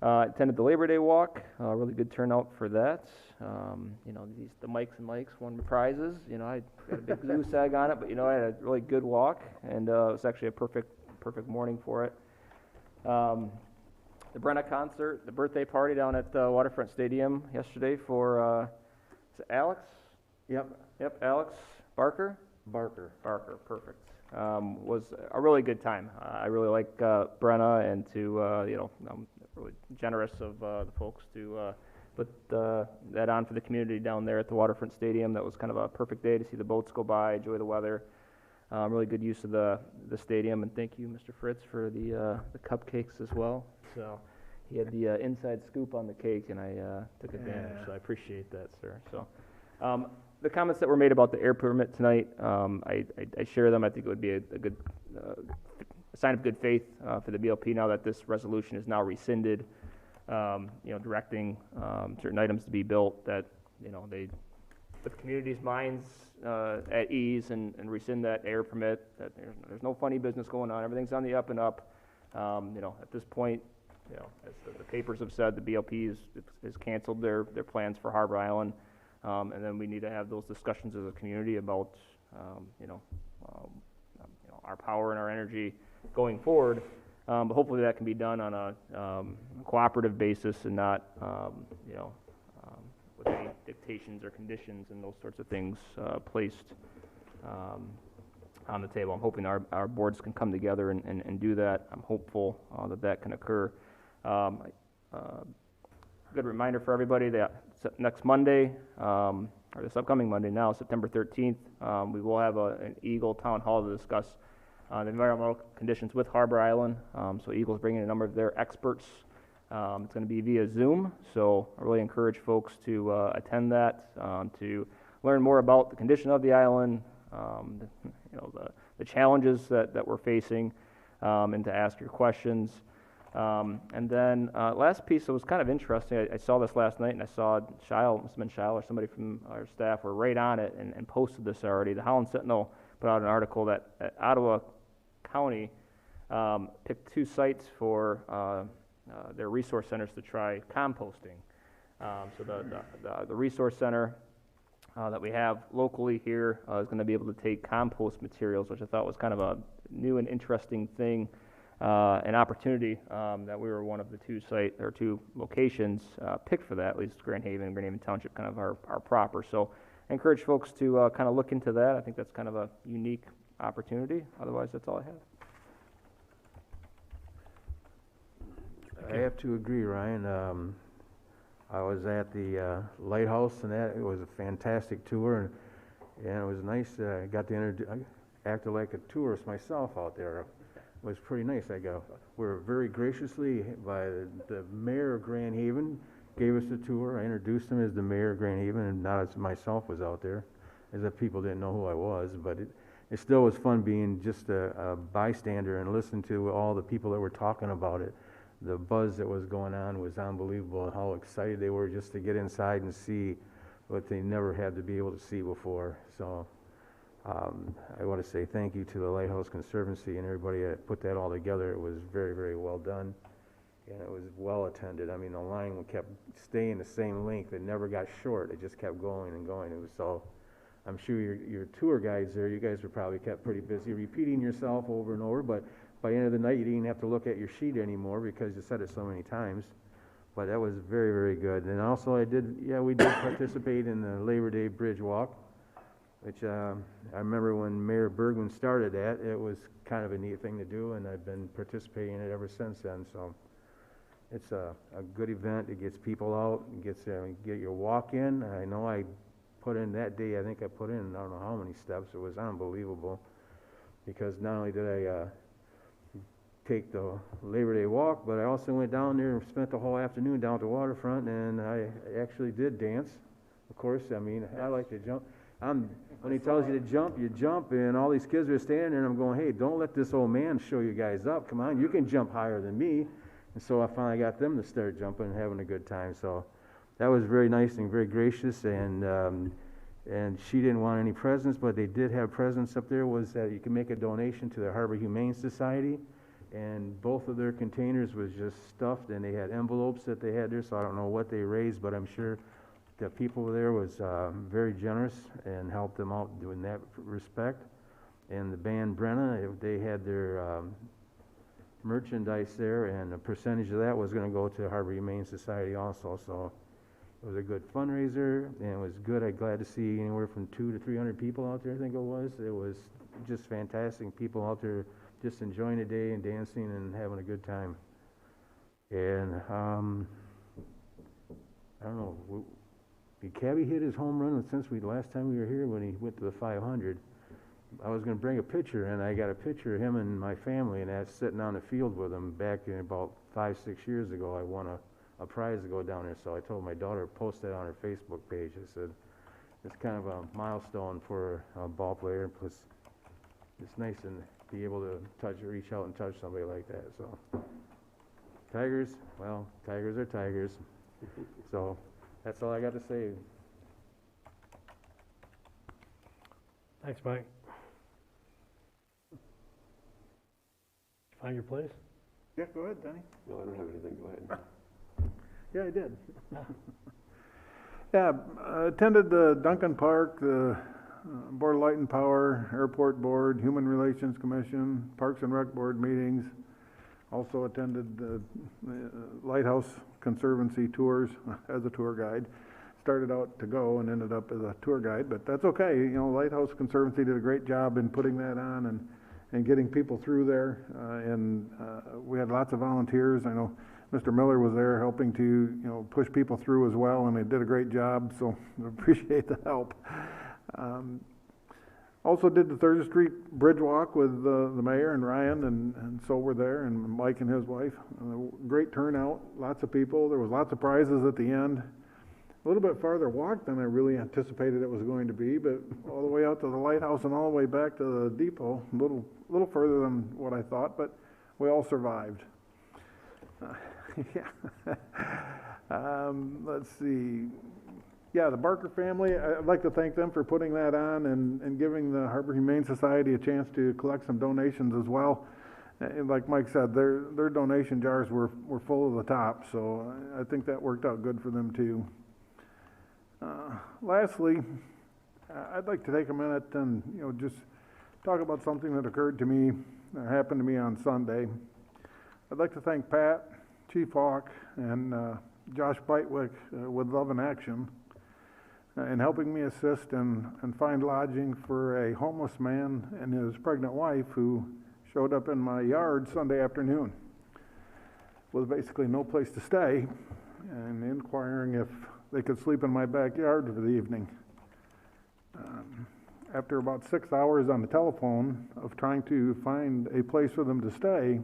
Speaker 7: Attended the Labor Day walk, really good turnout for that. The Mikes and Likes won prizes. I got a big zoo sag on it, but I had a really good walk, and it was actually a perfect morning for it. The Brenna concert, the birthday party down at Waterfront Stadium yesterday for is it Alex? Yep, Alex Barker, perfect. Was a really good time. I really like Brenna, and I'm really generous of the folks to put that on for the community down there at the Waterfront Stadium. That was kind of a perfect day to see the boats go by, enjoy the weather. Really good use of the stadium, and thank you, Mr. Fritz, for the cupcakes as well. So he had the inside scoop on the cake, and I took advantage. So I appreciate that, sir. So the comments that were made about the air permit tonight, I share them. I think it would be a good sign of good faith for the BLP now that this resolution is now rescinded. Directing certain items to be built that they put the community's minds at ease and rescind that air permit. That there's no funny business going on. Everything's on the up and up. At this point, you know, as the papers have said, the BLP has canceled their plans for Harbor Island. And then we need to have those discussions as a community about, our power and our energy going forward. But hopefully that can be done on a cooperative basis and not, with any dictations or conditions and those sorts of things placed on the table. I'm hoping our boards can come together and do that. I'm hopeful that can occur. Good reminder for everybody that next Monday, or this upcoming Monday now, September 13th, we will have an Eagle Town Hall to discuss the environmental conditions with Harbor Island. So Eagle's bringing a number of their experts. It's going to be via Zoom, so I really encourage folks to attend that, to learn more about the condition of the island, the challenges that we're facing, and to ask your questions. And then last piece that was kind of interesting, I saw this last night, and I saw Shile, must have been Shile or somebody from our staff were right on it and posted this already. The Holland Sentinel put out an article that Ottawa County picked 2 sites for their resource centers to try composting. So the resource center that we have locally here is going to be able to take compost materials, which I thought was kind of a new and interesting thing, an opportunity that we were one of the 2 locations picked for that. At least Grand Haven Township kind of are proper. So I encourage folks to kind of look into that. I think that's kind of a unique opportunity. Otherwise, that's all I have.
Speaker 3: I have to agree, Ryan. I was at the lighthouse, and it was a fantastic tour, and it was nice. I got to acted like a tourist myself out there. It was pretty nice. We were very graciously by the mayor of Grand Haven gave us a tour. I introduced him as the mayor of Grand Haven, and not as myself was out there, as if people didn't know who I was. But it still was fun being just a bystander and listen to all the people that were talking about it. The buzz that was going on was unbelievable, how excited they were just to get inside and see what they never had to be able to see before. So I want to say thank you to the Lighthouse Conservancy and everybody that put that all together. It was very, very well done, and it was well attended. I mean, the line kept staying the same length. It never got short. It just kept going and going. It was so. I'm sure your tour guides there, you guys were probably kept pretty busy repeating yourself over and over, but by the end of the night, you didn't have to look at your sheet anymore because you said it so many times. But that was very, very good. And also we did participate in the Labor Day Bridge Walk, which I remember when Mayor Bergman started that, it was kind of a neat thing to do, and I've been participating in it ever since then. So it's a good event. It gets people out, get your walk in. I know I put in that day, I think I put in, I don't know how many steps. It was unbelievable, because not only did I take the Labor Day walk, but I also went down there and spent the whole afternoon down at the waterfront, and I actually did dance. Of course, I mean, I like to jump. When he tells you to jump, and all these kids are standing there, and I'm going, hey, don't let this old man show you guys up. Come on, you can jump higher than me. And so I finally got them to start jumping and having a good time. So that was very nice and very gracious, and she didn't want any presents, but they did have presents up there, was that you can make a donation to the Harbor Humane Society, and both of their containers was just stuffed, and they had envelopes that they had there, so I don't know what they raised, but I'm sure the people there was very generous and helped them out in that respect. And the band Brenna, they had their merchandise there, and a percentage of that was going to go to Harbor Humane Society also, so it was a good fundraiser, and it was good. I'm glad to see anywhere from 200 to 300 people out there, I think it was. It was just fantastic. People out there just enjoying the day and dancing and having a good time. And I don't know, Cabby hit his home run since last time we were here when he went to the 500. I was going to bring a picture, and I got a picture of him and my family, and that's sitting on the field with him back in about 5-6 years ago. I won a prize to go down there, so I told my daughter to post that on her Facebook page. I said, it's kind of a milestone for a ball player, plus it's nice to be able to reach out and touch somebody like that. So Tigers, well, Tigers are Tigers. So that's all I got to say.
Speaker 1: Thanks, Mike. Find your place?
Speaker 8: Yeah, go ahead, Denny.
Speaker 9: No, I don't have anything, go ahead.
Speaker 8: Yeah, I did. Yeah, attended the Duncan Park, the Board of Light and Power, Airport Board, Human Relations Commission, Parks and Rec Board meetings. Also attended the Lighthouse Conservancy tours as a tour guide. Started out to go and ended up as a tour guide, but that's okay. You know, Lighthouse Conservancy did a great job in putting that on and getting people through there. We had lots of volunteers. I know Mr. Miller was there helping to, you know, push people through as well, and they did a great job, so I appreciate the help. Also did the Thursday Street Bridge Walk with the mayor and Ryan, and so were there, and Mike and his wife. Great turnout, lots of people. There was lots of prizes at the end. A little bit farther walk than I really anticipated it was going to be, but all the way out to the lighthouse and all the way back to the depot, a little further than what I thought, but we all survived. Yeah. Let's see. Yeah, the Barker family, I'd like to thank them for putting that on and giving the Harbor Humane Society a chance to collect some donations as well. And like Mike said, their donation jars were full to the top, so I think that worked out good for them too. Lastly, I'd like to take a minute and, you know, just talk about something that occurred to me, that happened to me on Sunday. I'd like to thank Pat, Chief Hawk, and Josh Bytwick with Love in Action in helping me assist and find lodging for a homeless man and his pregnant wife who showed up in my yard Sunday afternoon with basically no place to stay and inquiring if they could sleep in my backyard for the evening. After about 6 hours on the telephone of trying to find a place for them to stay,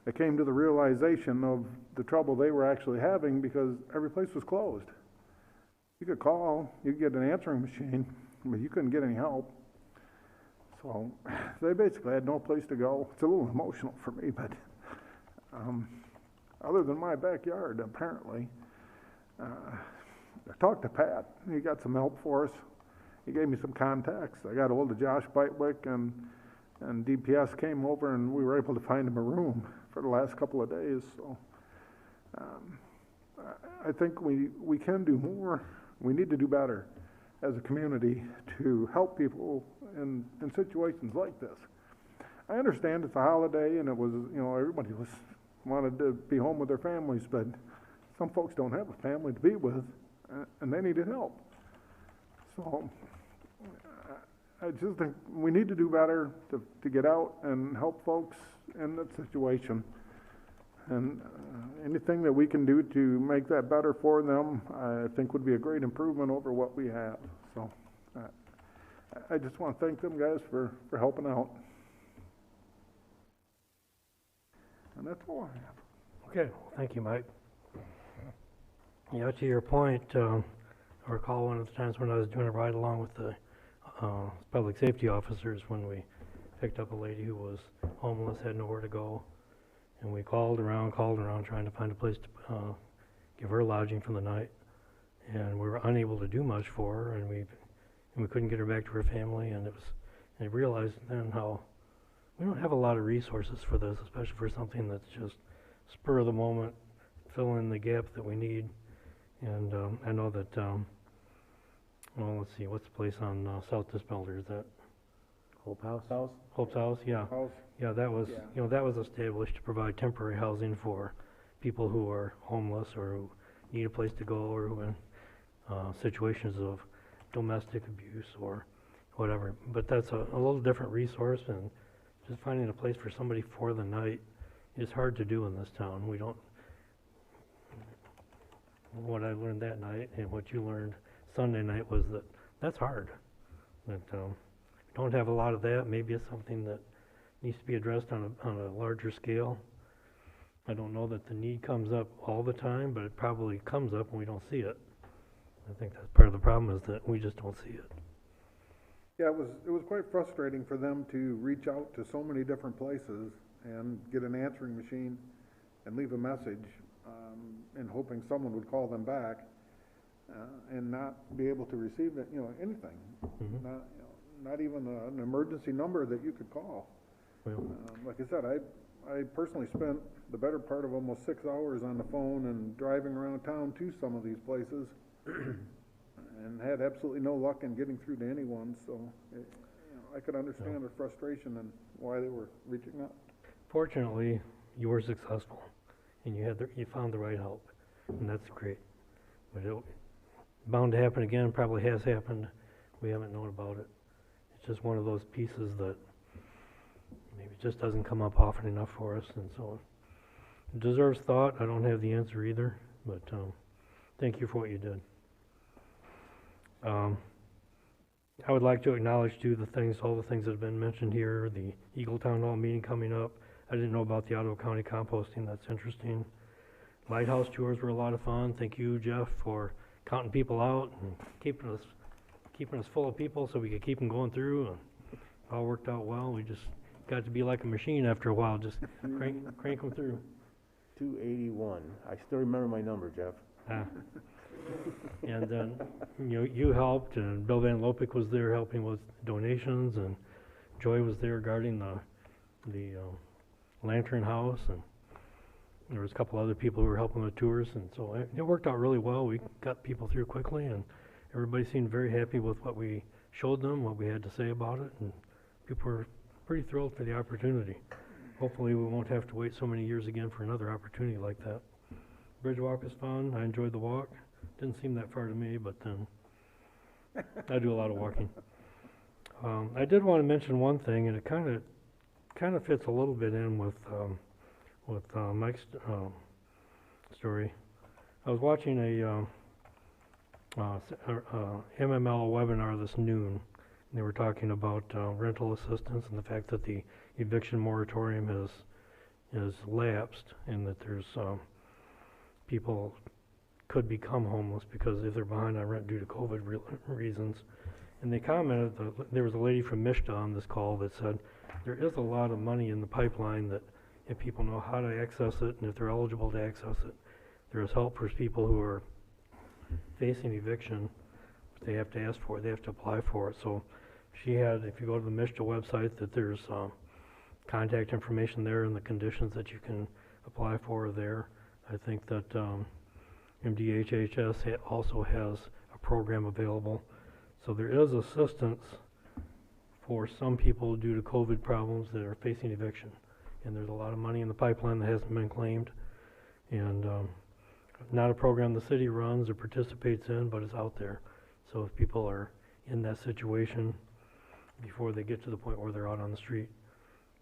Speaker 8: I came to the realization of the trouble they were actually having because every place was closed. You could call, you could get an answering machine, but you couldn't get any help. So they basically had no place to go. It's a little emotional for me, but other than my backyard, apparently. I talked to Pat. He got some help for us. He gave me some contacts. I got a hold of Josh Bytwick, and DPS came over, and we were able to find him a room for the last couple of days. So I think we can do more. We need to do better as a community to help people in situations like this. I understand it's a holiday, and it was, you know, everybody wanted to be home with their families, but some folks don't have a family to be with, and they needed help. So I just think we need to do better to get out and help folks in that situation. And anything that we can do to make that better for them, I think would be a great improvement over what we have. So I just want to thank them guys for helping out. And that's all I have.
Speaker 1: Okay, thank you, Mike. Yeah, to your point, I recall one of the times when I was doing a ride along with the public safety officers when we picked up a lady who was homeless, had nowhere to go, and we called around trying to find a place to give her lodging for the night, and we were unable to do much for her, and we couldn't get her back to her family, and I realized then how we don't have a lot of resources for this, especially for something that's just spur of the moment, fill in the gap that we need. And I know that, well, let's see, what's the place on South Dispelder? Is that
Speaker 2: Hope House?
Speaker 1: Hope's House? Yeah.
Speaker 8: House.
Speaker 1: Yeah, that was, you know, that was established to provide temporary housing for people who are homeless or who need a place to go or who are in situations of domestic abuse or whatever. But that's a little different resource, and just finding a place for somebody for the night is hard to do in this town. We don't. What I learned that night and what you learned Sunday night was that that's hard. That we don't have a lot of that. Maybe it's something that needs to be addressed on a larger scale. I don't know that the need comes up all the time, but it probably comes up and we don't see it. I think that's part of the problem, is that we just don't see it.
Speaker 8: Yeah, it was quite frustrating for them to reach out to so many different places and get an answering machine and leave a message, and hoping someone would call them back, and not be able to receive it, anything. Not even an emergency number that you could call.
Speaker 1: Well,
Speaker 8: Like I said, I personally spent the better part of almost 6 hours on the phone and driving around town to some of these places and had absolutely no luck in getting through to anyone, so I could understand their frustration and why they were reaching out.
Speaker 1: Fortunately, you were successful, and you found the right help, and that's great. But it's bound to happen again, probably has happened. We haven't known about it. It's just one of those pieces that maybe just doesn't come up often enough for us, and so it deserves thought. I don't have the answer either, but thank you for what you did. I would like to acknowledge too all the things that have been mentioned here, the Eagle Town Hall meeting coming up. I didn't know about the Ottawa County composting, that's interesting. Lighthouse tours were a lot of fun. Thank you, Jeff, for counting people out and keeping us full of people so we could keep them going through. And it all worked out well. We just got to be like a machine after a while, just crank them through.
Speaker 3: 281. I still remember my number, Jeff.
Speaker 1: And then you helped, and Bill Van Lopik was there helping with donations, and Joy was there guarding the Lantern House, and there was a couple other people who were helping with tours, and so it worked out really well. We got people through quickly, and everybody seemed very happy with what we showed them, what we had to say about it, and people were pretty thrilled for the opportunity. Hopefully we won't have to wait so many years again for another opportunity like that. Bridge walk was fun. I enjoyed the walk. Didn't seem that far to me, but then I do a lot of walking. I did want to mention one thing, and it kind of fits a little bit in with Mike's story. I was watching a MML webinar this noon, and they were talking about rental assistance and the fact that the eviction moratorium has lapsed, and that there's people could become homeless because if they're behind on rent due to COVID reasons. And they commented, there was a lady from Mishta on this call that said there is a lot of money in the pipeline that if people know how to access it and if they're eligible to access it, there is help for people who are facing eviction, but they have to ask for it, they have to apply for it. So she had, if you go to the Mishta website, that there's contact information there and the conditions that you can apply for are there. I think that MDHHS also has a program available. So there is assistance for some people due to COVID problems that are facing eviction. And there's a lot of money in the pipeline that hasn't been claimed. And not a program the city runs or participates in, but it's out there. So if people are in that situation before they get to the point where they're out on the street,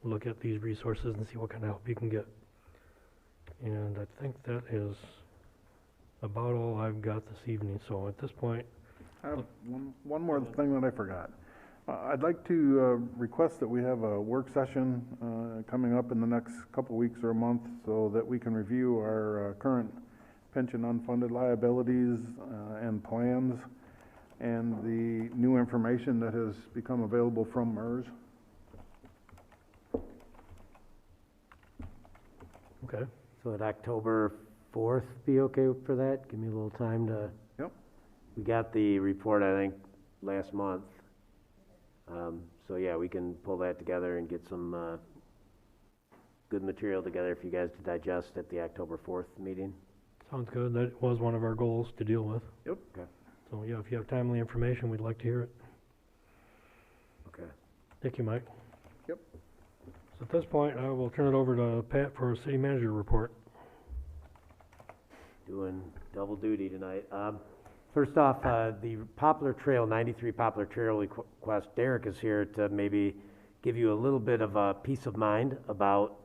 Speaker 1: look at these resources and see what kind of help you can get. And I think that is about all I've got this evening. So at this point,
Speaker 8: I have one more thing that I forgot. I'd like to request that we have a work session coming up in the next couple weeks or a month so that we can review our current pension unfunded liabilities and plans and the new information that has become available from MERS.
Speaker 1: okay.
Speaker 2: So would October 4th be okay for that? Give me a little time to...
Speaker 8: Yep.
Speaker 2: We got the report, I think, last month. So yeah, we can pull that together and get some good material together for you guys to digest at the October 4th meeting.
Speaker 1: Sounds good. That was one of our goals to deal with.
Speaker 8: Yep.
Speaker 2: Okay.
Speaker 1: So yeah, if you have timely information, we'd like to hear it.
Speaker 2: Okay.
Speaker 1: Thank you, Mike.
Speaker 8: Yep.
Speaker 1: So at this point, I will turn it over to Pat for a city manager report.
Speaker 2: Doing double duty tonight. First off, the Poplar Trail, 93 Poplar Trail request, Derek is here to maybe give you a little bit of a peace of mind about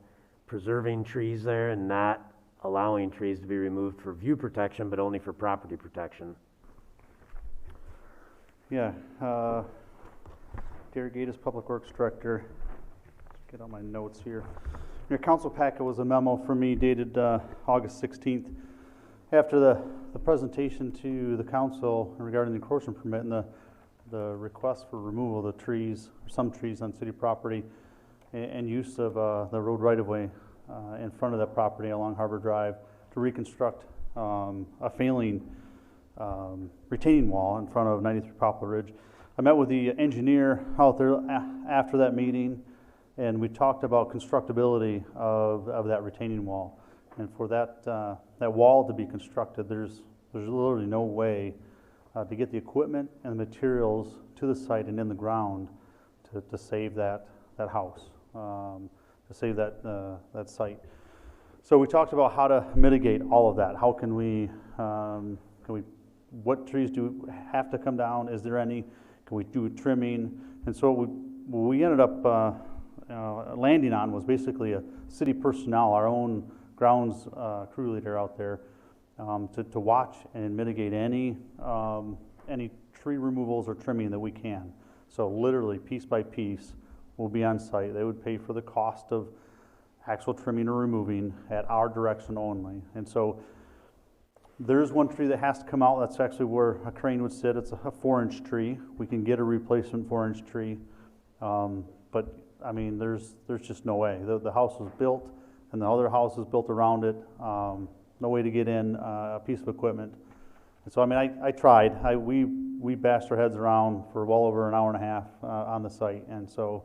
Speaker 2: preserving trees there and not allowing trees to be removed for view protection, but only for property protection.
Speaker 16: Yeah, Derek Gatis, Public Works Director. Get out my notes here. Your council packet was a memo from me dated August 16th. After the presentation to the council regarding the encroachment permit and the request for removal of the trees, some trees on city property, and use of the road right-of-way in front of that property along Harbor Drive to reconstruct a failing retaining wall in front of 93 Poplar Ridge. I met with the engineer out there after that meeting, And we talked about constructability of that retaining wall. And for that, that wall to be constructed, there's literally no way to get the equipment and the materials to the site and in the ground to save that house, to save that site. So we talked about how to mitigate all of that. How can we, what trees do have to come down? Is there any? Can we do trimming? And so what we ended up landing on was basically a city personnel, our own grounds crew leader out there, to watch and mitigate any tree removals or trimming that we can. So literally piece by piece, we'll be on site. They would pay for the cost of actual trimming or removing at our direction only. And so there's one tree that has to come out. That's actually where a crane would sit. It's a 4-inch tree. We can get a replacement 4-inch tree, but I mean, there's just no way. The house was built, and the other house is built around it. No way to get in a piece of equipment. And so, I mean, I tried. We bashed our heads around for well over an hour and a half on the site. And so,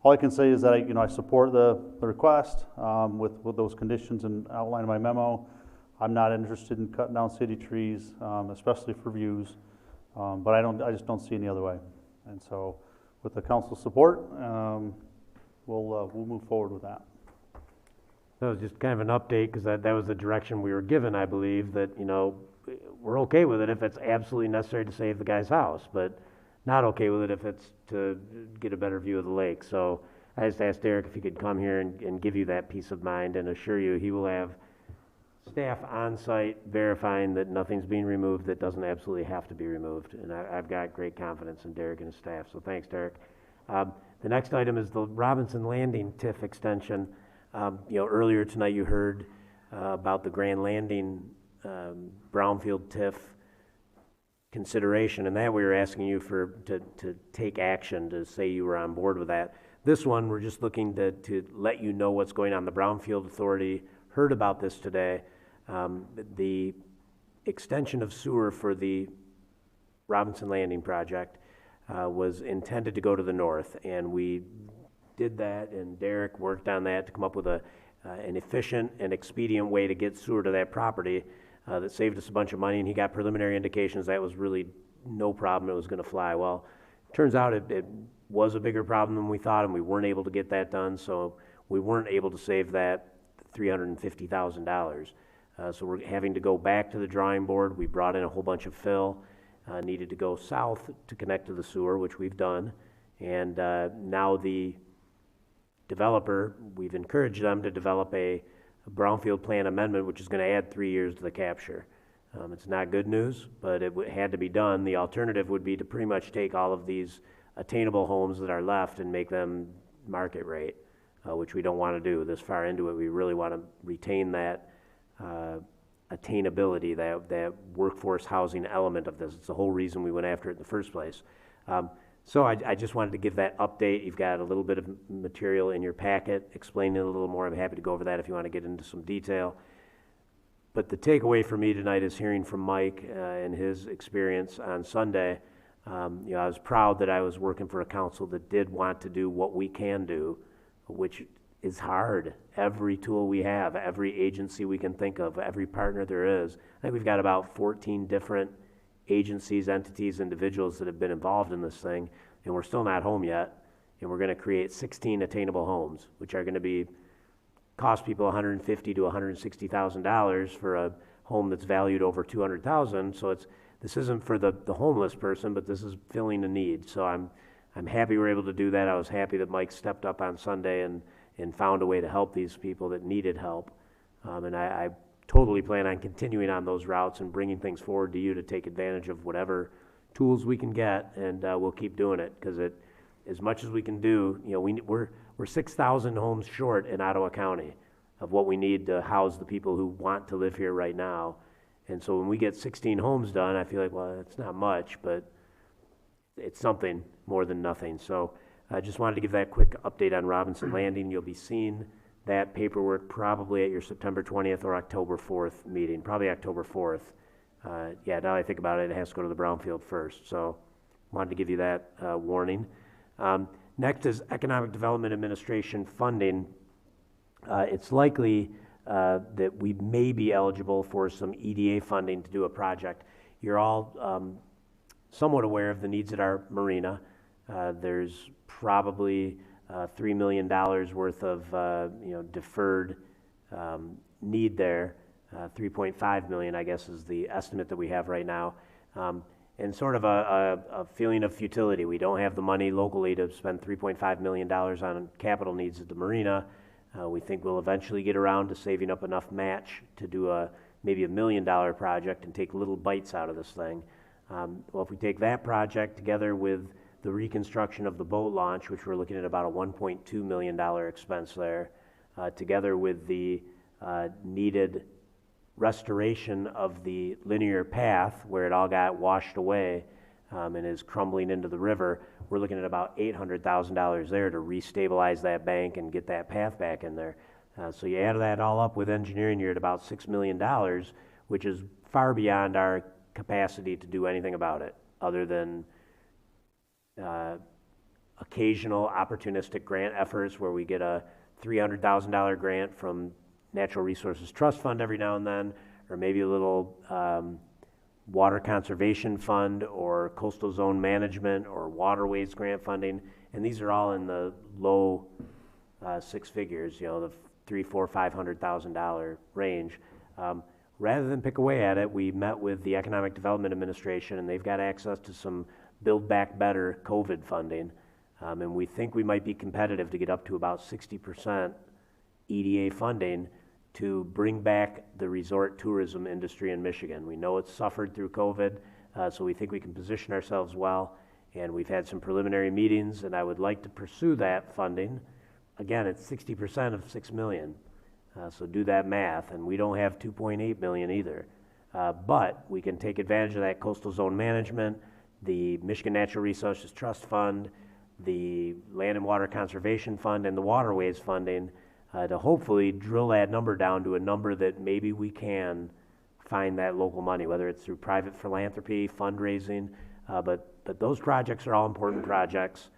Speaker 16: all I can say is that I support the request with those conditions and outlined in my memo. I'm not interested in cutting down city trees, especially for views. But I just don't see any other way. And so, with the council's support, we'll move forward with that.
Speaker 5: That was just kind of an update, because that was the direction we were given, I believe, that, we're okay with it if it's absolutely necessary to save the guy's house, but not okay with it if it's to get a better view of the lake. So I just asked Derek if he could come here and give you that peace of mind and assure you he will have staff on site verifying that nothing's being removed that doesn't absolutely have to be removed. And I've got great confidence in Derek and his staff, so thanks, Derek. The next item is the Robinson Landing TIF extension. Earlier tonight you heard about the Grand Landing brownfield TIF consideration, and that we were asking you to take action, to say you were on board with that. This one, we're just looking to let you know what's going on. The Brownfield Authority heard about this today. The extension of sewer for the Robinson Landing project was intended to go to the north, and we did that, and Derek worked on that to come up with an efficient and expedient way to get sewer to that property that saved us a bunch of money, and he got preliminary indications that was really no problem, it was going to fly. Well, turns out it was a bigger problem than we thought, and we weren't able to get that done, so we weren't able to save that $350,000. So we're having to go back to the drawing board. We brought in a whole bunch of fill, needed to go south to connect to the sewer, which we've done, and now the developer, we've encouraged them to develop a brownfield plan amendment, which is going to add 3 years to the capture. It's not good news, but it had to be done. The alternative would be to pretty much take all of these attainable homes that are left and make them market rate, which we don't want to do this far into it. We really want to retain that attainability, that workforce housing element of this. It's the whole reason we went after it in the first place. So I just wanted to give that update. You've got a little bit of material in your packet explaining it a little more. I'm happy to go over that if you want to get into some detail. But the takeaway for me tonight is hearing from Mike and his experience on Sunday. I was proud that I was working for a council that did want to do what we can do, which is hard. Every tool we have, every agency we can think of, every partner there is. I think we've got about 14 different agencies, entities, individuals that have been involved in this thing, and we're still not home yet. And we're going to create 16 attainable homes, which are going to cost people $150,000 to $160,000 for a home that's valued over $200,000. So this isn't for the homeless person, but this is filling a need. So I'm happy we're able to do that. I was happy that Mike stepped up on Sunday and found a way to help these people that needed help. And I totally plan on continuing on those routes and bringing things forward to you to take advantage of whatever tools we can get, and we'll keep doing it, because as much as we can do, we're 6,000 homes short in Ottawa County of what we need to house the people who want to live here right now. And so when we get 16 homes done, I feel like, well, it's not much, but it's something more than nothing. So I just wanted to give that quick update on Robinson Landing. You'll be seeing that paperwork probably at your September 20th or October 4th meeting, probably October 4th. Now I think about it, it has to go to the brownfield first. So wanted to give you that warning.
Speaker 2: Next is Economic Development Administration funding. It's likely that we may be eligible for some EDA funding to do a project. You're all somewhat aware of the needs at our marina. There's probably $3 million worth of deferred need there. 3.5 million, I guess, is the estimate that we have right now. And sort of a feeling of futility. We don't have the money locally to spend $3.5 million on capital needs at the marina. We think we'll eventually get around to saving up enough match to do maybe $1 million project and take little bites out of this thing. Well, if we take that project together with the reconstruction of the boat launch, which we're looking at about a $1.2 million expense there, together with the needed restoration of the linear path where it all got washed away and is crumbling into the river, we're looking at about $800,000 there to restabilize that bank and get that path back in there. So you add that all up with engineering, you're at about $6 million, which is far beyond our capacity to do anything about it, other than occasional opportunistic grant efforts where we get a $300,000 grant from Natural Resources Trust Fund every now and then, or maybe a little water conservation fund or coastal zone management or waterways grant funding, and these are all in the low six figures, the $300,000, $400,000, $500,000 range. Rather than pick away at it, we met with the Economic Development Administration, and they've got access to some Build Back Better COVID funding, and we think we might be competitive to get up to about 60% EDA funding to bring back the resort tourism industry in Michigan. We know it's suffered through COVID, so we think we can position ourselves well, and we've had some preliminary meetings, and I would like to pursue that funding. Again, it's 60% of $6 million, so do that math, and we don't have $2.8 million either. But we can take advantage of that coastal zone management, the Michigan Natural Resources Trust Fund, the Land and Water Conservation Fund, and the Waterways funding to hopefully drill that number down to a number that maybe we can find that local money, whether it's through private philanthropy, fundraising, but those projects are all important projects.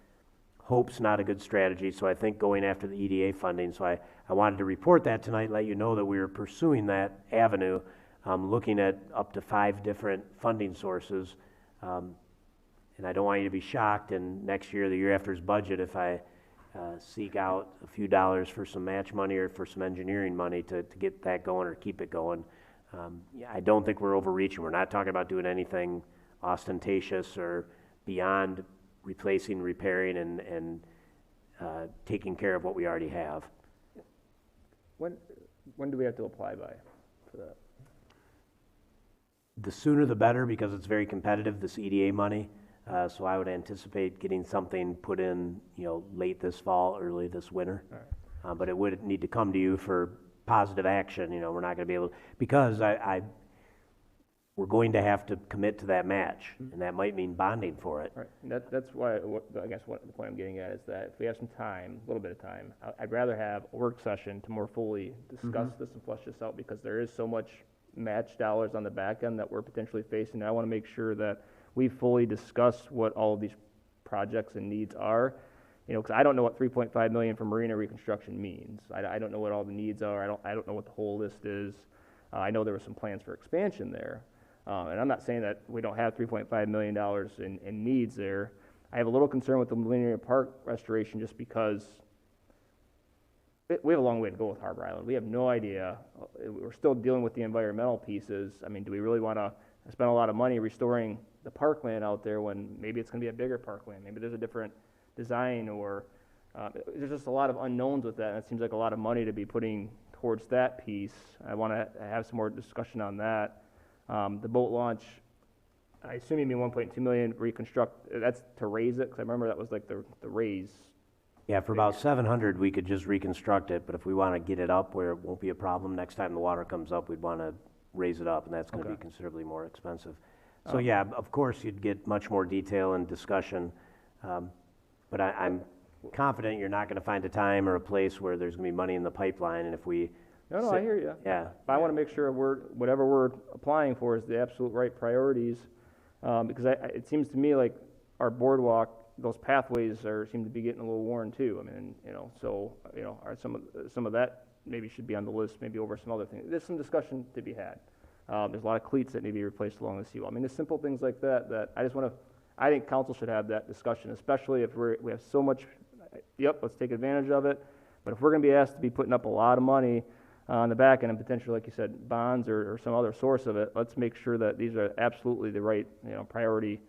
Speaker 2: Hope's not a good strategy, so I think going after the EDA funding, so I wanted to report that tonight, let you know that we were pursuing that avenue, looking at up to 5 different funding sources, and I don't want you to be shocked, and next year, the year after's budget, if I seek out a few dollars for some match money or for some engineering money to get that going or keep it going. I don't think we're overreaching. We're not talking about doing anything ostentatious or beyond replacing, repairing, and taking care of what we already have.
Speaker 7: When do we have to apply by for that?
Speaker 2: The sooner the better, because it's very competitive, this EDA money. So I would anticipate getting something put in, late this fall, early this winter.
Speaker 7: All right.
Speaker 2: But it would need to come to you for positive action. We're not going to be able to, because we're going to have to commit to that match, and that might mean bonding for it.
Speaker 7: Right. And that's why, I guess what the point I'm getting at is that if we have some time, a little bit of time, I'd rather have a work session to more fully discuss this and flesh this out, because there is so much match dollars on the back end that we're potentially facing. And I want to make sure that we fully discuss what all of these projects and needs are, because I don't know what $3.5 million for marina reconstruction means. I don't know what all the needs are. I don't know what the whole list is. I know there were some plans for expansion there, and I'm not saying that we don't have $3.5 million in needs there. I have a little concern with the linear park restoration, just because we have a long way to go with Harbor Island. We have no idea. We're still dealing with the environmental pieces. I mean, do we really want to spend a lot of money restoring the parkland out there when maybe it's going to be a bigger parkland? Maybe there's a different design, or there's just a lot of unknowns with that, and it seems like a lot of money to be putting towards that piece. I want to have some more discussion on that. The boat launch, I assume you mean 1.2 million reconstruct. That's to raise it, because I remember that was like the raise.
Speaker 2: Yeah, for about 700, we could just reconstruct it, but if we want to get it up where it won't be a problem, next time the water comes up, we'd want to raise it up, and that's going to be considerably more expensive. So yeah, of course, you'd get much more detail and discussion, but I'm confident you're not going to find a time or a place where there's going to be money in the pipeline, and if we...
Speaker 7: No, I hear you.
Speaker 2: Yeah.
Speaker 7: But I want to make sure whatever we're applying for is the absolute right priorities, because it seems to me like our boardwalk those pathways seem to be getting a little worn too. I mean, so, are some of that maybe should be on the list, maybe over some other things. There's some discussion to be had. There's a lot of cleats that need to be replaced along the seawall. I mean, there's simple things like that I think council should have that discussion, especially if we have so much, let's take advantage of it. But if we're gonna be asked to be putting up a lot of money on the back end and potentially, like you said, bonds or some other source of it, let's make sure that these are absolutely the right, priority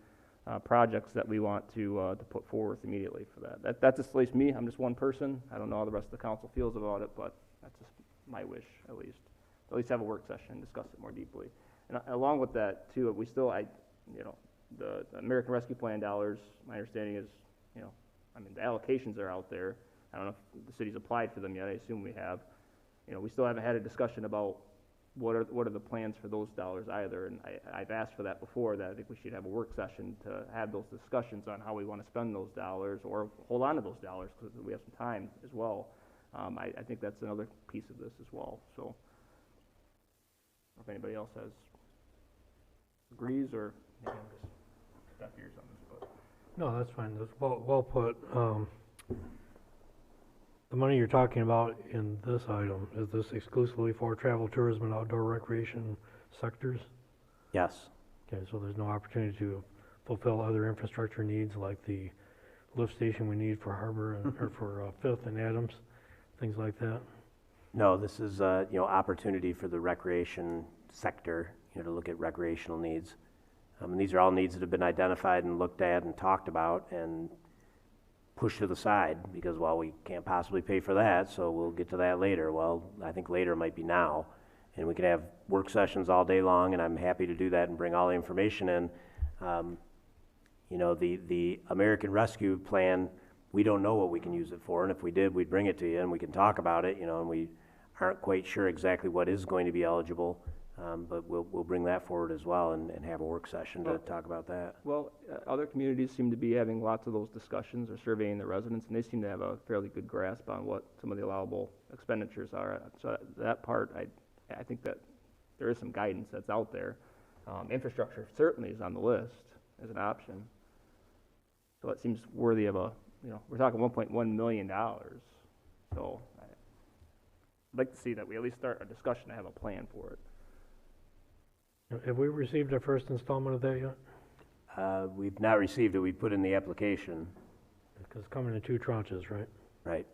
Speaker 7: projects that we want to put forward immediately for that. That's just at least me. I'm just one person. I don't know how the rest of the council feels about it, but that's just my wish, at least. At least have a work session and discuss it more deeply. And along with that, too, we still, the American Rescue Plan dollars, my understanding is, the allocations are out there. I don't know if the city's applied for them yet. I assume we have. We still haven't had a discussion about what are the plans for those dollars either. And I've asked for that before, that I think we should have a work session to have those discussions on how we want to spend those dollars or hold on to those dollars because we have some time as well. I think that's another piece of this as well. So if anybody else agrees or maybe I'm just stuck here or something. But.
Speaker 1: No, that's fine. That's well put. The money you're talking about in this item, is this exclusively for travel, tourism, and outdoor recreation sectors?
Speaker 2: Yes.
Speaker 1: Okay, so there's no opportunity to fulfill other infrastructure needs like the lift station we need for Harbor and or for Fifth and Adams, things like that?
Speaker 2: No, this is, opportunity for the recreation sector, to look at recreational needs. And these are all needs that have been identified and looked at and talked about and pushed to the side because, well, we can't possibly pay for that, so we'll get to that later. Well, I think later might be now. And we can have work sessions all day long, and I'm happy to do that and bring all the information in. The American Rescue Plan, we don't know what we can use it for, and if we did, we'd bring it to you and we can talk about it, and we aren't quite sure exactly what is going to be eligible, but we'll bring that forward as well and have a work session to talk about that.
Speaker 7: Well, other communities seem to be having lots of those discussions or surveying the residents, and they seem to have a fairly good grasp on what some of the allowable expenditures are. So that part, I think that there is some guidance that's out there. Infrastructure certainly is on the list as an option. So it seems worthy of we're talking $1.1 million. So I'd like to see that we at least start a discussion to have a plan for it.
Speaker 1: Have we received our first installment of that yet?
Speaker 2: We've not received it. We put in the application.
Speaker 1: Because it's coming in 2 tranches, right?
Speaker 2: Right.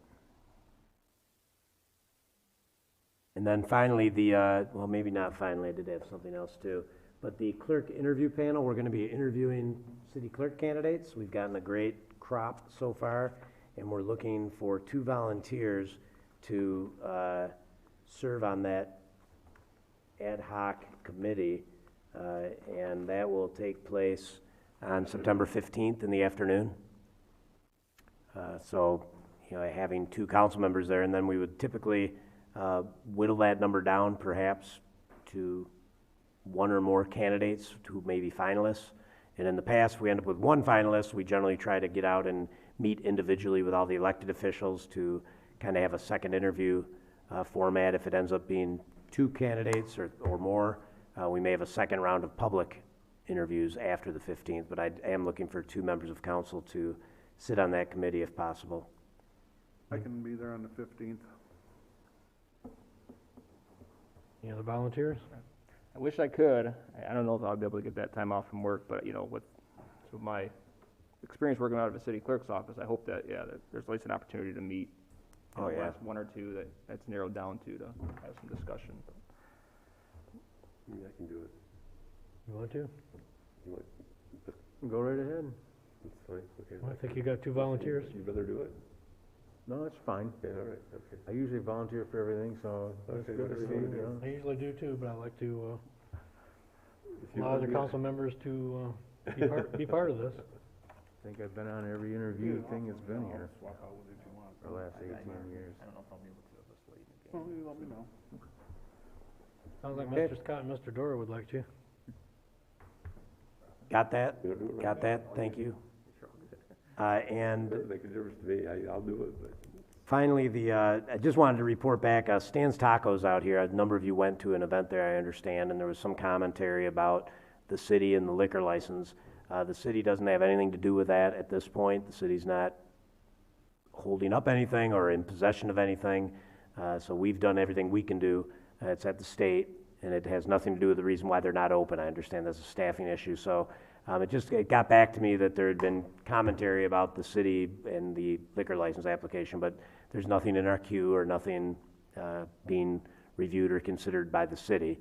Speaker 2: And then finally, well, maybe not finally, I did have something else too, but the clerk interview panel, we're going to be interviewing city clerk candidates. We've gotten a great crop so far, and we're looking for 2 volunteers to serve on that ad hoc committee, and that will take place on September 15th in the afternoon. So, having 2 council members there, and then we would typically whittle that number down perhaps to 1 or more candidates who may be finalists. And in the past, if we end up with 1 finalist, we generally try to get out and meet individually with all the elected officials to kind of have a second interview format. If it ends up being 2 candidates or more, we may have a second round of public interviews after the 15th, but I am looking for 2 members of council to sit on that committee if possible.
Speaker 8: I can be there on the 15th.
Speaker 1: Any other volunteers?
Speaker 7: I wish I could. I don't know if I'll be able to get that time off from work, but with my experience working out of a city clerk's office, I hope that that there's at least an opportunity to meet. Last 1 or 2 that's narrowed down to have some discussion.
Speaker 9: Yeah, I can do it.
Speaker 1: You want to?
Speaker 3: Go right ahead.
Speaker 9: That's fine, okay.
Speaker 1: Well, I think you got 2 volunteers.
Speaker 9: You'd rather do it?
Speaker 3: No, that's fine.
Speaker 9: Yeah, all right, okay.
Speaker 3: I usually volunteer for everything, so it's
Speaker 9: Okay,
Speaker 3: good to
Speaker 9: whatever
Speaker 3: see
Speaker 9: you wanna
Speaker 3: you.
Speaker 1: I usually do too, but I like to
Speaker 9: If you
Speaker 1: allow
Speaker 9: wanna
Speaker 1: other
Speaker 9: do it.
Speaker 1: council members to be part of this.
Speaker 3: I think I've been on every interview thing that's been here for the last 18 years.
Speaker 7: I don't know if I'll be able to this late in the
Speaker 8: Well,
Speaker 7: game.
Speaker 8: you let me know.
Speaker 1: Sounds like
Speaker 2: Okay.
Speaker 1: Mr. Scott and Mr. Dora would like to.
Speaker 2: Got that?
Speaker 9: You don't do it right
Speaker 2: Got
Speaker 9: now.
Speaker 2: that? Thank you. And
Speaker 9: Doesn't make a difference to me, I'll do it, but.
Speaker 2: finally, I just wanted to report back, Stan's Tacos out here, a number of you went to an event there, I understand, and there was some commentary about the city and the liquor license. The city doesn't have anything to do with that at this point. The city's not holding up anything or in possession of anything. So we've done everything we can do. It's at the state, and it has nothing to do with the reason why they're not open. I understand that's a staffing issue. So it got back to me that there had been commentary about the city and the liquor license application, but there's nothing in our queue or nothing being reviewed or considered by the city.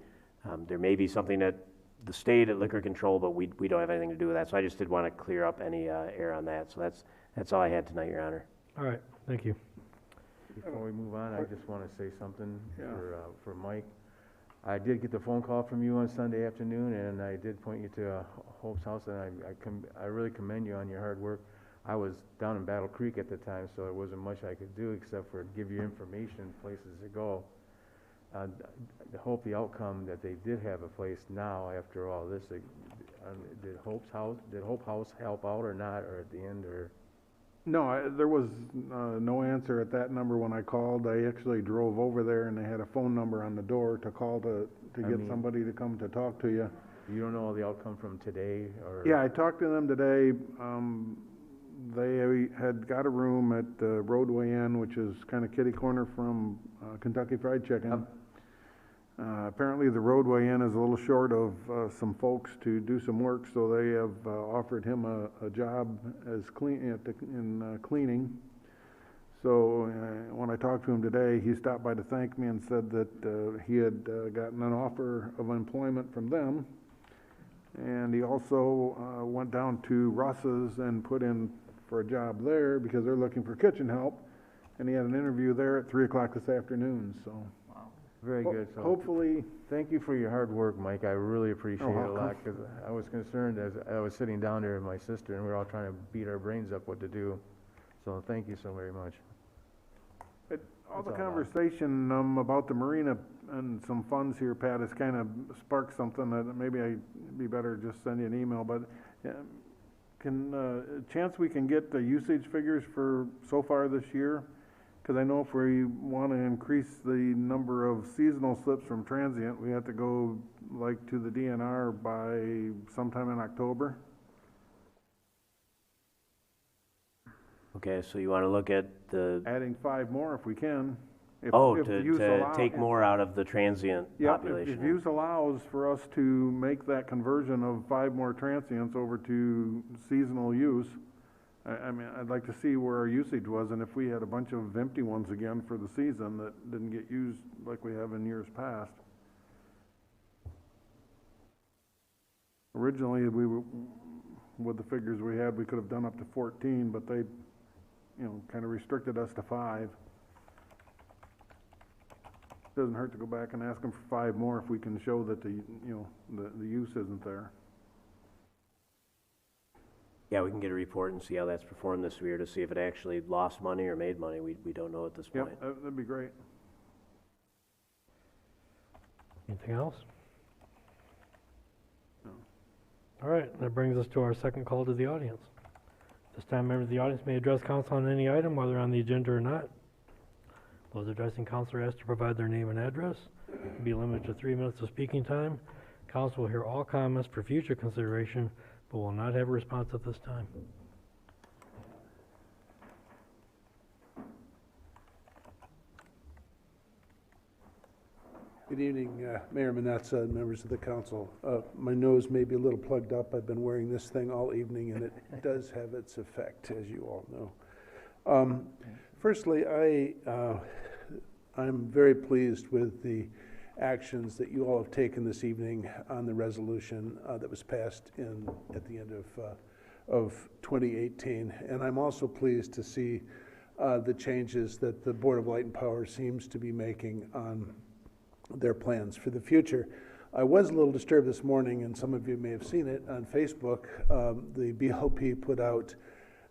Speaker 2: There may be something at the state at liquor control, but we don't have anything to do with that. So I just did want to clear up any error on that. So that's all I had tonight, Your Honor.
Speaker 1: All right, thank you.
Speaker 3: Before we move on, I just want to say something for Mike. I did get the phone call from you on Sunday afternoon, and I did point you to Hope's House, and I really commend you on your hard work. I was down in Battle Creek at the time, so there wasn't much I could do except for give you information, places to go. I hope the outcome that they did have a place now after all this. Did Hope House help out or not, or at the end, or?
Speaker 8: No, there was no answer at that number when I called. I actually drove over there and they had a phone number on the door to call to get somebody to come to talk to you.
Speaker 3: You don't know the outcome from today, or?
Speaker 8: Yeah, I talked to them today. They had got a room at Roadway Inn, which is kind of kitty corner from Kentucky Fried Chicken. Apparently the Roadway Inn is a little short of some folks to do some work, so they have offered him a job as in cleaning. So when I talked to him today, he stopped by to thank me and said that he had gotten an offer of employment from them. And he also went down to Russ's and put in for a job there because they're looking for kitchen help. And he had an interview there at 3 o'clock this afternoon, so.
Speaker 3: Very good. So
Speaker 8: hopefully.
Speaker 3: Thank you for your hard work, Mike. I really appreciate it a lot, because I was concerned as I was sitting down there with my sister, and we were all trying to beat our brains up what to do. So thank you so very much.
Speaker 8: All the conversation about the marina and some funds here, Pat, has kind of sparked something that maybe I'd be better just send you an email, but chance we can get the usage figures for so far this year? Because I know if we want to increase the number of seasonal slips from transient, we have to go like to the DNR by sometime in October.
Speaker 2: Okay, so you want to look at the...
Speaker 8: Adding 5 more if we can.
Speaker 2: To take more out of the transient population.
Speaker 8: If use allows for us to make that conversion of 5 more transients over to seasonal use, I mean, I'd like to see where our usage was, and if we had a bunch of empty ones again for the season that didn't get used like we have in years past. Originally, with the figures we had, we could have done up to 14, but they, kind of restricted us to 5. Doesn't hurt to go back and ask them for 5 more if we can show that the use isn't there.
Speaker 2: Yeah, we can get a report and see how that's performed this year to see if it actually lost money or made money. We don't know at this point.
Speaker 8: Yeah, that'd be great.
Speaker 1: Anything else?
Speaker 8: No.
Speaker 1: All right, that brings us to our second call to the audience. This time, members of the audience may address council on any item, whether on the agenda or not. Those addressing council are asked to provide their name and address. Be limited to 3 minutes of speaking time. Council will hear all comments for future consideration, but will not have a response at this time.
Speaker 20: Good evening, Mayor Manetza and members of the council. My nose may be a little plugged up. I've been wearing this thing all evening, and it does have its effect, as you all know. Firstly, I'm very pleased with the actions that you all have taken this evening on the resolution that was passed at the end of 2018. And I'm also pleased to see the changes that the Board of Light and Power seems to be making on their plans for the future. I was a little disturbed this morning, and some of you may have seen it on Facebook. The BLP put out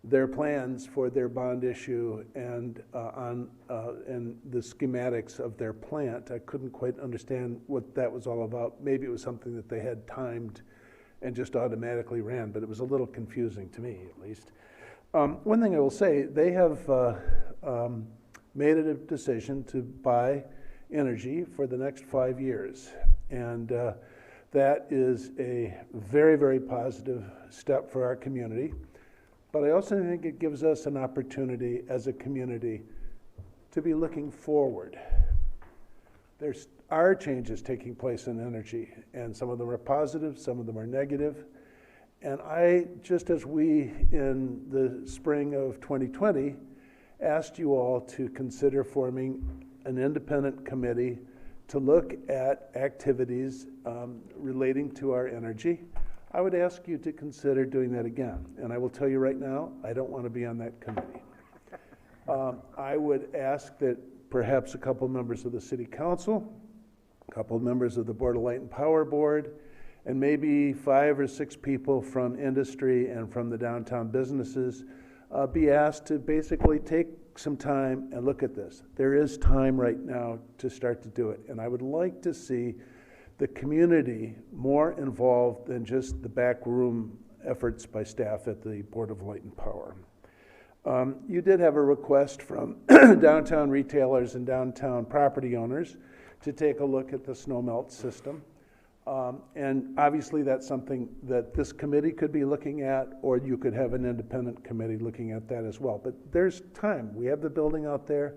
Speaker 20: their plans for their bond issue and the schematics of their plant. I couldn't quite understand what that was all about. Maybe it was something that they had timed and just automatically ran, but it was a little confusing to me, at least. One thing I will say, they have made a decision to buy energy for the next 5 years. And That is a very, very positive step for our community. But I also think it gives us an opportunity as a community to be looking forward. There are changes taking place in energy, and some of them are positive, some of them are negative. And I, just as we in the spring of 2020 asked you all to consider forming an independent committee to look at activities relating to our energy, I would ask you to consider doing that again. And I will tell you right now, I don't want to be on that committee. I would ask that perhaps a couple members of the City Council, a couple members of the Board of Light and Power Board, and maybe 5 or 6 people from industry and from the downtown businesses be asked to basically take some time and look at this. There is time right now to start to do it, and I would like to see the community more involved than just the backroom efforts by staff at the Board of Light and Power. You did have a request from downtown retailers and downtown property owners to take a look at the snow melt system. And obviously that's something that this committee could be looking at, or you could have an independent committee looking at that as well. But there's time. We have the building out there.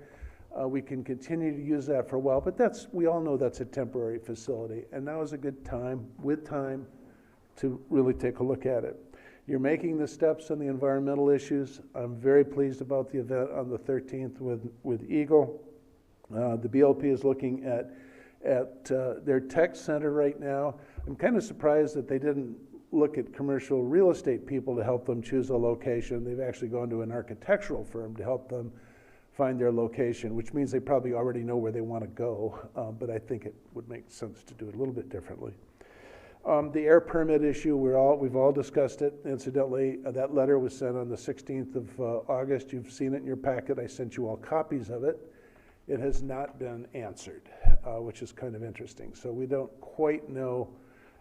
Speaker 20: We can continue to use that for a while, but we all know that's a temporary facility. And now is a good time, with time, to really take a look at it. You're making the steps on the environmental issues. I'm very pleased about the event on the 13th with Eagle. The BLP is looking at their tech center right now. I'm kind of surprised that they didn't look at commercial real estate people to help them choose a location. They've actually gone to an architectural firm to help them find their location, which means they probably already know where they want to go, but I think it would make sense to do it a little bit differently. The air permit issue, we've all discussed it. Incidentally, that letter was sent on the 16th of August. You've seen it in your packet. I sent you all copies of it. It has not been answered, which is kind of interesting. So we don't quite know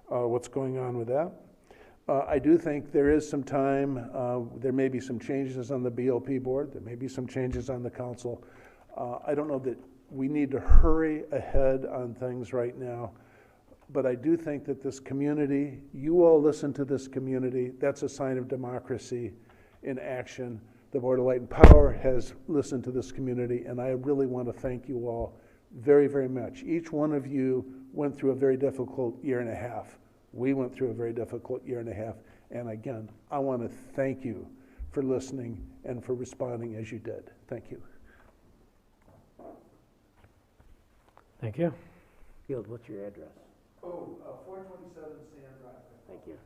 Speaker 20: what's going on with that. I do think there is some time. There may be some changes on the BLP board. There may be some changes on the council. I don't know that we need to hurry ahead on things right now. But I do think that this community, you all listen to this community, that's a sign of democracy in action. The Board of Light and Power has listened to this community, and I really want to thank you all very, very much. Each one of you went through a very difficult year and a half. We went through a very difficult year and a half. And again, I want to thank you for listening and for responding as you did. Thank you.
Speaker 1: Thank you.
Speaker 2: Field, what's your address?
Speaker 20: 427 Sand Drive.
Speaker 2: Thank you.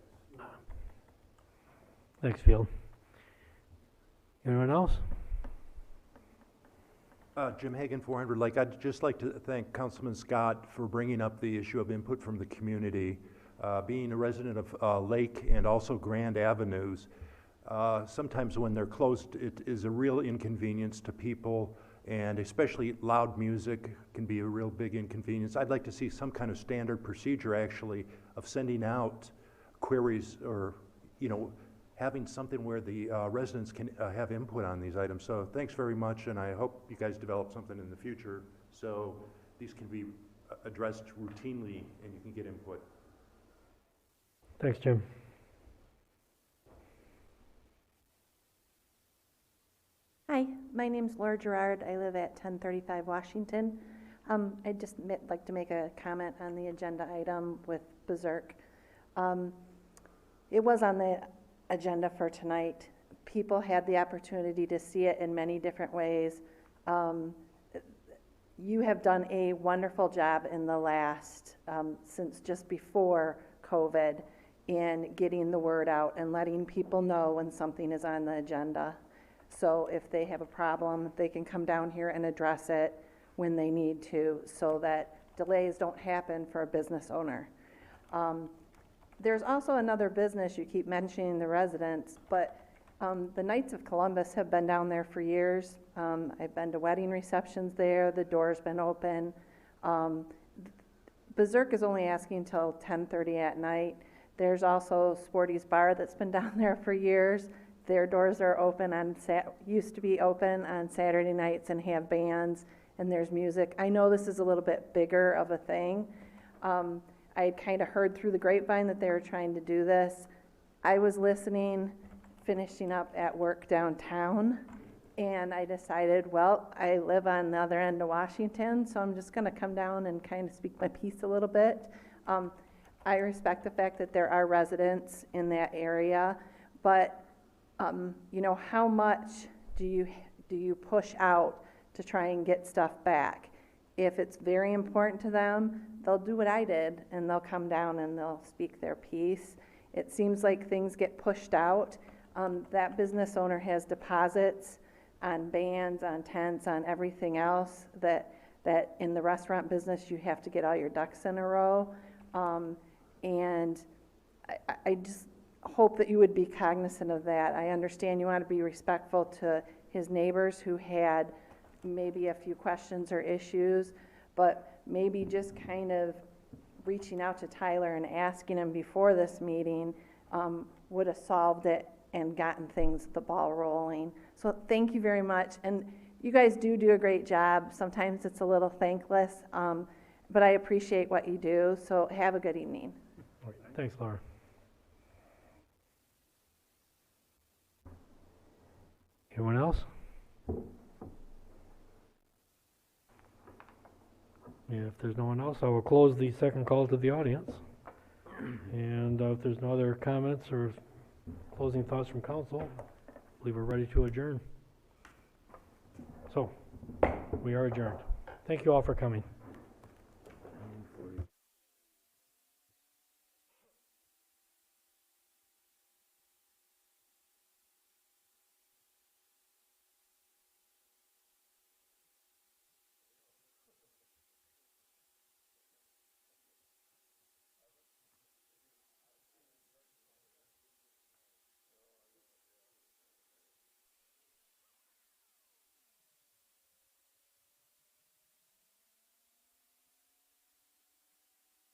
Speaker 1: Thanks, Field. Anyone else?
Speaker 13: Jim Hagan, 400 Lake. I'd just like to thank Councilman Scott for bringing up the issue of input from the community. Being a resident of Lake and also Grand Avenues, sometimes when they're closed, it is a real inconvenience to people, and especially loud music can be a real big inconvenience. I'd like to see some kind of standard procedure, actually, of sending out queries or, having something where the residents can have input on these items. So thanks very much, and I hope you guys develop something in the future so these can be addressed routinely and you can get input.
Speaker 1: Thanks, Jim.
Speaker 10: Hi, my name's Laura Gerard. I live at 1035 Washington. I'd just like to make a comment on the agenda item with Berserk. It was on the agenda for tonight. People had the opportunity to see it in many different ways. You have done a wonderful job in the last, since just before COVID, in getting the word out and letting people know when something is on the agenda. So if they have a problem, they can come down here and address it when they need to, so that delays don't happen for a business owner. There's also another business, you keep mentioning the residents, but the Knights of Columbus have been down there for years. I've been to wedding receptions there, the door's been open. Berserk is only asking till 10:30 at night. There's also Sporty's Bar that's been down there for years. Their doors are open on, used to be open on Saturday nights and have bands, and there's music. I know this is a little bit bigger of a thing.
Speaker 21: I had kind of heard through the grapevine that they were trying to do this. I was listening, finishing up at work downtown, and I decided, well, I live on the other end of Washington, so I'm just going to come down and kind of speak my piece a little bit. I respect the fact that there are residents in that area, but you know, how much do you push out to try and get stuff back? If it's very important to them, they'll do what I did, and they'll come down and they'll speak their piece. It seems like things get pushed out. That business owner has deposits on bands, on tents, on everything else that in the restaurant business you have to get all your ducks in a row. And I just hope that you would be cognizant of that. I understand you want to be respectful to his neighbors who had maybe a few questions or issues, but maybe just kind of reaching out to Tyler and asking him before this meeting would have solved it and gotten the ball rolling. So thank you very much. And you guys do a great job. Sometimes it's a little thankless, but I appreciate what you do. So have a good evening.
Speaker 1: Thanks, Laura. Anyone else? And if there's no one else, I will close the second call to the audience. And if there's no other comments or closing thoughts from council, I believe we're ready to adjourn. So, we are adjourned. Thank you all for coming.